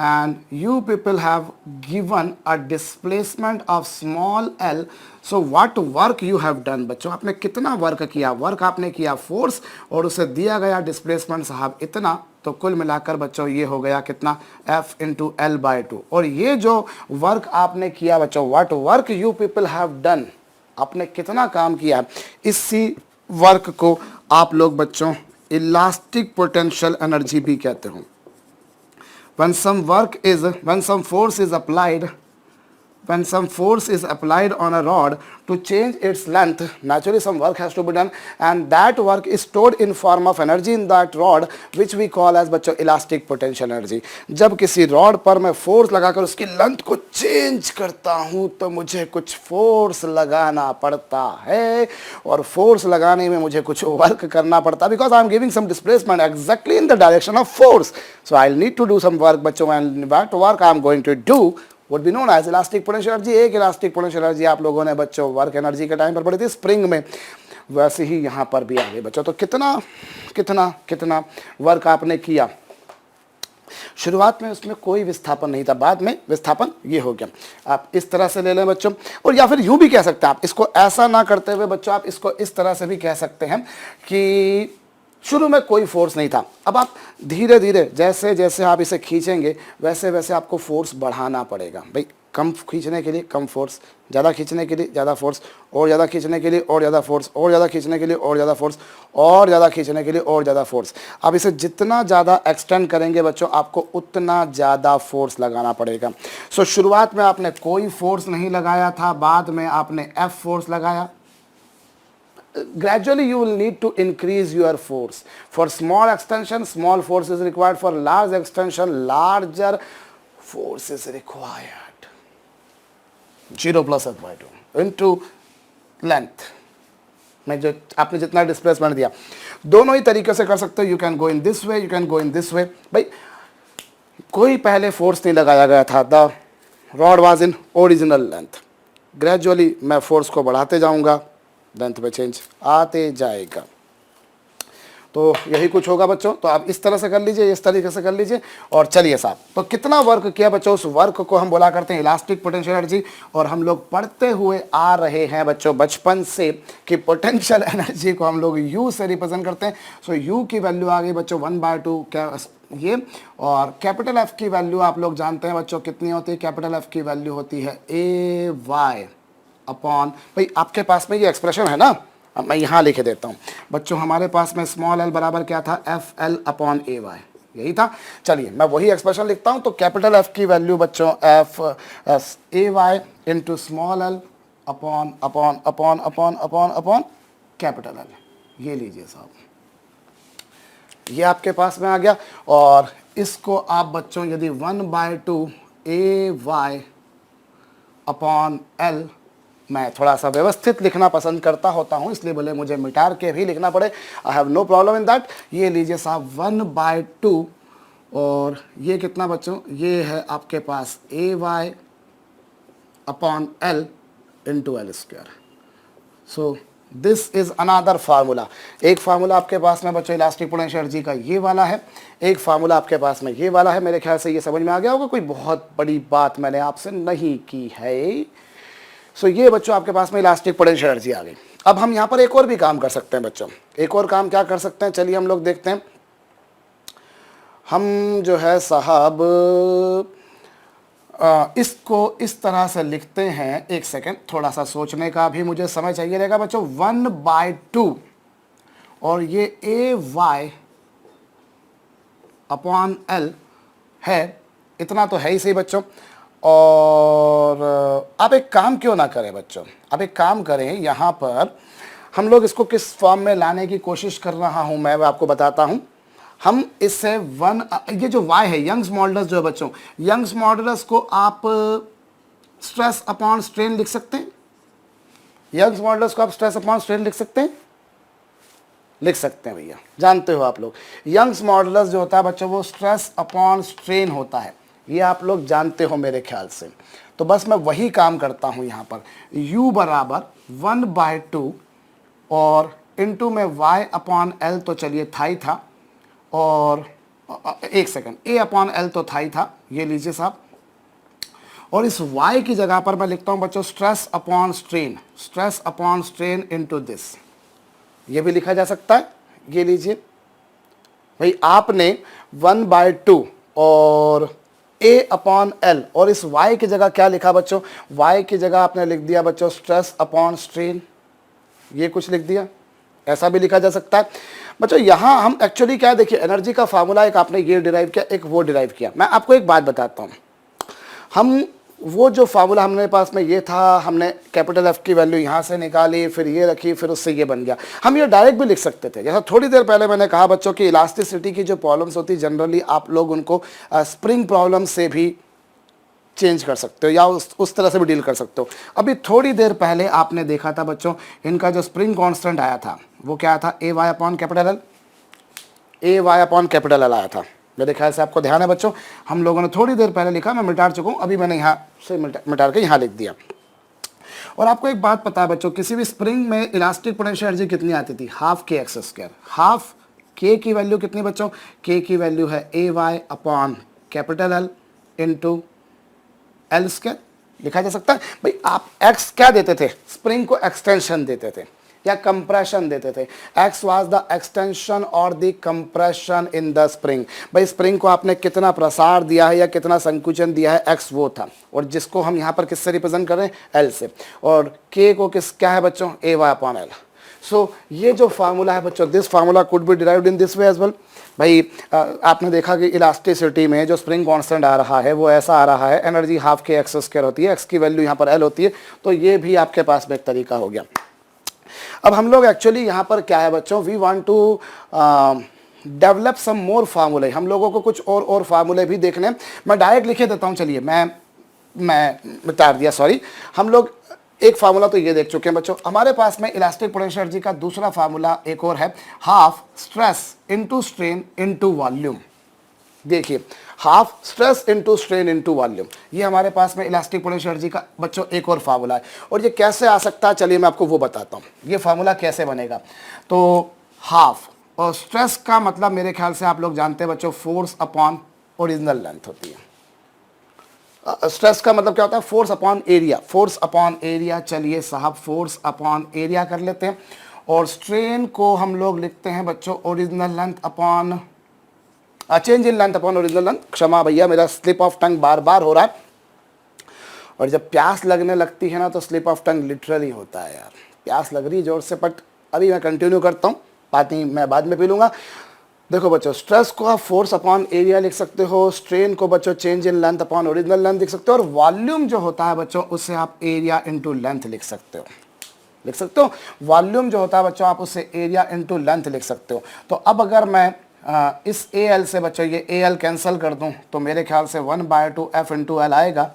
and you people have given a displacement of small l। so what work you have done बच्चों, आपने कितना work किया, work आपने किया force और उसे दिया गया डिस्प्लेसमेंट साहब इतना, तो कुल मिलाकर बच्चों ये हो गया कितना, F इंटू L/2। और ये जो वर्क आपने किया बच्चों, what work you people have done, आपने कितना काम किया, इसी वर्क को आप लोग बच्चों इलास्टिक पोटेंशियल एनर्जी भी कहते हो। When some force is applied on a rod to change its length, naturally some work has to be done, and that work is stored in form of energy in that rod, which we call as बच्चों elastic potential energy. जब किसी rod पर मैं force लगाकर उसकी length को change करता हूं, तो मुझे कुछ फोर्स लगाना पड़ता है, और फोर्स लगाने में मुझे कुछ वर्क करना पड़ता है, because I am giving some displacement exactly in the direction of force, so I need to do some work बच्चों, and that work I am going to do would be known as elastic potential energy. एक elastic potential energy आप लोगों ने बच्चों work energy के time पर पढ़ी थी स्प्रिंग में, वैसे ही यहाँ पर भी आ गए बच्चों। तो कितना कितना कितना वर्क आपने किया, शुरुआत में उसमें कोई विस्थापन नहीं था, बाद में विस्थापन ये हो गया। आप इस तरह से ले लें बच्चों, और या फिर यूं भी कह सकते हैं आप, इसको ऐसा ना करते हुए बच्चों आप इसको इस तरह से भी कह सकते हैं कि शुरू में कोई फोर्स नहीं था, अब आप धीरे धीरे जैसे जैसे आप इसे खींचेंगे वैसे वैसे आपको फोर्स बढ़ाना पड़ेगा। भाई कम खींचने के लिए कम फोर्स, ज़्यादा खींचने के लिए ज़्यादा फोर्स, और ज़्यादा खींचने के लिए और ज़्यादा फोर्स, और ज़्यादा खींचने के लिए और ज़्यादा फोर्स, और ज़्यादा खींचने के लिए और ज़्यादा फोर्स। अब इसे जितना ज़्यादा एक्सटेंड करेंगे बच्चों, आपको उतना ज़्यादा फोर्स लगाना पड़ेगा। सो शुरुआत में आपने कोई फोर्स नहीं लगाया था, बाद में आपने F फोर्स लगाया, gradually you will need to increase your force. For small extension, small force is required. For large extension, larger force is required. 0 plus f by 2 into length में जो आपने जितना डिस्प्लेसमेंट दिया, दोनों ही तरीके से कर सकते हो. You can go in this way, you can go in this वे. भाई कोई पहले फोर्स नहीं लगाया गया था. The rod was in original length. Gradually मैं फोर्स को बढ़ाते जाऊंगा, लेंथ में चेंज आते जाएगा. तो यही कुछ होगा बच्चों. तो आप इस तरह से कर लीजिए, इस तरीके से कर लीजिए. और चलिए साहब, तो कितना वर्क किया बच्चों, उस वर्क को हम बोला करते हैं इलास्टिक पोटेंशियल एनर्जी. और हम लोग पढ़ते हुए आ रहे हैं बच्चों बचपन से कि पोटेंशियल एनर्जी को हम लोग यू से रिप्रेजेंट करते हैं. सो यू की वैल्यू आ गई बच्चों 1/2 क्या ये. और कैपिटल एफ की वैल्यू आप लोग जानते हैं बच्चों कितनी होती है. कैपिटल एफ की वैल्यू होती है AY अपॉन, भाई आपके पास में ये एक्सप्रेशन है ना, अब मैं यहाँ लिखे देता हूँ बच्चों. हमारे पास में स्मॉल एल बराबर क्या था, FL अपॉन AY, यही था. चलिए मैं वही एक्सप्रेशन लिखता हूँ. तो कैपिटल एफ की वैल्यू बच्चों AY into small L upon upon upon upon upon upon capital L. ये लीजिए साहब, ये आपके पास में आ गया. और इसको आप बच्चों यदि 1/2 AY अपॉन L, मैं थोड़ा सा व्यवस्थित लिखना पसंद करता होता हूँ, इसलिए बोले मुझे मिटार के भी लिखना पड़े. I have no problem in that. ये लीजिए साहब 1/2 और ये कितना बच्चों, ये है आपके पास AY upon L into L square. So this is another formula. एक फार्मूला आपके पास में बच्चों इलास्टिक पोटेंशियल एनर्जी का ये वाला है, एक फार्मूला आपके पास में ये वाला है. मेरे ख्याल से ये समझ में आ गया होगा, कोई बहुत बड़ी बात मैंने आपसे नहीं की है. सो ये बच्चों आपके पास में इलास्टिक पोटेंशियल एनर्जी आ गई. अब हम यहाँ पर एक और भी काम कर सकते हैं बच्चों. एक और काम क्या कर सकते हैं, चलिए हम लोग देखते हैं. हम जो है साहब इसको इस तरह से लिखते हैं. एक सेकेंड, थोड़ा सा सोचने का भी मुझे समय चाहिए रहेगा बच्चों. 1/2 और ये AY अपॉन L है, इतना तो है ही सही बच्चों. और आप एक काम क्यों ना करें बच्चों, आप एक काम करें, यहाँ पर हम लोग इसको किस फॉर्म में लाने की कोशिश कर रहा हूँ मैं आपको बताता हूँ. हम इससे ये जो y है, यंग्स मॉडुलस जो है बच्चों, यंग्स मॉडुलस को आप स्ट्रेस अपॉन स्ट्रेन लिख सकते हैं. यंग्स मॉडुलस को आप स्ट्रेस अपॉन स्ट्रेन लिख सकते हैं, लिख सकते हैं भैया. जानते हो आप लोग यंग्स मॉडुलस जो होता है बच्चों वो स्ट्रेस अपॉन स्ट्रेन होता है, ये आप लोग जानते हो मेरे ख्याल से. तो बस मैं वही काम करता हूँ यहाँ पर. u बराबर 1/2 और इंटू में y अपॉन L, तो चलिए था ही था. और एक सेकंड, A अपॉन L तो था ही था, ये लीजिए साहब. और इस y की जगह पर मैं लिखता हूँ बच्चों stress upon strain, stress upon strain into this. ये भी लिखा जा सकता है. ये लीजिए भाई, आपने 1/2 और A अपॉन L और इस y की जगह क्या लिखा बच्चों, y की जगह आपने लिख दिया बच्चों स्ट्रेस अपॉन स्ट्रेन. ये कुछ लिख दिया, ऐसा भी लिखा जा सकता है बच्चों. यहाँ हम एक्चुअली क्या देखिए, एनर्जी का फार्मूला एक आपने ये डिराइव किया, एक वो डिराइव किया. मैं आपको एक बात बताता हूँ. हम वो जो फार्मूला हमारे पास में ये था, हमने कैपिटल एफ की वैल्यू यहाँ से निकाली, फिर ये रखी, फिर उससे ये बन गया. हम ये डायरेक्ट भी लिख सकते थे. जैसा थोड़ी देर पहले मैंने कहा बच्चों कि इलास्टिसिटी की जो प्रॉब्लम्स होती है जनरली आप लोग उनको स्प्रिंग प्रॉब्लम से भी चेंज कर सकते हो या उस तरह से भी डील कर सकते हो. अभी थोड़ी देर पहले आपने देखा था बच्चों, इनका जो स्प्रिंग कांस्टेंट आया था वो क्या था, AY upon capital L, AY upon capital L आया था. मेरे ख्याल से आपको ध्यान है बच्चों, हम लोगों ने थोड़ी देर पहले लिखा, मैं मिटा चुका हूँ, अभी मैंने यहाँ से मिटा के यहाँ लिख दिया. और आपको एक बात पता है बच्चों, किसी भी स्प्रिंग में इलास्टिक पोटेंशियल एनर्जी कितनी आती थी, हाफ kx². हाफ k की वैल्यू कितनी बच्चों, k की वैल्यू है AY upon capital L into L square. लिखा जा सकता है भाई. आप x क्या देते थे, स्प्रिंग को एक्सटेंशन देते थे या कंप्रेशन देते थे. x वाज द एक्सटेंशन और the compression in the spring. भाई स्प्रिंग को आपने कितना प्रसार दिया है या कितना संकुचन दिया है, x वो था. और जिसको हम यहाँ पर किससे रिप्रेजेंट कर रहे हैं, L से. और k को किस क्या है बच्चों, AY अपॉन L. सो ये जो फार्मूला है बच्चों, this formula could be derived in this way as well. भाई आपने देखा कि इलास्टिसिटी में जो स्प्रिंग कांस्टेंट आ रहा है वो ऐसा आ रहा है, एनर्जी हाफ kx² होती है, x की वैल्यू यहाँ पर L होती है. तो ये भी आपके पास में एक तरीका हो गया. अब हम लोग एक्चुअली यहाँ पर क्या है बच्चों, we want to develop some more फार्मूले, हम लोगों को कुछ और फार्मूले भी देखने हैं। मैं डायरेक्ट लिखे देता हूँ, चलिए मैं बता दिया, सॉरी। हम लोग एक फार्मूला तो ये देख चुके हैं बच्चों। हमारे पास में इलास्टिक पोटेंशियल एनर्जी का दूसरा फार्मूला एक और है, half stress into strain into volume. देखिए, half stress into strain into volume, ये हमारे पास में इलास्टिक पोटेंशियल एनर्जी का बच्चों एक और फार्मूला है। और ये कैसे आ सकता है, चलिए मैं आपको वो बताता हूँ। ये फार्मूला कैसे बनेगा, तो हाफ और स्ट्रेस का मतलब मेरे ख्याल से आप लोग जानते हैं बच्चों, फोर्स अपॉन ओरिजिनल लेंथ होती है। स्ट्रेस का मतलब क्या होता है, force upon area, force upon area. चलिए साहब, फोर्स अपॉन एरिया कर लेते हैं। और स्ट्रेन को हम लोग लिखते हैं बच्चों, original length upon change in length upon original length. क्षमा भैया, मेरा स्लिप ऑफ टंग बार बार हो रहा है, और जब प्यास लगने लगती है ना तो स्लिप ऑफ टंग लिटरली होता है यार। प्यास लग रही है जोर से, बट अभी मैं कंटिन्यू करता हूँ, पानी मैं बाद में पी लूँगा। देखो बच्चों, स्ट्रेस को आप फोर्स अपॉन एरिया लिख सकते हो, स्ट्रेन को बच्चों change in length upon original length लिख सकते हो, और वॉल्यूम जो होता है बच्चों उसे आप एरिया इनटू लेंथ लिख सकते हो, वॉल्यूम जो होता है बच्चों आप उसे एरिया इनटू लेंथ लिख सकते हो। तो अब अगर मैं इस AL से बच्चों ये AL कैंसिल कर दूं तो मेरे ख्याल से 1/2 F इंटू एल आएगा,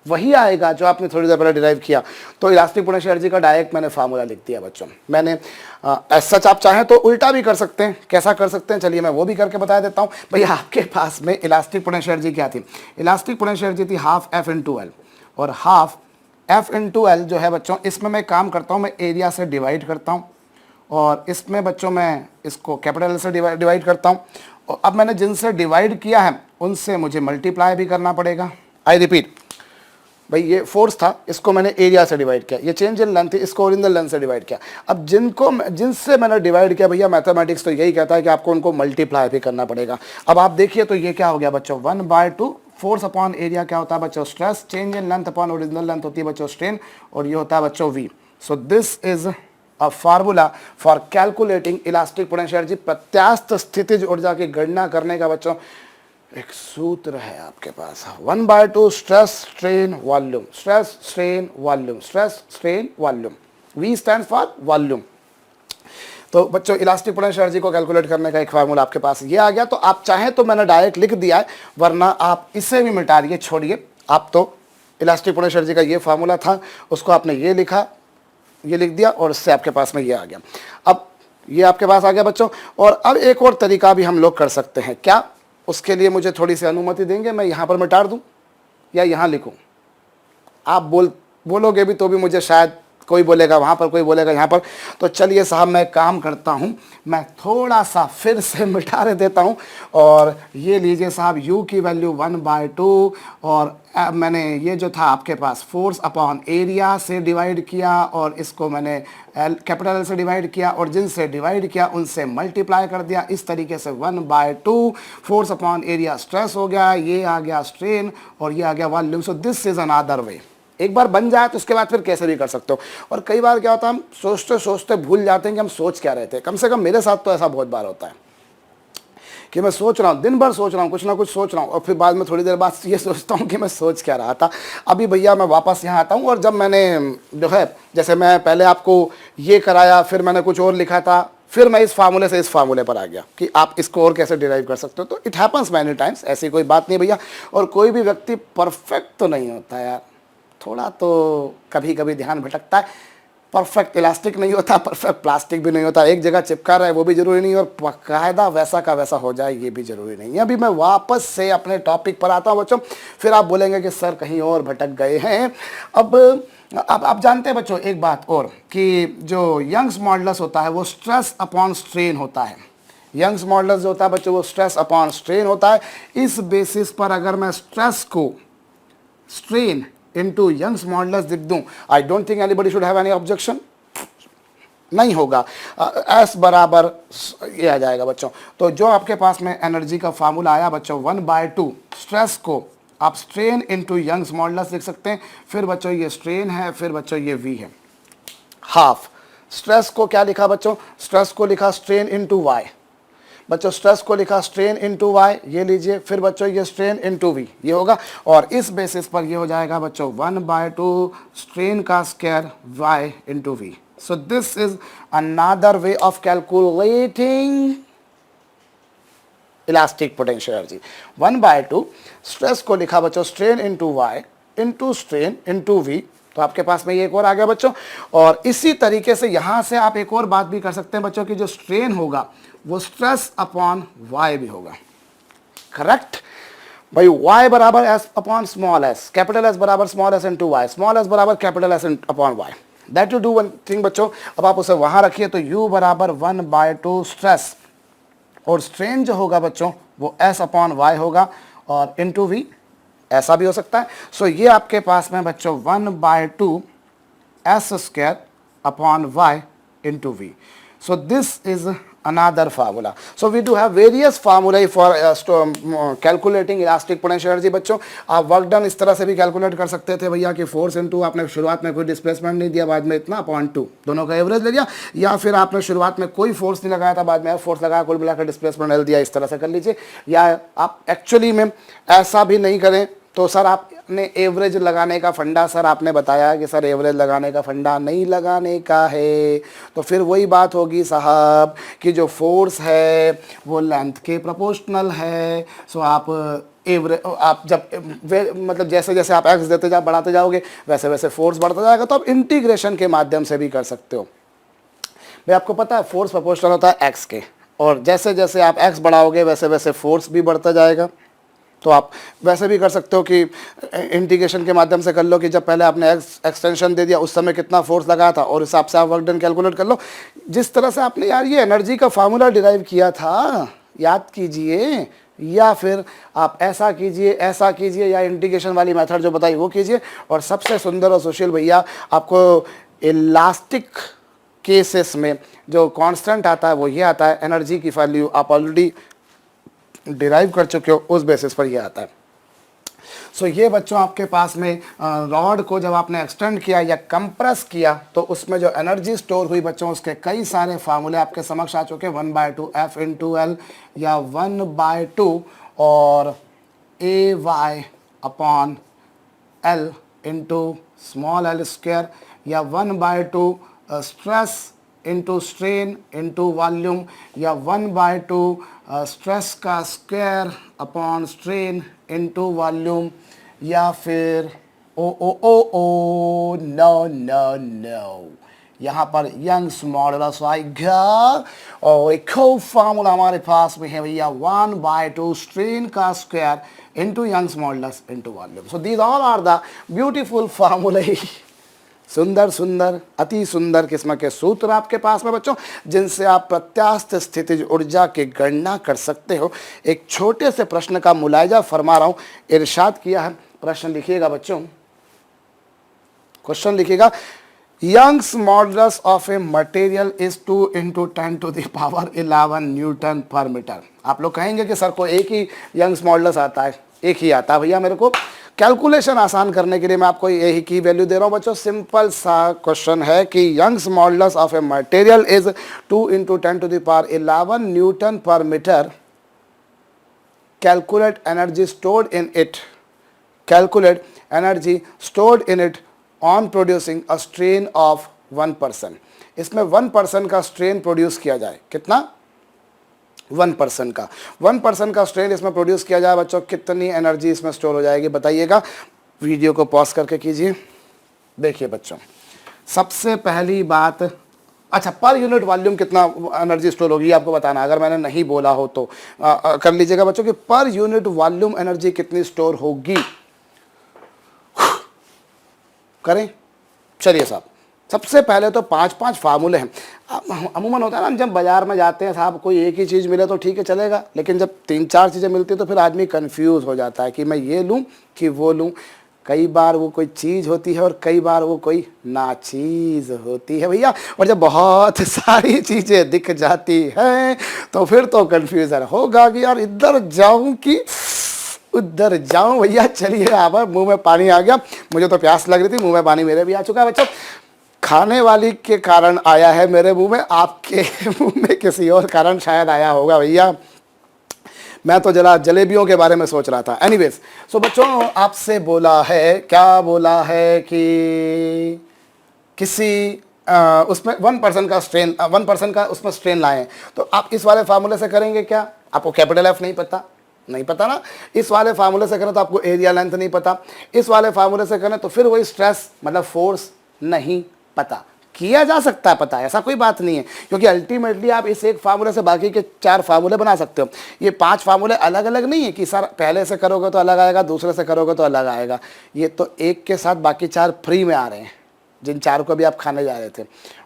वही आएगा जो आपने थोड़ी देर पहले डिराइव किया। तो इलास्टिक पोटेंशियल एनर्जी का डायरेक्ट मैंने फार्मूला लिख दिया बच्चों। मैंने सच आप चाहें तो उल्टा भी कर सकते हैं, कैसा कर सकते हैं, चलिए मैं वो भी करके बता देता हूँ। भैया आपके पास में इलास्टिक पोटेंशियल एनर्जी क्या थी, इलास्टिक पोटेंशियल एनर्जी थी हाफ F इंटू एल, और हाफ F इंटू एल जो है बच्चों, इसमें मैं काम करता हूँ, मैं एरिया से डिवाइड करता हूँ, और इसमें बच्चों मैं इसको कैपिटल से डिवाइड करता हूँ। और अब मैंने जिनसे डिवाइड किया है उनसे मुझे मल्टीप्लाई भी करना पड़ेगा। आई रिपीट, भाई ये फोर्स था, इसको मैंने एरिया से डिवाइड किया, ये चेंज इन लेंथ थी, इसको ओरिजिनल लेंथ से डिवाइड किया। अब जिनसे मैंने डिवाइड किया, भैया मैथमेटिक्स तो यही कहता है कि आपको उनको मल्टीप्लाई भी करना पड़ेगा। अब आप देखिए तो ये क्या हो गया बच्चों, 1/2 फोर्स अपॉन एरिया क्या होता है बच्चों, stress, change in length upon original length होती है बच्चों स्ट्रेन, और ये होता है बच्चों V। So this is a formula for calculating elastic potential energy. प्रत्यास्थ स्थितिज ऊर्जा की गणना करने का बच्चों एक सूत्र है आपके पास, 1/2 stress strain volume, stress strain volume, stress strain volume, V stand for volume. तो बच्चों इलास्टिक पोटेंशियल एनर्जी को कैलकुलेट करने का एक फार्मूला आपके पास ये आ गया। तो आप चाहें तो मैंने डायरेक्ट लिख दिया है, वरना आप इसे भी मिटा रहिए, छोड़िए। आप तो इलास्टिक पोटेंशियल एनर्जी का ये फार्मूला था, उसको आपने ये लिखा, ये लिख दिया, और इससे आपके पास में ये आ गया। अब ये आपके पास आ गया बच्चों। और अब एक और तरीका भी हम लोग कर सकते हैं, क्या, उसके लिए मुझे थोड़ी सी अनुमति देंगे, मैं यहाँ पर मिटा दूँ या यहाँ लिखूँ? आप बोलोगे भी तो भी मुझे शायद कोई बोलेगा वहाँ पर, कोई बोलेगा यहाँ पर। तो चलिए साहब, मैं काम करता हूँ, मैं थोड़ा सा फिर से मिटा देता हूँ। और ये लीजिए साहब, u की वैल्यू 1/2, और मैंने ये जो था आपके पास फोर्स अपॉन एरिया से डिवाइड किया, और इसको मैंने कैपिटल L से डिवाइड किया, और जिनसे डिवाइड किया उनसे मल्टीप्लाई कर दिया। इस तरीके से 1/2 फोर्स अपॉन एरिया स्ट्रेस हो गया, ये आ गया स्ट्रेन, और ये आ गया volume. So this is another वे। एक बार बन जाए तो उसके बाद फिर कैसे भी कर सकते हो। और कई बार क्या होता है, हम सोचते सोचते भूल जाते हैं कि हम सोच क्या रहे थे। कम से कम मेरे साथ तो ऐसा बहुत बार होता है कि मैं सोच रहा हूँ, दिन भर सोच रहा हूँ, कुछ ना कुछ सोच रहा हूँ, और फिर बाद में थोड़ी देर बाद ये सोचता हूँ कि मैं सोच क्या रहा था। अभी भैया मैं वापस यहाँ आता हूँ, और जब मैंने जो है, जैसे मैं पहले आपको ये कराया, फिर मैंने कुछ और लिखा था, फिर मैं इस फार्मूले से इस फार्मूले पर आ गया कि आप इसको और कैसे डिराइव कर सकते हो। तो इट हैपन्स मैनी टाइम्स, ऐसी कोई बात नहीं भैया। और कोई भी व्यक्ति परफेक्ट तो नहीं होता यार, थोड़ा तो कभी कभी ध्यान भटकता है। परफेक्ट इलास्टिक नहीं होता, परफेक्ट प्लास्टिक भी नहीं होता, एक जगह चिपका रहा है वो भी ज़रूरी नहीं, और बाकायदा वैसा का वैसा हो जाए ये भी ज़रूरी नहीं है। अभी मैं वापस से अपने टॉपिक पर आता हूँ बच्चों, फिर आप बोलेंगे कि सर कहीं और भटक गए हैं। अब आप जानते हैं बच्चों एक बात और, कि जो यंग्स मॉडुलस होता है वो स्ट्रेस अपॉन स्ट्रेन होता है। यंग्स मॉडुलस जो होता है बच्चों वो स्ट्रेस अपॉन स्ट्रेन होता है। इस बेसिस पर अगर मैं स्ट्रेस को स्ट्रेन इनटू यंग्स मॉडुलस लिख दूं, I don't think anybody should have any objection, नहीं होगा। एस बराबर ये आ जाएगा बच्चों। तो जो आपके पास में एनर्जी का फार्मूला आया बच्चों, 1/2 स्ट्रेस को आप स्ट्रेन इनटू यंग्स मॉडुलस लिख सकते हैं। फिर बच्चों ये स्ट्रेन है, फिर बच्चों ये V है। हाफ स्ट्रेस को क्या लिखा बच्चों, स्ट्रेस को लिखा स्ट्रेन इनटू Y। बच्चों स्ट्रेस को लिखा स्ट्रेन इनटू वाई, ये लीजिए, फिर बच्चों ये स्ट्रेन इनटू वी, ये होगा, और इस बेसिस पर ये हो जाएगा बच्चों 1/2 स्ट्रेन का square Y into V. So this is another way of calculating elastic potential energy. 1/2 stress को लिखा बच्चों strain into Y into strain into V, तो आपके पास में ये एक और आ गया बच्चों। और इसी तरीके से यहां से आप एक और बात भी कर सकते हैं बच्चों की जो स्ट्रेन होगा वो स्ट्रेस अपॉन वाई भी होगा, करेक्ट भाई। y बराबर S upon small S, capital S बराबर small S into Y, small S बराबर capital S upon Y. That you do one thing बच्चों, अब आप उसे वहां रखिए तो u बराबर 1/2 स्ट्रेस, और स्ट्रेन जो होगा बच्चों वो s अपॉन वाई होगा, और इनटू v ऐसा भी हो सकता है। सो ये आपके पास में बच्चों 1/2 s square upon Y into v। So this is another formula. So we do have various formulae for calculating elastic potential energy। बच्चों आप वर्क डन इस तरह से भी कैलकुलेट कर सकते थे भैया कि फोर्स इनटू आपने शुरुआत में कोई डिस्प्लेसमेंट नहीं दिया, बाद में इतना अपॉन 2 दोनों का एवरेज ले लिया, या फिर आपने शुरुआत में कोई फोर्स नहीं लगाया था, बाद में फोर्स लगाया, कुल मिलाकर डिस्प्लेसमेंट एल दिया, इस तरह से कर लीजिए। या आप एक्चुअली में ऐसा भी नहीं करें तो सर आपने एवरेज लगाने का फंडा, सर आपने बताया कि सर एवरेज लगाने का फंडा नहीं लगाने का है, तो फिर वही बात होगी साहब कि जो फोर्स है वो लेंथ के प्रोपोर्शनल है। सो आप एवरेज, आप जब मतलब जैसे जैसे आप एक्स देते जा बढ़ाते जाओगे वैसे वैसे फोर्स बढ़ता जाएगा, तो आप इंटीग्रेशन के माध्यम से भी कर सकते हो। भाई आपको पता है फोर्स प्रोपोर्शनल होता है एक्स के, और जैसे जैसे आप एक्स बढ़ाओगे वैसे वैसे फोर्स भी बढ़ता जाएगा। तो आप वैसे भी कर सकते हो कि इंटीग्रेशन के माध्यम से कर लो कि जब पहले आपने एक्सटेंशन दे दिया उस समय कितना फोर्स लगाया था, और हिसाब से आप वर्क डन कैलकुलेट कर लो। जिस तरह से आपने यार ये एनर्जी का फार्मूला डिराइव किया था याद कीजिए, या फिर आप ऐसा कीजिए या इंटीग्रेशन वाली मेथड जो बताई वो कीजिए। और सबसे सुंदर और सुशील भैया आपको इलास्टिक केसेस में जो कांस्टेंट आता है वो ये आता है, एनर्जी की वैल्यू आप ऑलरेडी डिराइव कर चुके हो, उस बेसिस पर ये आता है। सो ये बच्चों आपके पास में रॉड को जब आपने एक्सटेंड किया या कंप्रेस किया तो उसमें जो एनर्जी स्टोर हुई बच्चों उसके कई सारे फार्मूले आपके समक्ष आ चुके हैं। 1/2 F इंटू एल, या 1/2 और A Y upon L into small L square, या 1/2 stress into strain into volume, या 1/2 स्ट्रेस का square upon strain into volume, या फिर ओ नो नो नो, यहाँ पर यंग्स मॉडुलस आएगा, और एक फार्मूला हमारे पास में है भैया 1/2 स्ट्रेन का square into Young's modulus into volume. So these all are the beautiful फार्मूले, सुंदर सुंदर अति सुंदर किस्म के सूत्र आपके पास में बच्चों, जिनसे आप प्रत्यास्थ स्थितिज ऊर्जा की गणना कर सकते हो। एक छोटे से प्रश्न का मुलायजा फरमा रहा हूं, इरशाद किया है, प्रश्न लिखिएगा बच्चों, क्वेश्चन लिखिएगा, Young's modulus of a material is 2 × 10⁻11 newton पर मीटर। आप लोग कहेंगे कि सर को एक ही यंग्स मॉडुलस आता है, एक ही आता है भैया मेरे को। कैलकुलेशन आसान करने के लिए मैं आपको यही की वैल्यू दे रहा हूं बच्चों। सिंपल सा क्वेश्चन है कि Young's modulus of a material is 2 × 10⁻11 newton पर metre. Calculate energy stored in it, calculate energy stored in it on producing a strain of 1%। इसमें 1% का स्ट्रेन प्रोड्यूस किया जाए, कितना? 1% का 1% का स्ट्रेन इसमें प्रोड्यूस किया जाए बच्चों, कितनी एनर्जी इसमें स्टोर हो जाएगी बताइएगा। वीडियो को पॉज करके कीजिए। देखिए बच्चों, सबसे पहली बात, अच्छा पर यूनिट वॉल्यूम कितना एनर्जी स्टोर होगी आपको बताना, अगर मैंने नहीं बोला हो तो कर लीजिएगा बच्चों कि पर यूनिट वॉल्यूम एनर्जी कितनी स्टोर होगी। करें, चलिए साहब, सबसे पहले तो 5 फार्मूले हैं। अमूमन होता है ना, जब बाजार में जाते हैं साहब कोई एक ही चीज़ मिले तो ठीक है चलेगा, लेकिन जब 3-4 चीज़ें मिलती है तो फिर आदमी कंफ्यूज हो जाता है कि मैं ये लूँ कि वो लूँ। कई बार वो कोई चीज़ होती है और कई बार वो कोई नाचीज़ होती है भैया, और जब बहुत सारी चीज़ें दिख जाती हैं तो फिर तो कन्फ्यूज़न होगा कि यार इधर जाऊँ कि उधर जाऊँ। भैया चलिए, आप मुंह में पानी आ गया, मुझे तो प्यास लग रही थी, मुंह में पानी मेरे भी आ चुका है बच्चों। खाने वाली के कारण आया है मेरे मुंह में, आपके मुंह में किसी और कारण शायद आया होगा भैया। मैं तो जरा जलेबियों के बारे में सोच रहा था। एनीवेज, सो बच्चों आपसे बोला है, क्या बोला है कि किसी उसमें 1% का स्ट्रेन, 1% का उसमें स्ट्रेन लाएं, तो आप इस वाले फार्मूले से करेंगे क्या? आपको कैपिटल एफ नहीं पता, नहीं पता ना। इस वाले फार्मूले से करें तो आपको एरिया लेंथ नहीं पता। इस वाले फार्मूले से करें तो फिर वही स्ट्रेस मतलब फोर्स नहीं पता। किया जा सकता है पता, ऐसा कोई बात नहीं है, क्योंकि अल्टीमेटली आप इस एक फार्मूले से बाकी के 4 फार्मूले बना सकते हो। ये 5 फार्मूले अलग अलग नहीं है कि सर पहले से करोगे तो अलग आएगा, दूसरे से करोगे तो अलग आएगा। ये तो एक के साथ बाकी 4 फ्री में आ रहे हैं। जिन 4 को भी आप खाने जा रहे थे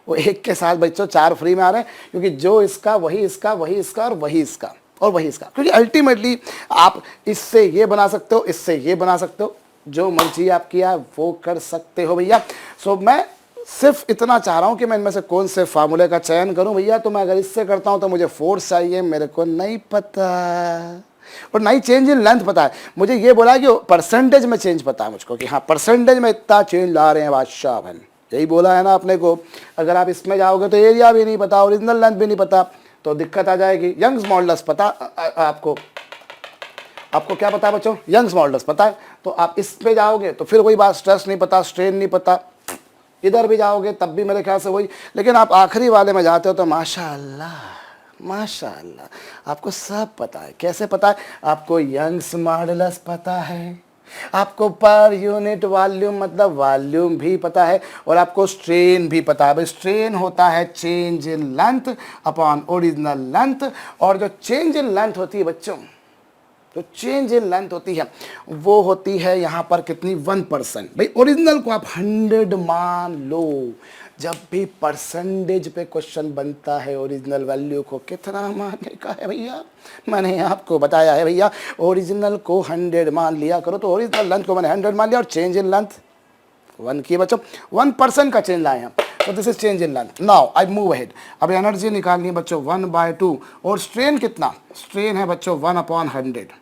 वो एक के साथ बच्चों 4 फ्री में आ रहे हैं, क्योंकि जो इसका वही इसका, वही इसका और वही इसका और वही इसका। क्योंकि अल्टीमेटली आप इससे ये बना सकते हो, इससे ये बना सकते हो, जो मर्जी आप किया वो कर सकते हो भैया। सो मैं सिर्फ इतना चाह रहा हूँ कि मैं इनमें से कौन से फार्मूले का चयन करूँ भैया। तो मैं अगर इससे करता हूँ तो मुझे फोर्स चाहिए, मेरे को नहीं पता, और नहीं चेंज इन लेंथ पता है। मुझे ये बोला कि परसेंटेज में चेंज पता है मुझको, कि हाँ परसेंटेज में इतना चेंज ला रहे हैं बादशाह बहन, यही बोला है ना अपने को। अगर आप इसमें जाओगे तो एरिया भी नहीं पता, ओरिजिनल लेंथ भी नहीं पता, तो दिक्कत आ जाएगी। यंग्स मॉडुलस पता आपको क्या पता है बच्चों? यंग्स मॉडुलस पता है। तो आप इस पे जाओगे तो फिर वही बात, स्ट्रेस नहीं पता, स्ट्रेन नहीं पता। इधर भी जाओगे तब भी मेरे ख्याल से वही। लेकिन आप आखिरी वाले में जाते हो तो माशाअल्लाह माशाअल्लाह आपको सब पता है। कैसे पता है? आपको यंग्स मॉडुलस पता है, आपको पर यूनिट वॉल्यूम मतलब वॉल्यूम भी पता है, और आपको स्ट्रेन भी पता है। भाई स्ट्रेन होता है change in length upon original length, और जो चेंज इन लेंथ होती है बच्चों, तो चेंज इन लेंथ होती है वो होती है यहाँ पर कितनी? 1%। भाई ओरिजिनल को आप 100 मान लो। जब भी परसेंटेज पे क्वेश्चन बनता है ओरिजिनल वैल्यू को कितना मानने का है भैया, मैंने आपको बताया है भैया, ओरिजिनल को 100 मान लिया करो। तो ओरिजिनल लेंथ को मैंने 100 मान लिया और चेंज इन लेंथ 1 की बच्चों, 1% का चेंज लाए हैं। तो this is change in length. Now I move ahead. अब एनर्जी निकालनी है बच्चों 1/2, और स्ट्रेन कितना? स्ट्रेन है बच्चों 1/100,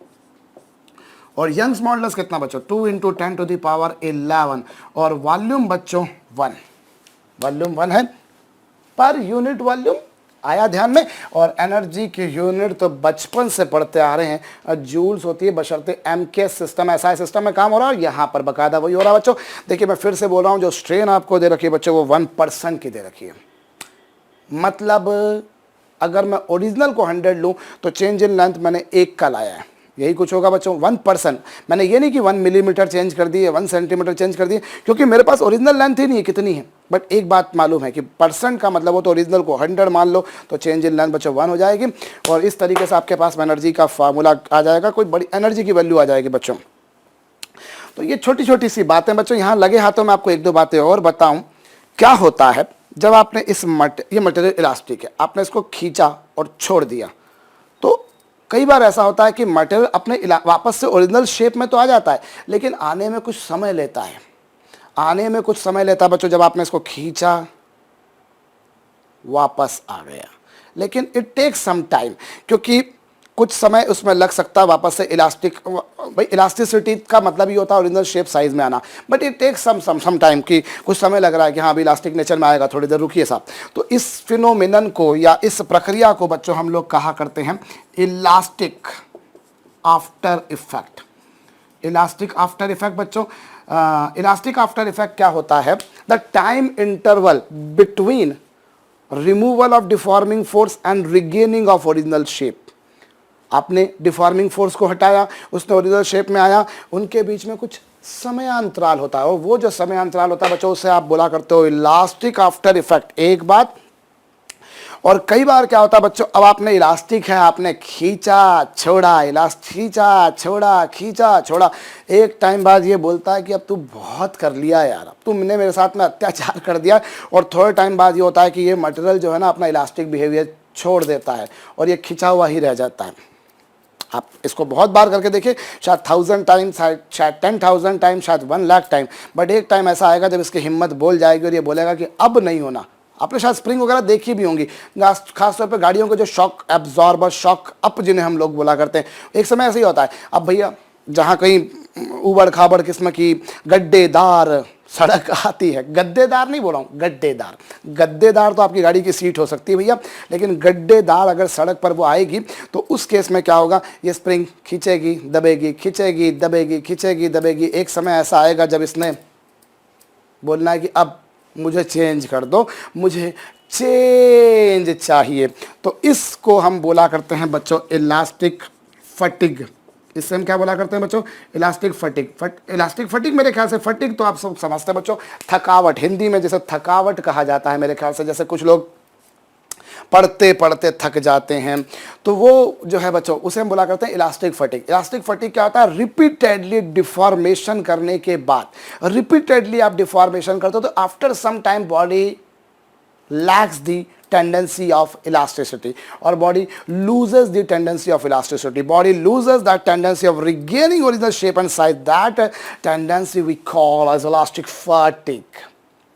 और यंग्स मॉडुलस कितना बच्चों? 2 × 10⁻11, और वॉल्यूम बच्चों 1, वॉल्यूम 1 है। पर यूनिट वॉल्यूम आया ध्यान में, और एनर्जी की यूनिट तो बचपन से पढ़ते आ रहे हैं, जूल्स होती है, बशर्ते MK सिस्टम, ऐसा सिस्टम में काम हो रहा है। और यहाँ पर बकायदा वही हो रहा है बच्चों। देखिए मैं फिर से बोल रहा हूँ, जो स्ट्रेन आपको दे रखी है बच्चों वो 1% की दे रखी है। मतलब अगर मैं ओरिजिनल को 100 लूँ तो चेंज इन लेंथ मैंने 1 का लाया है, यही कुछ होगा बच्चों। 1%, मैंने ये नहीं कि 1 मिलीमीटर चेंज कर दिए, 1 सेंटीमीटर चेंज कर दिए, क्योंकि मेरे पास ओरिजिनल लेंथ ही नहीं है कितनी है। बट एक बात मालूम है कि परसेंट का मतलब हो तो ओरिजिनल को 100 मान लो तो चेंज इन लेंथ बच्चों 1 हो जाएगी, और इस तरीके से आपके पास एनर्जी का फार्मूला आ जाएगा, कोई बड़ी एनर्जी की वैल्यू आ जाएगी बच्चों। तो ये छोटी छोटी सी बातें बच्चों, यहाँ लगे हाथों में आपको 1-2 बातें और बताऊँ। क्या होता है जब आपने ये मटेरियल इलास्टिक है, आपने इसको खींचा और छोड़ दिया, तो कई बार ऐसा होता है कि मटेरियल अपने वापस से ओरिजिनल शेप में तो आ जाता है, लेकिन आने में कुछ समय लेता है। आने में कुछ समय लेता है बच्चों। जब आपने इसको खींचा वापस आ गया, लेकिन इट टेक्स सम टाइम, क्योंकि कुछ समय उसमें लग सकता है वापस से इलास्टिक। भाई इलास्टिसिटी का मतलब ही होता है ओरिजिनल शेप साइज में आना, but it takes some time, कि कुछ समय लग रहा है कि हाँ अभी इलास्टिक नेचर में आएगा, थोड़ी देर रुकिए साहब। तो इस फिनोमिनन को या इस प्रक्रिया को बच्चों हम लोग कहा करते हैं elastic after effect. Elastic after effect बच्चों, इलास्टिक आफ्टर इफेक्ट क्या होता है? The time interval between removal of deforming force and regaining of original shape. आपने डिफॉर्मिंग फोर्स को हटाया, उसने ओरिजिनल शेप में आया, उनके बीच में कुछ समयांतराल होता है, और वो जो समयांतराल होता है बच्चों उसे आप बोला करते हो इलास्टिक आफ्टर इफेक्ट। एक बात। और कई बार क्या होता है बच्चों, अब आपने इलास्टिक है, आपने खींचा छोड़ा, इलास्टिक खींचा छोड़ा, खींचा छोड़ा, एक टाइम बाद ये बोलता है कि अब तू बहुत कर लिया यार, अब तुमने मेरे साथ में अत्याचार कर दिया। और थोड़े टाइम बाद ये होता है कि ये मटेरियल जो है ना अपना इलास्टिक बिहेवियर छोड़ देता है, और ये खिंचा हुआ ही रह जाता है। आप इसको बहुत बार करके देखिए, शायद 1000 टाइम, शायद 10,000 टाइम, शायद 1 लाख टाइम, बट एक टाइम ऐसा आएगा जब इसकी हिम्मत बोल जाएगी और ये बोलेगा कि अब नहीं होना। आपने शायद स्प्रिंग वगैरह देखी भी होंगी, खासतौर पे गाड़ियों के जो शॉक एब्जॉर्बर, शॉक अप जिन्हें हम लोग बोला करते हैं, एक समय ऐसे ही होता है। अब भैया जहाँ कहीं उबड़ खाबड़ किस्म की गड्ढेदार सड़क आती है, गद्देदार नहीं बोल रहा हूँ, गड्ढेदार। गद्देदार तो आपकी गाड़ी की सीट हो सकती है भैया, लेकिन गड्ढेदार अगर सड़क पर वो आएगी तो उस केस में क्या होगा, ये स्प्रिंग खींचेगी दबेगी, खींचेगी दबेगी, खींचेगी दबेगी। एक समय ऐसा आएगा जब इसने बोलना है कि अब मुझे चेंज कर दो, मुझे चेंज चाहिए। तो इसको हम बोला करते हैं बच्चों इलास्टिक फटिग। इससे हम क्या बोला करते हैं बच्चों, इलास्टिक फटिग। इलास्टिक फटिग मेरे ख्याल से, फटिग तो आप सब समझते हैं बच्चों, थकावट, हिंदी में जैसे थकावट कहा जाता है मेरे ख्याल से, जैसे कुछ लोग पढ़ते पढ़ते थक जाते हैं, तो वो जो है बच्चों उसे हम बोला करते हैं इलास्टिक फटिग। इलास्टिक फटिग क्या होता है, रिपीटेडली डिफॉर्मेशन करने के बाद, रिपीटेडली आप डिफॉर्मेशन करते हो तो after some time body lacks the tendency of elasticity, or body loses the tendency of elasticity. Body loses that tendency of regaining original shape and size. That tendency we call as elastic fatigue.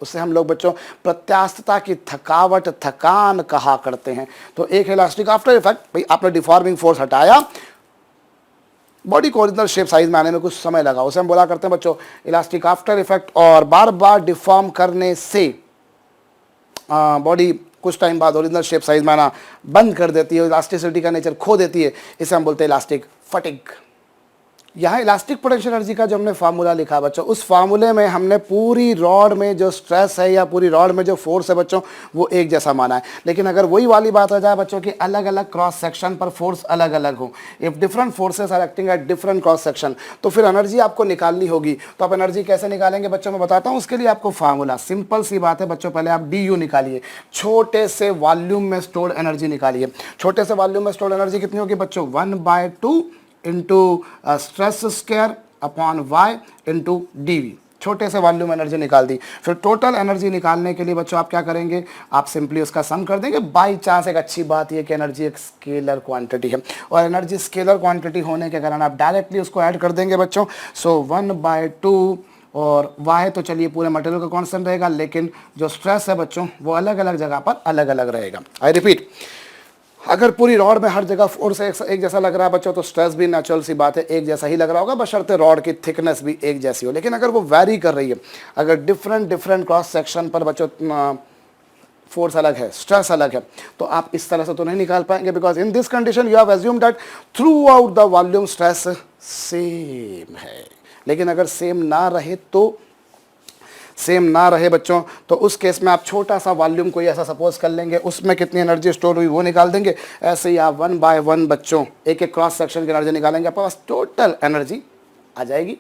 उसे हम लोग बच्चों प्रत्यास्थता की थकावट, थकान कहा करते हैं। तो एक इलास्टिक आफ्टर इफेक्ट, भाई आपने डिफॉर्मिंग फोर्स हटाया, बॉडी को ओरिजिनल शेप साइज में आने में कुछ समय लगा, उसे हम बोला करते हैं बच्चों इलास्टिक आफ्टर इफेक्ट। और बार बार डिफॉर्म करने से बॉडी कुछ टाइम बाद ओरिजिनल शेप साइज में आना बंद कर देती है, इलास्टिसिटी का नेचर खो देती है, इसे हम बोलते हैं इलास्टिक फटिग। यहाँ इलास्टिक पोटेंशियल एनर्जी का जो हमने फार्मूला लिखा बच्चों, उस फार्मूले में हमने पूरी रॉड में जो स्ट्रेस है या पूरी रॉड में जो फोर्स है बच्चों वो एक जैसा माना है। लेकिन अगर वही वाली बात हो जाए बच्चों कि अलग अलग क्रॉस सेक्शन पर फोर्स अलग अलग हो, if different forces are acting at different cross section, तो फिर एनर्जी आपको निकालनी होगी। तो आप एनर्जी कैसे निकालेंगे बच्चों, मैं बताता हूँ। उसके लिए आपको फार्मूला सिंपल सी बात है बच्चों, पहले आप DU निकालिए, छोटे से वॉल्यूम में स्टोर्ड एनर्जी निकालिए। छोटे से वॉल्यूम में स्टोर्ड एनर्जी कितनी होगी बच्चों, 1/2 into stress square upon Y into DV। छोटे से वॉल्यूम एनर्जी निकाल दी। फिर टोटल एनर्जी निकालने के लिए बच्चों आप क्या करेंगे, आप सिंपली उसका सम कर देंगे। बाई चांस एक अच्छी बात यह कि एनर्जी एक स्केलर क्वांटिटी है, और एनर्जी स्केलर क्वांटिटी होने के कारण आप डायरेक्टली उसको ऐड कर देंगे बच्चों। सो 1/2 और वाई तो चलिए पूरे मटेरियल का कांस्टेंट रहेगा, लेकिन जो स्ट्रेस है बच्चों वो अलग अलग जगह पर अलग अलग रहेगा। आई रिपीट, अगर पूरी रॉड में हर जगह फोर्स एक जैसा लग रहा है बच्चों, तो स्ट्रेस भी नेचुरल सी बात है एक जैसा ही लग रहा होगा, बशर्ते रॉड की थिकनेस भी एक जैसी हो। लेकिन अगर वो वैरी कर रही है, अगर डिफरेंट क्रॉस सेक्शन पर बच्चों फोर्स अलग है, स्ट्रेस अलग है, तो आप इस तरह से तो नहीं निकाल पाएंगे, because in this condition you have assumed that through out the volume stress same है। लेकिन अगर सेम ना रहे बच्चों, तो उस केस में आप छोटा सा वॉल्यूम कोई ऐसा सपोज कर लेंगे, उसमें कितनी एनर्जी स्टोर हुई वो निकाल देंगे। ऐसे ही आप 1 बाय 1 बच्चों एक एक क्रॉस सेक्शन की एनर्जी निकालेंगे, आपके पास टोटल एनर्जी आ जाएगी।